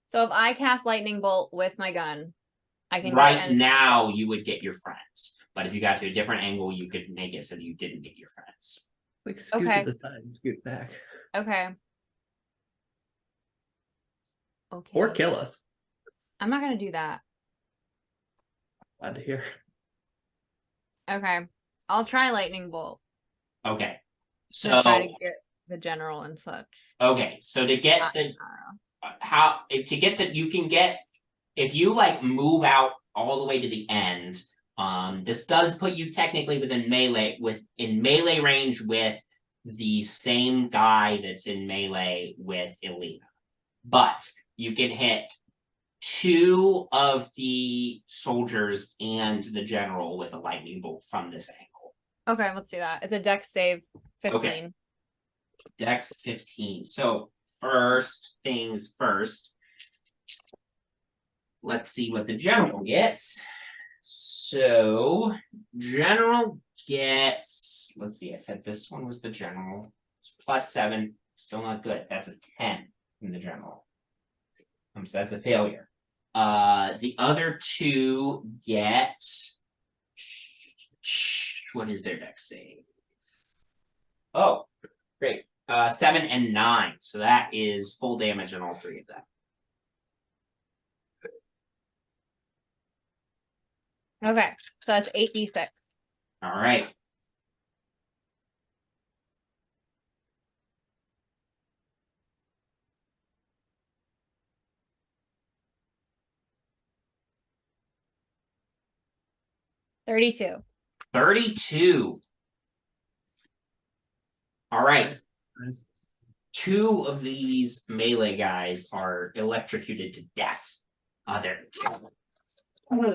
So if I cast lightning bolt with my gun, I can Right get now, you would get your friends. But if you got to a different angle, you could make it so that you didn't get your friends. Like scoot Okay. to the side and scoot back. Okay. Okay. Or kill us. I'm not gonna do that. Glad to hear. Okay. I'll try lightning bolt. Okay. To try to So get the general and such. okay, so to get the you can get if you like move out all the way to the end, this does put you technically within melee range with the same guy that's in melee with Elina. But you can hit 2 of the soldiers and the general with a lightning bolt from this angle. Okay, let's do that. It's a dex save 15. Okay. Dex 15. So first things first. Let's see what the general gets. So general gets, let's see, I said this one was the general. It's +7, still not good. That's a 10 in the general. So that's a failure. The other 2 get, what is their dex save? Oh, great. 7 and 9. So that is full damage on all 3 of them. Okay, so that's 8d6. All right. $32. 32. All right. Nice. 2 of these melee guys are electrocuted to death.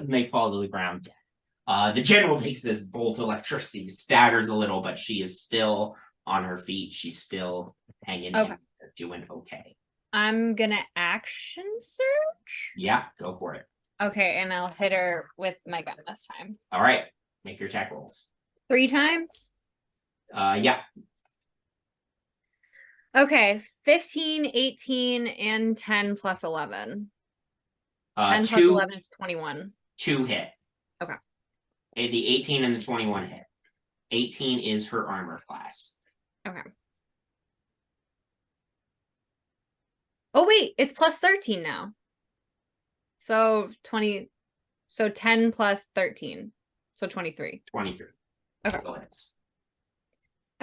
They fall to the ground dead. The general takes this bolt of electricity, staggers a little, but she is still on her feet. She's still hanging Okay. in there, doing okay. I'm gonna action search. Yeah, go for it. Okay, and I'll hit her with my gun this time. All right, make your attack rolls. 3 times? Yeah. Okay, 15, 18, and 10 plus 11. 10 plus 2 11 is 21. 2 hit. Okay. The 18 and the 21 hit. 18 is her armor class. Okay. Oh wait, it's plus 13 now. So 20, so 10 plus 13. So 23. 23. Okay. Still hits.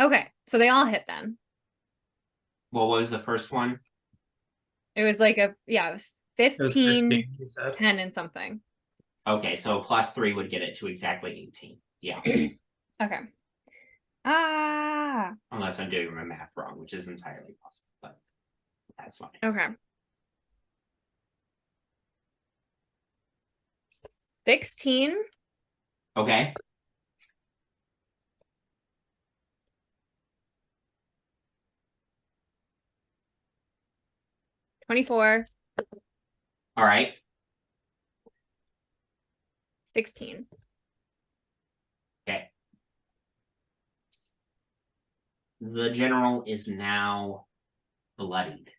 Okay, so they all hit then. Well, what was the first one? It was like it was It was 15, 15, you said. 10 and something. Okay, so +3 would get it to exactly 18. Yeah. Okay. Ah. Unless I'm doing my math wrong, which is entirely possible, but that's fine. Okay. 16. Okay. $24. All right. 16. Okay. The general is now bloodied.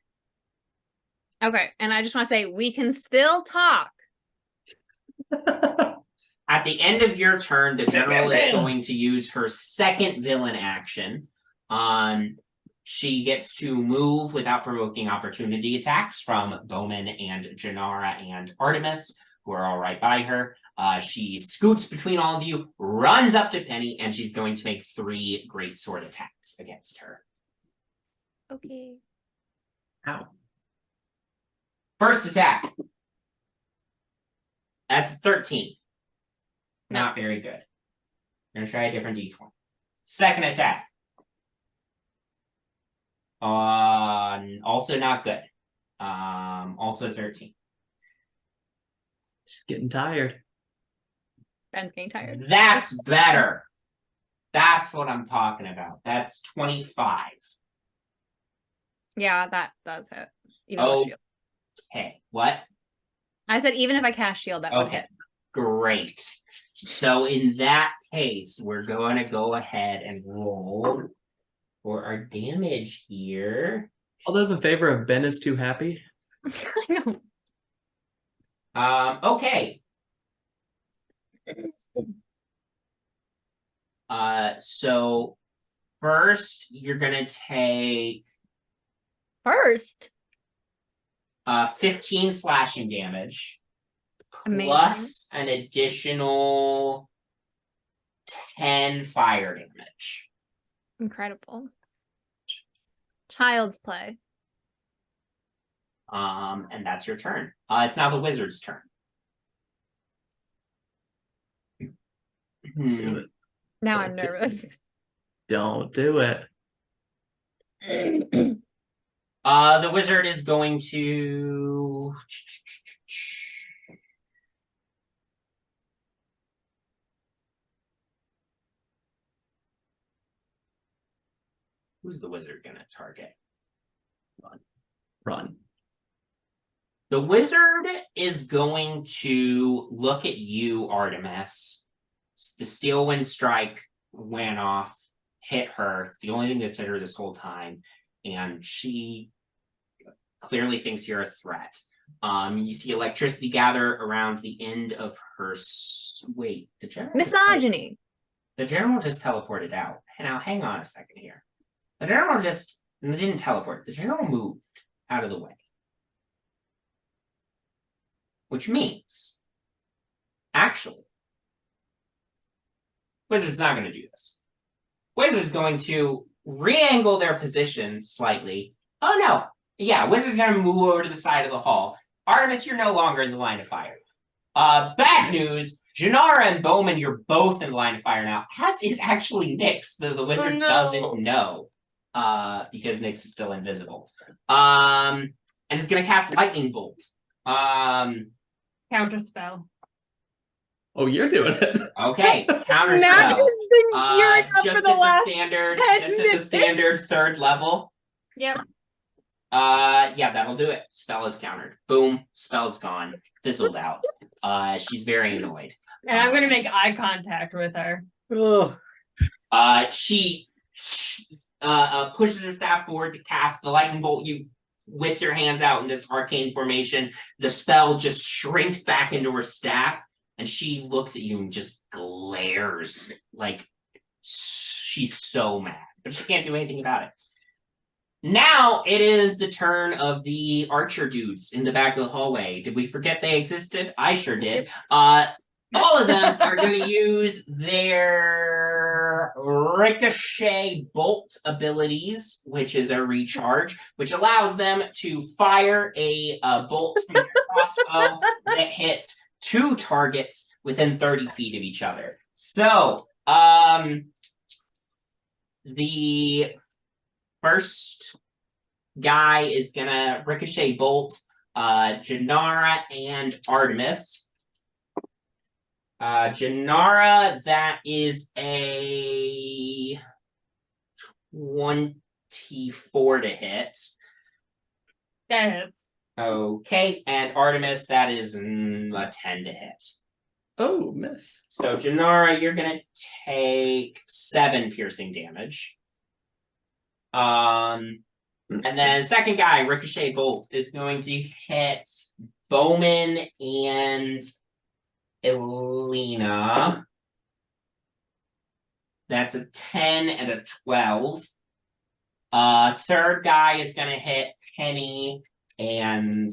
Okay, and I just want to say we can still talk. At the end of your turn, the general is going to use her second villain action. She gets to move without provoking opportunity attacks from Bowmin and Jinarra and Artemis, who are all right by her. She scoots between all of you, runs up to Penny, and she's going to make 3 great sword attacks against her. Okay. Ow. First attack. That's a 13. Not very good. I'm gonna try a different d20. Second attack. Also not good. Also 13. Just getting tired. Ben's getting tired. That's better. That's what I'm talking about. That's 25. Yeah, that does hit. Even with Oh. shield. Okay, what? I said even if I cast shield, that would Okay, hit. great. So in that case, we're going to go ahead and roll for our damage here. All those in favor of Ben is too happy? I know. Okay. So first you're gonna take First. 15 slashing damage. Amazing. Plus an additional 10 fire damage. Incredible. Child's play. And that's your turn. It's now the wizard's turn. Do it. Now Don't I'm do nervous. Don't do it. The wizard is going to who's the wizard gonna target? Run. The wizard is going to look at you, Artemis. The steel wind strike went off, hit her. It's the only thing that's hit her this whole time. And she clearly thinks you're a threat. You see electricity gather around the end of her. Wait, the general. Misogyny. The general just teleported out. Now, hang on a second here. The general just didn't teleport. The general moved out of the way. Which means, actually, Wizard's not going to do this. Wizard's going to re-angle their position slightly. Oh no! Yeah, Wizard's going to move over to the side of the hall. Artemis, you're no longer in the line of fire. Bad news, Jinarra and Bowmin, you're both in the line of fire now. As is actually Nyx, the wizard doesn't know. Because Nyx is still invisible. And it's going to cast Lightning Bolt. Counterspell. Oh, you're doing it. Okay, counter Matt has spell. been gearing up Just for the at the last standard, 10 just at the minutes. standard third level. Yep. Yeah, that'll do it. Spell is countered. Boom, spell's gone. Fizzled out. She's very annoyed. And I'm gonna make eye contact with her. Ugh. She pushes her staff forward to cast the lightning bolt. You whip your hands out in this arcane formation. The spell just shrinks back into her staff, and she looks at you and just glares like she's so mad, but she can't do anything about it. Now it is the turn of the archer dudes in the back of the hallway. Did we forget they existed? I sure did. All of them are going to use their ricochet bolt abilities, which is a recharge, which allows them to fire a bolt from their crossbow that hits 2 targets within 30 feet of each other. So, the first guy is going to ricochet bolt Jinarra and Artemis. Jinarra, that is a 24 to hit. That hits. Okay, and Artemis, that is a 10 to hit. Oh, miss. So Jinarra, you're gonna take 7 piercing damage. And then second guy, Ricochet Bolt, is going to hit Bowmin and Elina. That's a 10 and a 12. Third guy is going to hit Penny and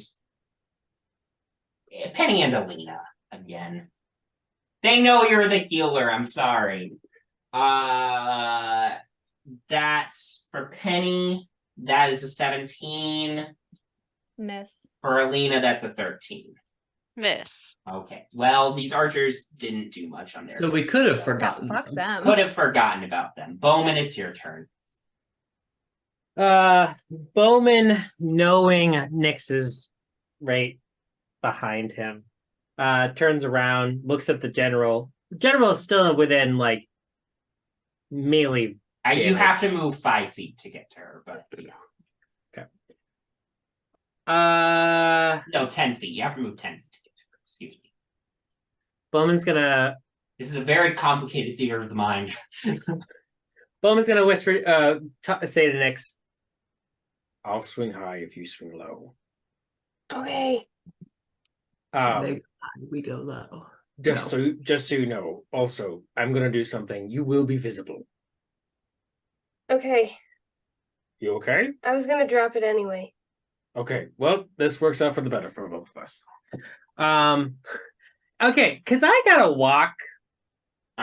Elina again. They know you're the healer, I'm sorry. That's for Penny. That is a 17. Miss. For Elina, that's a 13. Miss. Okay. Well, these archers didn't do much on their So we could have forgotten. Fuck them. them. Could have forgotten about them. Bowmin, it's your turn. Bowmin, knowing Nyx is right behind him, turns around, looks at the general. The general is still within like melee. You have to move 5 feet to get to her, but yeah. No, 10 feet. You have to move 10 feet to get to her. Excuse me. Bowman's gonna This is a very complicated theater of the mind. Bowman's gonna whisper, say to Nyx, I'll swing high if you swing low. Okay. We go low. Just so you know, also, I'm gonna do something. You will be visible. Okay. You okay? I was gonna drop it anyway. Okay. Well, this works out for the better for both of us. okay, because I gotta walk.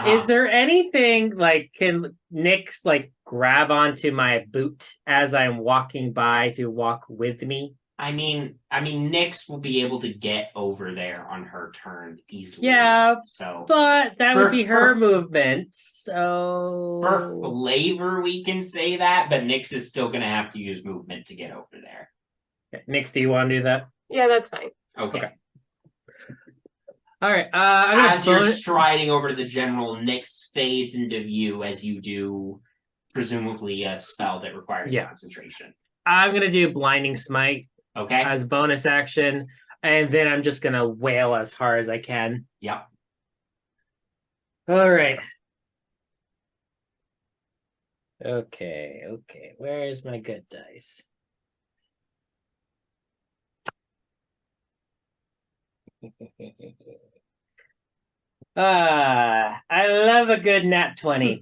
Is there anything like can Nyx like grab onto my boot as I'm walking by to walk with me? I mean, Nyx will be able to get over there on her turn easily. Yeah, so but that would be her movement. So for flavor, we can say that, but Nyx is still going to have to use movement to get over there. Okay, Nyx, do you want to do that? Yeah, that's fine. Okay. All right. As you're striding over to the general, Nyx fades into view as you do, presumably a spell that requires concentration. I'm gonna do blinding smite. Okay. As bonus action, and then I'm just gonna wail as hard as I can. Yep. All right. Okay. Where is my good dice? I love a good nat 20.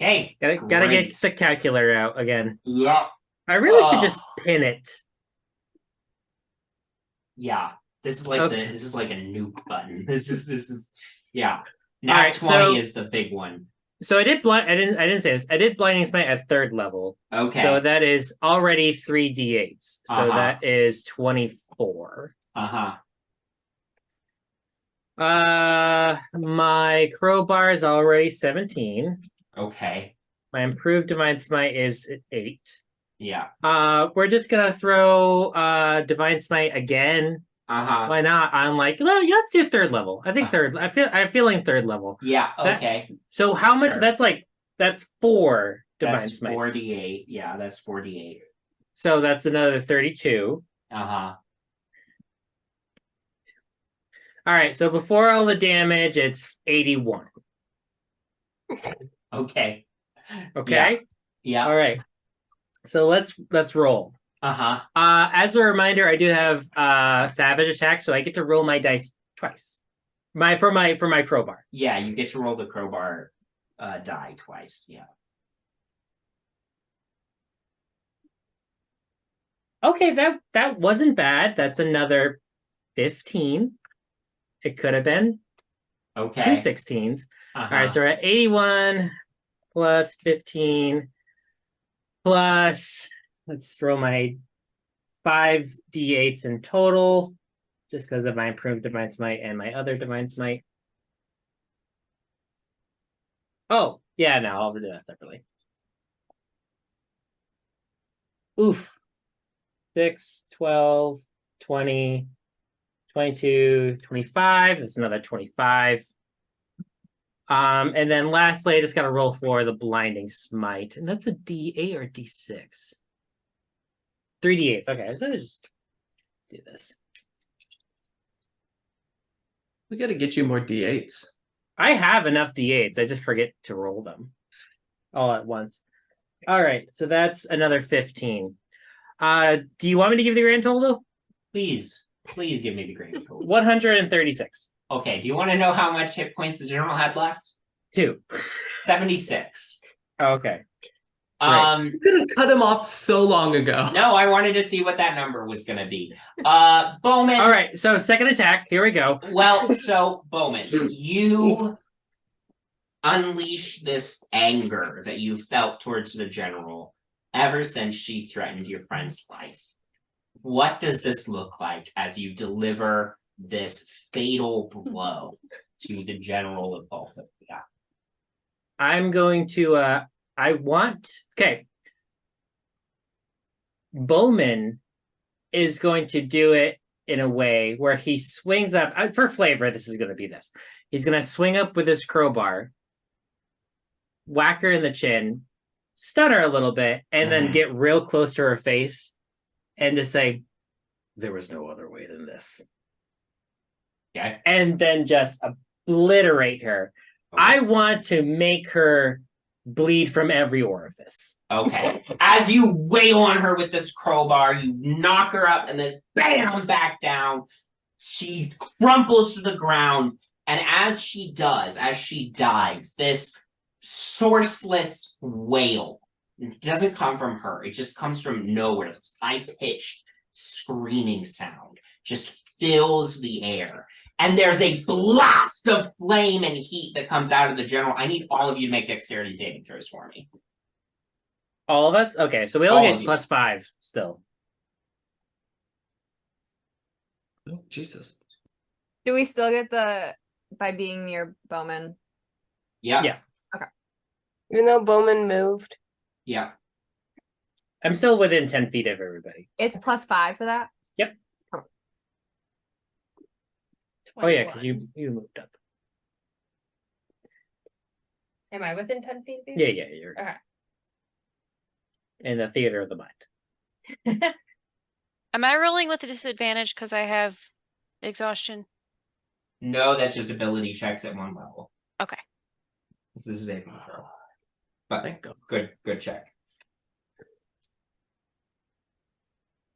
Okay. Gotta get the calculator out again. Yeah. I really should just pin it. Yeah. This is like this is like a nuke button. This is yeah. Nat All right, 20 is the big one. So I didn't say this. I did blinding smite at 3rd level. Okay. So that is already 3d8s. So that is 24. My crowbar is already 17. Okay. My improved divine smite is 8. Yeah. We're just gonna throw divine smite again. Why not? I'm like, well, let's do 3rd level. I think third. I'm feeling 3rd level. Yeah. Okay. So how much? Sure. That's 4 divine that's smites. 48. Yeah, that's 48. So that's another 32. All right. So before all the damage, it's 81. Okay. Okay. Yeah. All right. So let's roll. As a reminder, I do have savage attack, so I get to roll my dice twice. For my crowbar. Yeah, you get to roll the crowbar die twice. Yeah. Okay, that wasn't bad. That's another 15. It could have been. Okay. 2 16s. All right, so we're at 81 plus 15 plus, let's throw my 5 d8s in total, just because of my improved divine smite and my other divine smite. Oh, yeah, no, I'll do that separately. Oof. 6, 12, 20, 22, 25. That's another 25. And then lastly, I just got to roll for the blinding smite. And that's a D8 or D6? 3d8s. Okay, so let's just do this. We got to get you more d8s. I have enough d8s. I just forget to roll them all at once. All right, so that's another 15. Do you want me to give the grand total? Please give me the grand total. 136. Okay, do you want to know how much hit points the general had left? 2. 76. Okay. You could have cut him off so long ago. No, I wanted to see what that number was going to be. Bowmin. All right, so second attack. Here we go. Well, so Bowmin, you unleash this anger that you felt towards the general ever since she threatened your friend's life. What does this look like as you deliver this fatal blow to the general of Voltopia? I'm going to okay. Bowmin is going to do it in a way where he swings up for flavor. This is going to be this. He's going to swing up with his crowbar, whack her in the chin, stun her a little bit, and then get real close to her face and just say, "There was no other way than this." Okay. And then just obliterate her. Okay. I want to make her bleed from every orifice. Okay. As you wail on her with this crowbar, you knock her up and then bam, back down. She crumples to the ground. And as she dies, this sourceless wail, it doesn't come from her. It just comes from nowhere. This high-pitched screaming sound just fills the air. And there's a blast of flame and heat that comes out of the general. I need all of you to make dexterity saving throws for me. All of us? Okay, so we all get +5 still. Oh, Jesus. Do we still get the by being near Bowmin? Yeah. Yeah. Even though Bowmin moved. Yeah. I'm still within 10 feet of everybody. It's +5 for that? Yep. Oh yeah, because you moved up. Am I within 10 feet of you? Yeah, you're Okay. in the theater of the mind. Am I rolling with a disadvantage because I have exhaustion? No, that's just ability checks at one level. Okay. This is a saving throw. But Thank God. good check.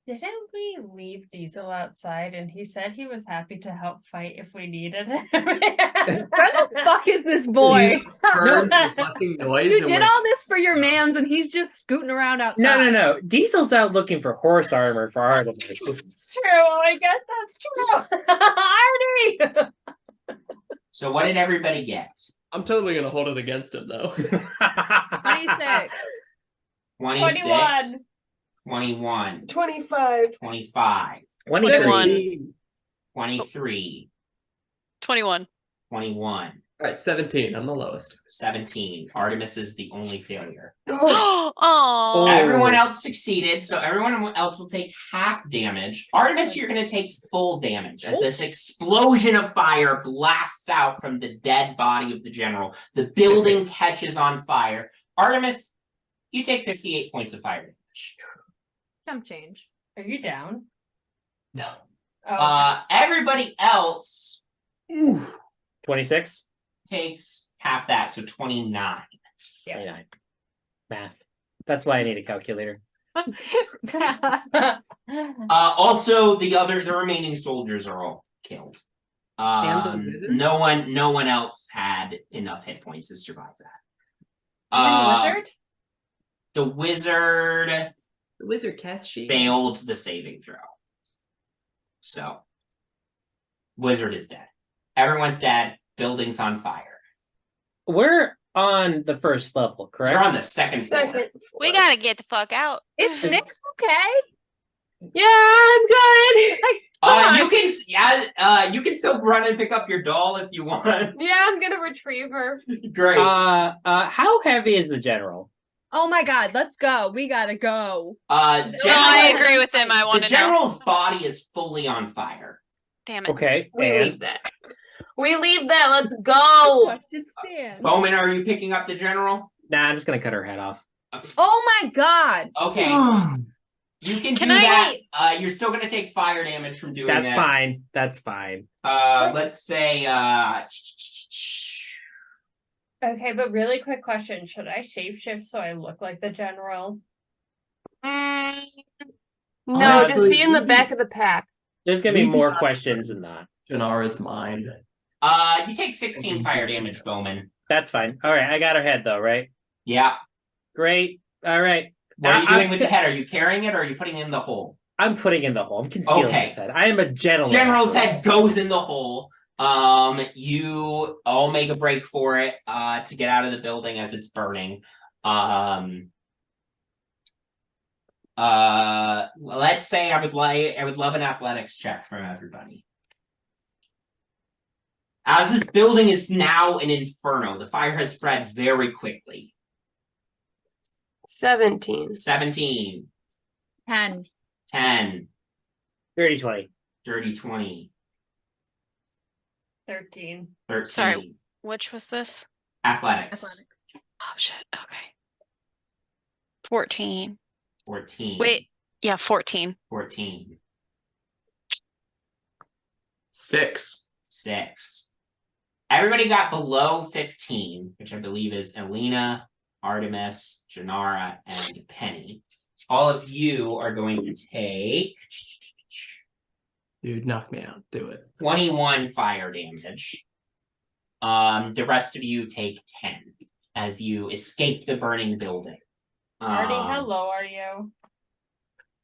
Didn't we leave Diesel outside and he said he was happy to help fight if we needed him? Where the fuck is this boy? He's heard the fucking noise. You and did went, all this for your mans and he's just scooting around outside. No. Diesel's out looking for horse armor for Artemis. It's true. I guess that's true. Artie! So what did everybody get? I'm totally gonna hold it against him though. 26. 26. 21. 21. 25. 25. 23. 23. 21. 21. All right, 17. I'm the lowest. 17. Artemis is the only failure. Oh. Everyone else succeeded, so everyone else will take half damage. Artemis, you're going to take full damage as this explosion of fire blasts out from the dead body of the general. The building catches on fire. Artemis, you take 58 points of fire damage. Some change. Are you down? No. Oh, Everybody else 26? takes half that, so 29. 29. Math. That's why I need a calculator. Also, the remaining soldiers are all killed. And the wizard? No one else had enough hit points to survive that. Wizard? The wizard The wizard cast sheet. failed the saving throw. So, wizard is dead. Everyone's dead. Building's on fire. We're on the first level, correct? You're on the second floor. We gotta get the fuck out. It's Nyx, okay? Yeah, I'm good. You can still run and pick up your doll if you want. Yeah, I'm gonna retrieve her. Great. How heavy is the general? Oh my god, let's go. We gotta go. No, I agree with him. I want The to know. general's body is fully on fire. Damn it. Okay. We and leave that. We leave that. Let's go. Watch it stand. Bowmin, are you picking up the general? Nah, I'm just gonna cut her head off. Oh my god. Okay. You can Can do I that. You're still gonna take fire damage from doing That's that. fine. That's fine. Let's say Okay, but really quick question. Should I shapeshift so I look like the general? No, Honestly, just be in the back of the pack. There's gonna be We do more not- questions than that. Jinarra's mind. you take 16 fire damage, Bowmin. That's fine. All right, I got her head though, right? Yeah. Great. All right. What are you I- doing with the head? Are you carrying it or are you putting it in the hole? I'm putting in the hole. I'm concealing Okay. his head. I am a gentleman. General's head goes in the hole. You all make a break for it to get out of the building as it's burning. Let's say I would love an athletics check from everybody. As this building is now an inferno, the fire has spread very quickly. 17. 17, 10. 10, 30, 20. dirty 20, 13. 13. Sorry. Which was this? Athletics. Athletics. Oh shit. Okay. 14. 14. Wait. Yeah, 14. 14. 6. 6. Everybody got below 15, which I believe is Elina, Artemis, Jinarra, and Penny. All of you are going to take Dude, knock me out. Do it. 21 fire damage. The rest of you take 10 as you escape the burning building. Artie, how low are you?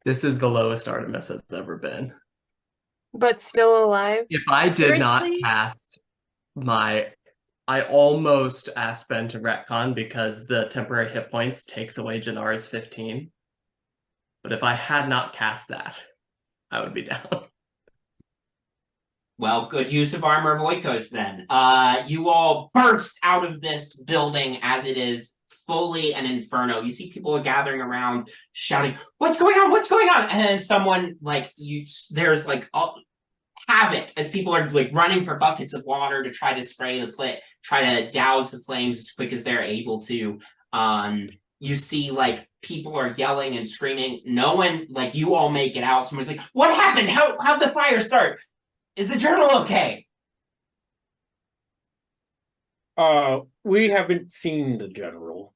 This is the lowest Artemis has ever been. But still alive? If I did not Richly? cast I almost asked Ben to retcon because the temporary hit points takes away Jinarra's 15. But if I had not cast that, I would be down. Well, good use of armor of Oikos then. You all burst out of this building as it is fully an inferno. You see people are gathering around shouting, "What's going on? What's going on?" And then someone there's havoc as people are like running for buckets of water to try to spray the pit, try to douse the flames as quick as they're able to. You see people are yelling and screaming. No one, you all make it out. Someone's like, "What happened? How'd the fire start? Is the journal okay?" We haven't seen the general.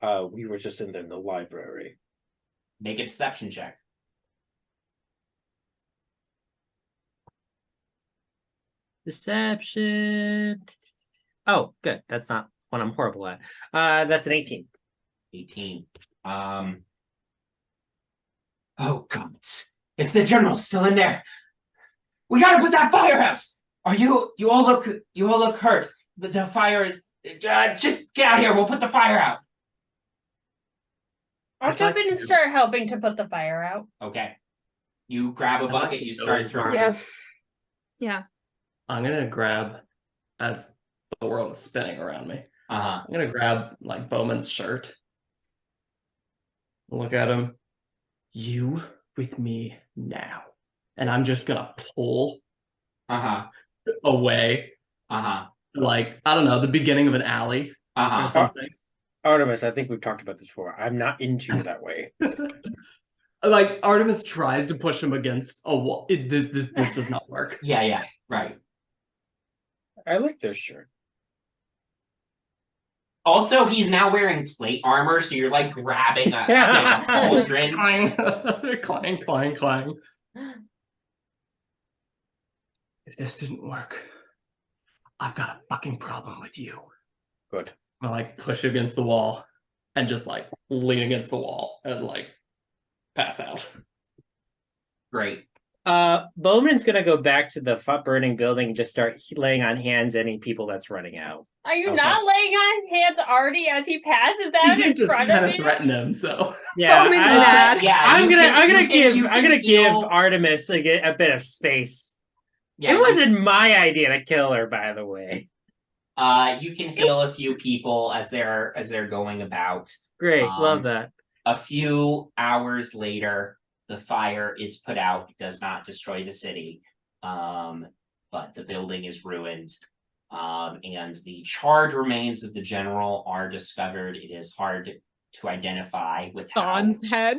We were just in the library. Make a deception check. Deception. Oh, good. That's not what I'm horrible at. That's an 18. 18. Oh God. If the journal's still in there, we gotta put that fire out! You all look hurt. The fire is just get out here, we'll put the fire out. I'll I'd jump like in and to- start helping to put the fire out. Okay. You grab a I'd like bucket, to you go start in throwing. Yeah. Yeah. I'm gonna grab, as the world is spinning around me, Uh-huh. I'm gonna grab Bowman's shirt. Look at him. You with me now. And I'm just gonna pull Uh-huh. away, Uh-huh. I don't know, the beginning of an alley or Uh-huh. something. Artemis, I think we've talked about this before. I'm not into you that way. Artemis tries to push him against a wall. This does not work. Yeah, right. I like this shirt. Also, he's now wearing plate armor, so you're grabbing a cauldron. Clang, clang, clang, clang. If this didn't work, I've got a fucking problem with you. Good. I push against the wall and just lean against the wall and pass out. Great. Bowman's gonna go back to the burning building and just start laying on hands any people that's running out. Are you Okay. not laying on hands Artie as he passes He out did in just front kind of of you? threaten him, so Yeah, Bowman's I- mad. Yeah, I'm you gonna can give heal- Artemis a bit of space. Yeah, It wasn't my idea to kill her, by the way. you can heal a few people as they're going about. Great, love Um, that. A few hours later, the fire is put out. It does not destroy the city, but the building is ruined. And the charred remains of the general are discovered. It is hard to identify with Dawn's head.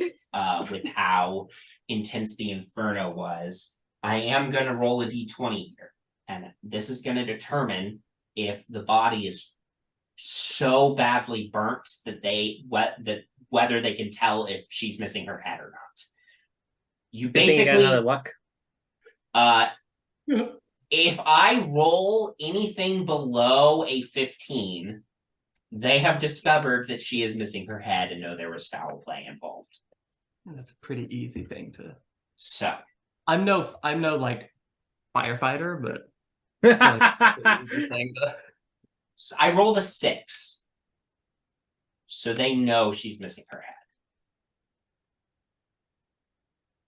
with how intense the inferno was. I am going to roll a d20 here, and this is going to determine if the body is so badly burnt that whether they can tell if she's missing her head or not. You Good thing you got another basically, luck. if I roll anything below a 15, they have discovered that she is missing her head and know there was foul play involved. that's a pretty easy thing to. So I'm no firefighter, but pretty easy thing to. So I rolled a 6. So they know she's missing her head.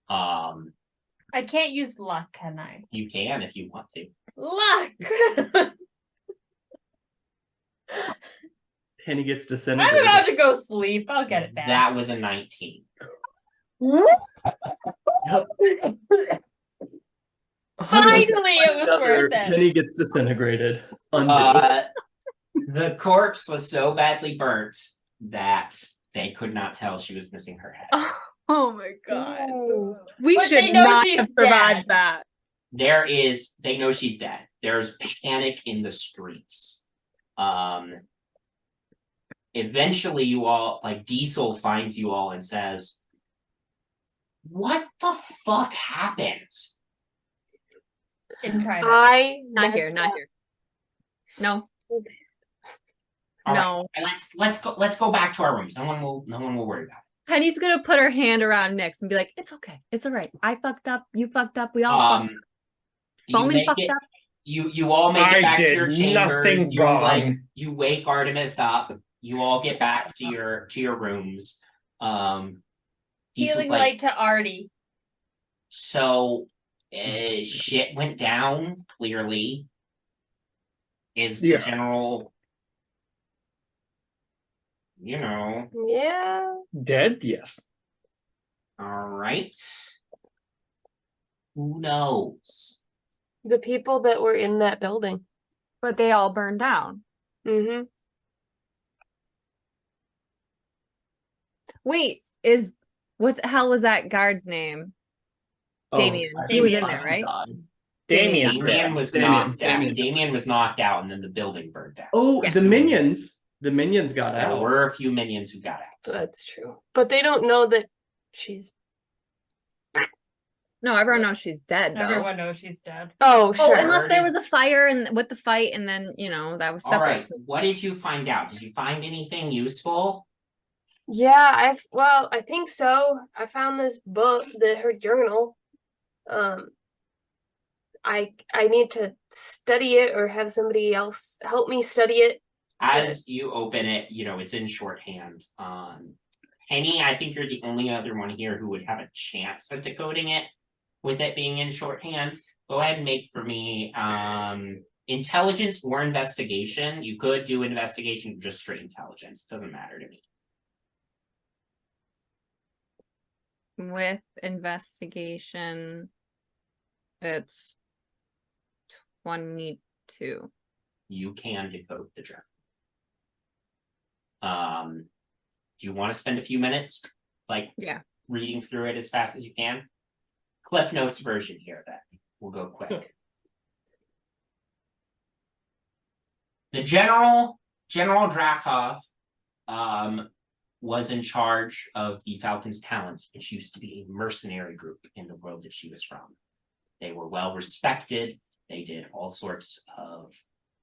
I can't use luck, can I? You can if you want to. Luck! Penny gets I'm disintegrated. about to go sleep. I'll get it back. That was a 19. Yep. Finally, it was worth it. Penny gets disintegrated. Undo. The corpse was so badly burnt that they could not tell she was missing her head. Oh my god. Ooh. We But should they know not she's have survived dead. that. They know she's dead. There's panic in the streets. Eventually you all, like Diesel finds you all and says, what the fuck happened? In private. I Not here, messed not up. here. No. All No. right, let's go back to our rooms. No one will worry about it. Penny's gonna put her hand around Nyx and be like, it's okay. It's all right. I fucked up. You fucked up. We all fucked up. You Bowmin make fucked it- up. You all make it I back to did your chambers. nothing You wrong. you wake Artemis up. You all get back to your rooms. Diesel's Healing light to Artie. so shit went down clearly. Is Yeah. the general, you know, Yeah. Dead? Yes. all right. Who knows? The people that were in that building. But they all burned down. Mm-hmm. Wait, what the hell was that guard's name? Damien. I He was think in there, right? died. Damien's Damien dead. was Damien, knocked out. Damien. Damien was knocked out, and then the building burned down. Oh, Yes. the minions. The minions got There out. were a few minions who got out. That's true. But they don't know that she's. No, everyone knows she's dead though. Everyone knows she's dead. Oh, Oh, sure. unless there was a fire and with the fight, and then that was All separate. right. What did you find out? Did you find anything useful? Yeah, I think so. I found this book, her journal. I need to study it or have somebody else help me study it. As you open it, it's in shorthand. Penny, I think you're the only other one here who would have a chance at decoding it with it being in shorthand. Go ahead and make for me intelligence or investigation. You could do investigation or just straight intelligence. Doesn't matter to me. With investigation, it's 22. You can decode the journal. Do you want to spend a few minutes, Yeah. reading through it as fast as you can? Cliff Notes version here, then. We'll go quick. The General Drakov, was in charge of the Falcon's Talents, which used to be a mercenary group in the world that she was from. They were well respected. They did all sorts of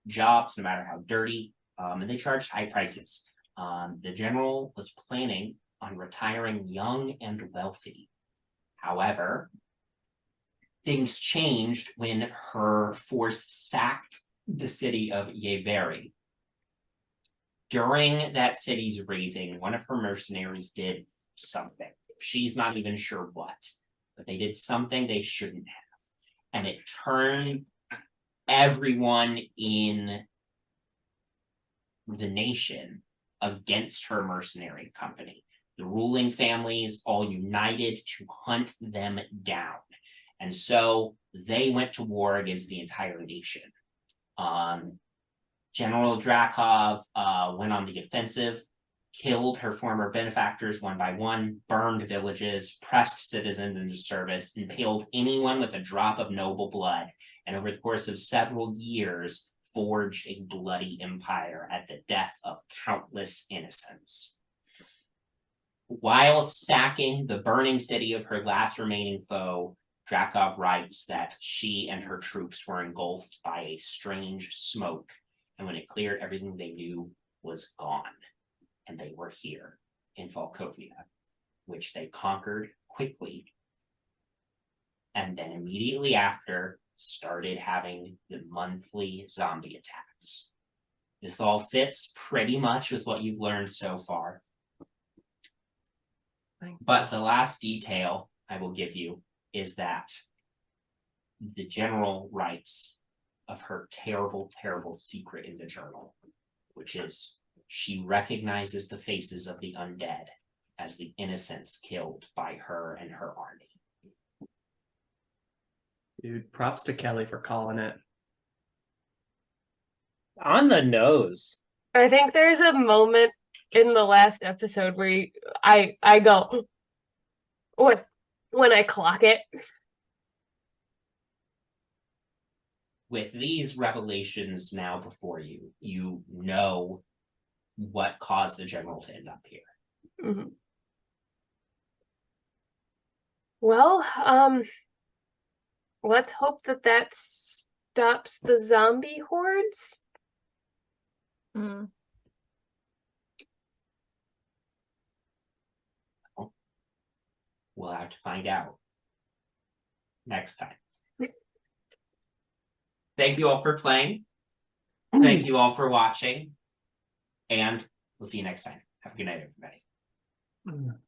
jobs, no matter how dirty, and they charged high prices. The general was planning on retiring young and wealthy. However, things changed when her force sacked the city of Yeveri. During that city's raising, one of her mercenaries did something. She's not even sure what, but they did something they shouldn't have. And it turned everyone in the nation against her mercenary company. The ruling families all united to hunt them down. And so they went to war against the entire nation. General Drakov went on the offensive, killed her former benefactors one by one, burned villages, pressed citizens into service, impaled anyone with a drop of noble blood, and over the course of several years, forged a bloody empire at the death of countless innocents. While sacking the burning city of her last remaining foe, Drakov writes that she and her troops were engulfed by a strange smoke, and when it cleared, everything they knew was gone, and they were here in Volkovia, which they conquered quickly, and then immediately after started having the monthly zombie attacks. This all fits pretty much with what you've learned so far. But the last detail I will give you is that the general writes of her terrible, terrible secret in the journal, which is she recognizes the faces of the undead as the innocents killed by her and her army. Dude, props to Kelly for calling it. On the nose. I think there's a moment in the last episode where I go when I clock it. With these revelations now before you, you know what caused the general to end up here. Mm-hmm. Well, let's hope that stops the zombie hordes. Mm. We'll have to find out next time. Thank you all for playing. Thank you all for watching. And we'll see you next time. Have a good night, everybody.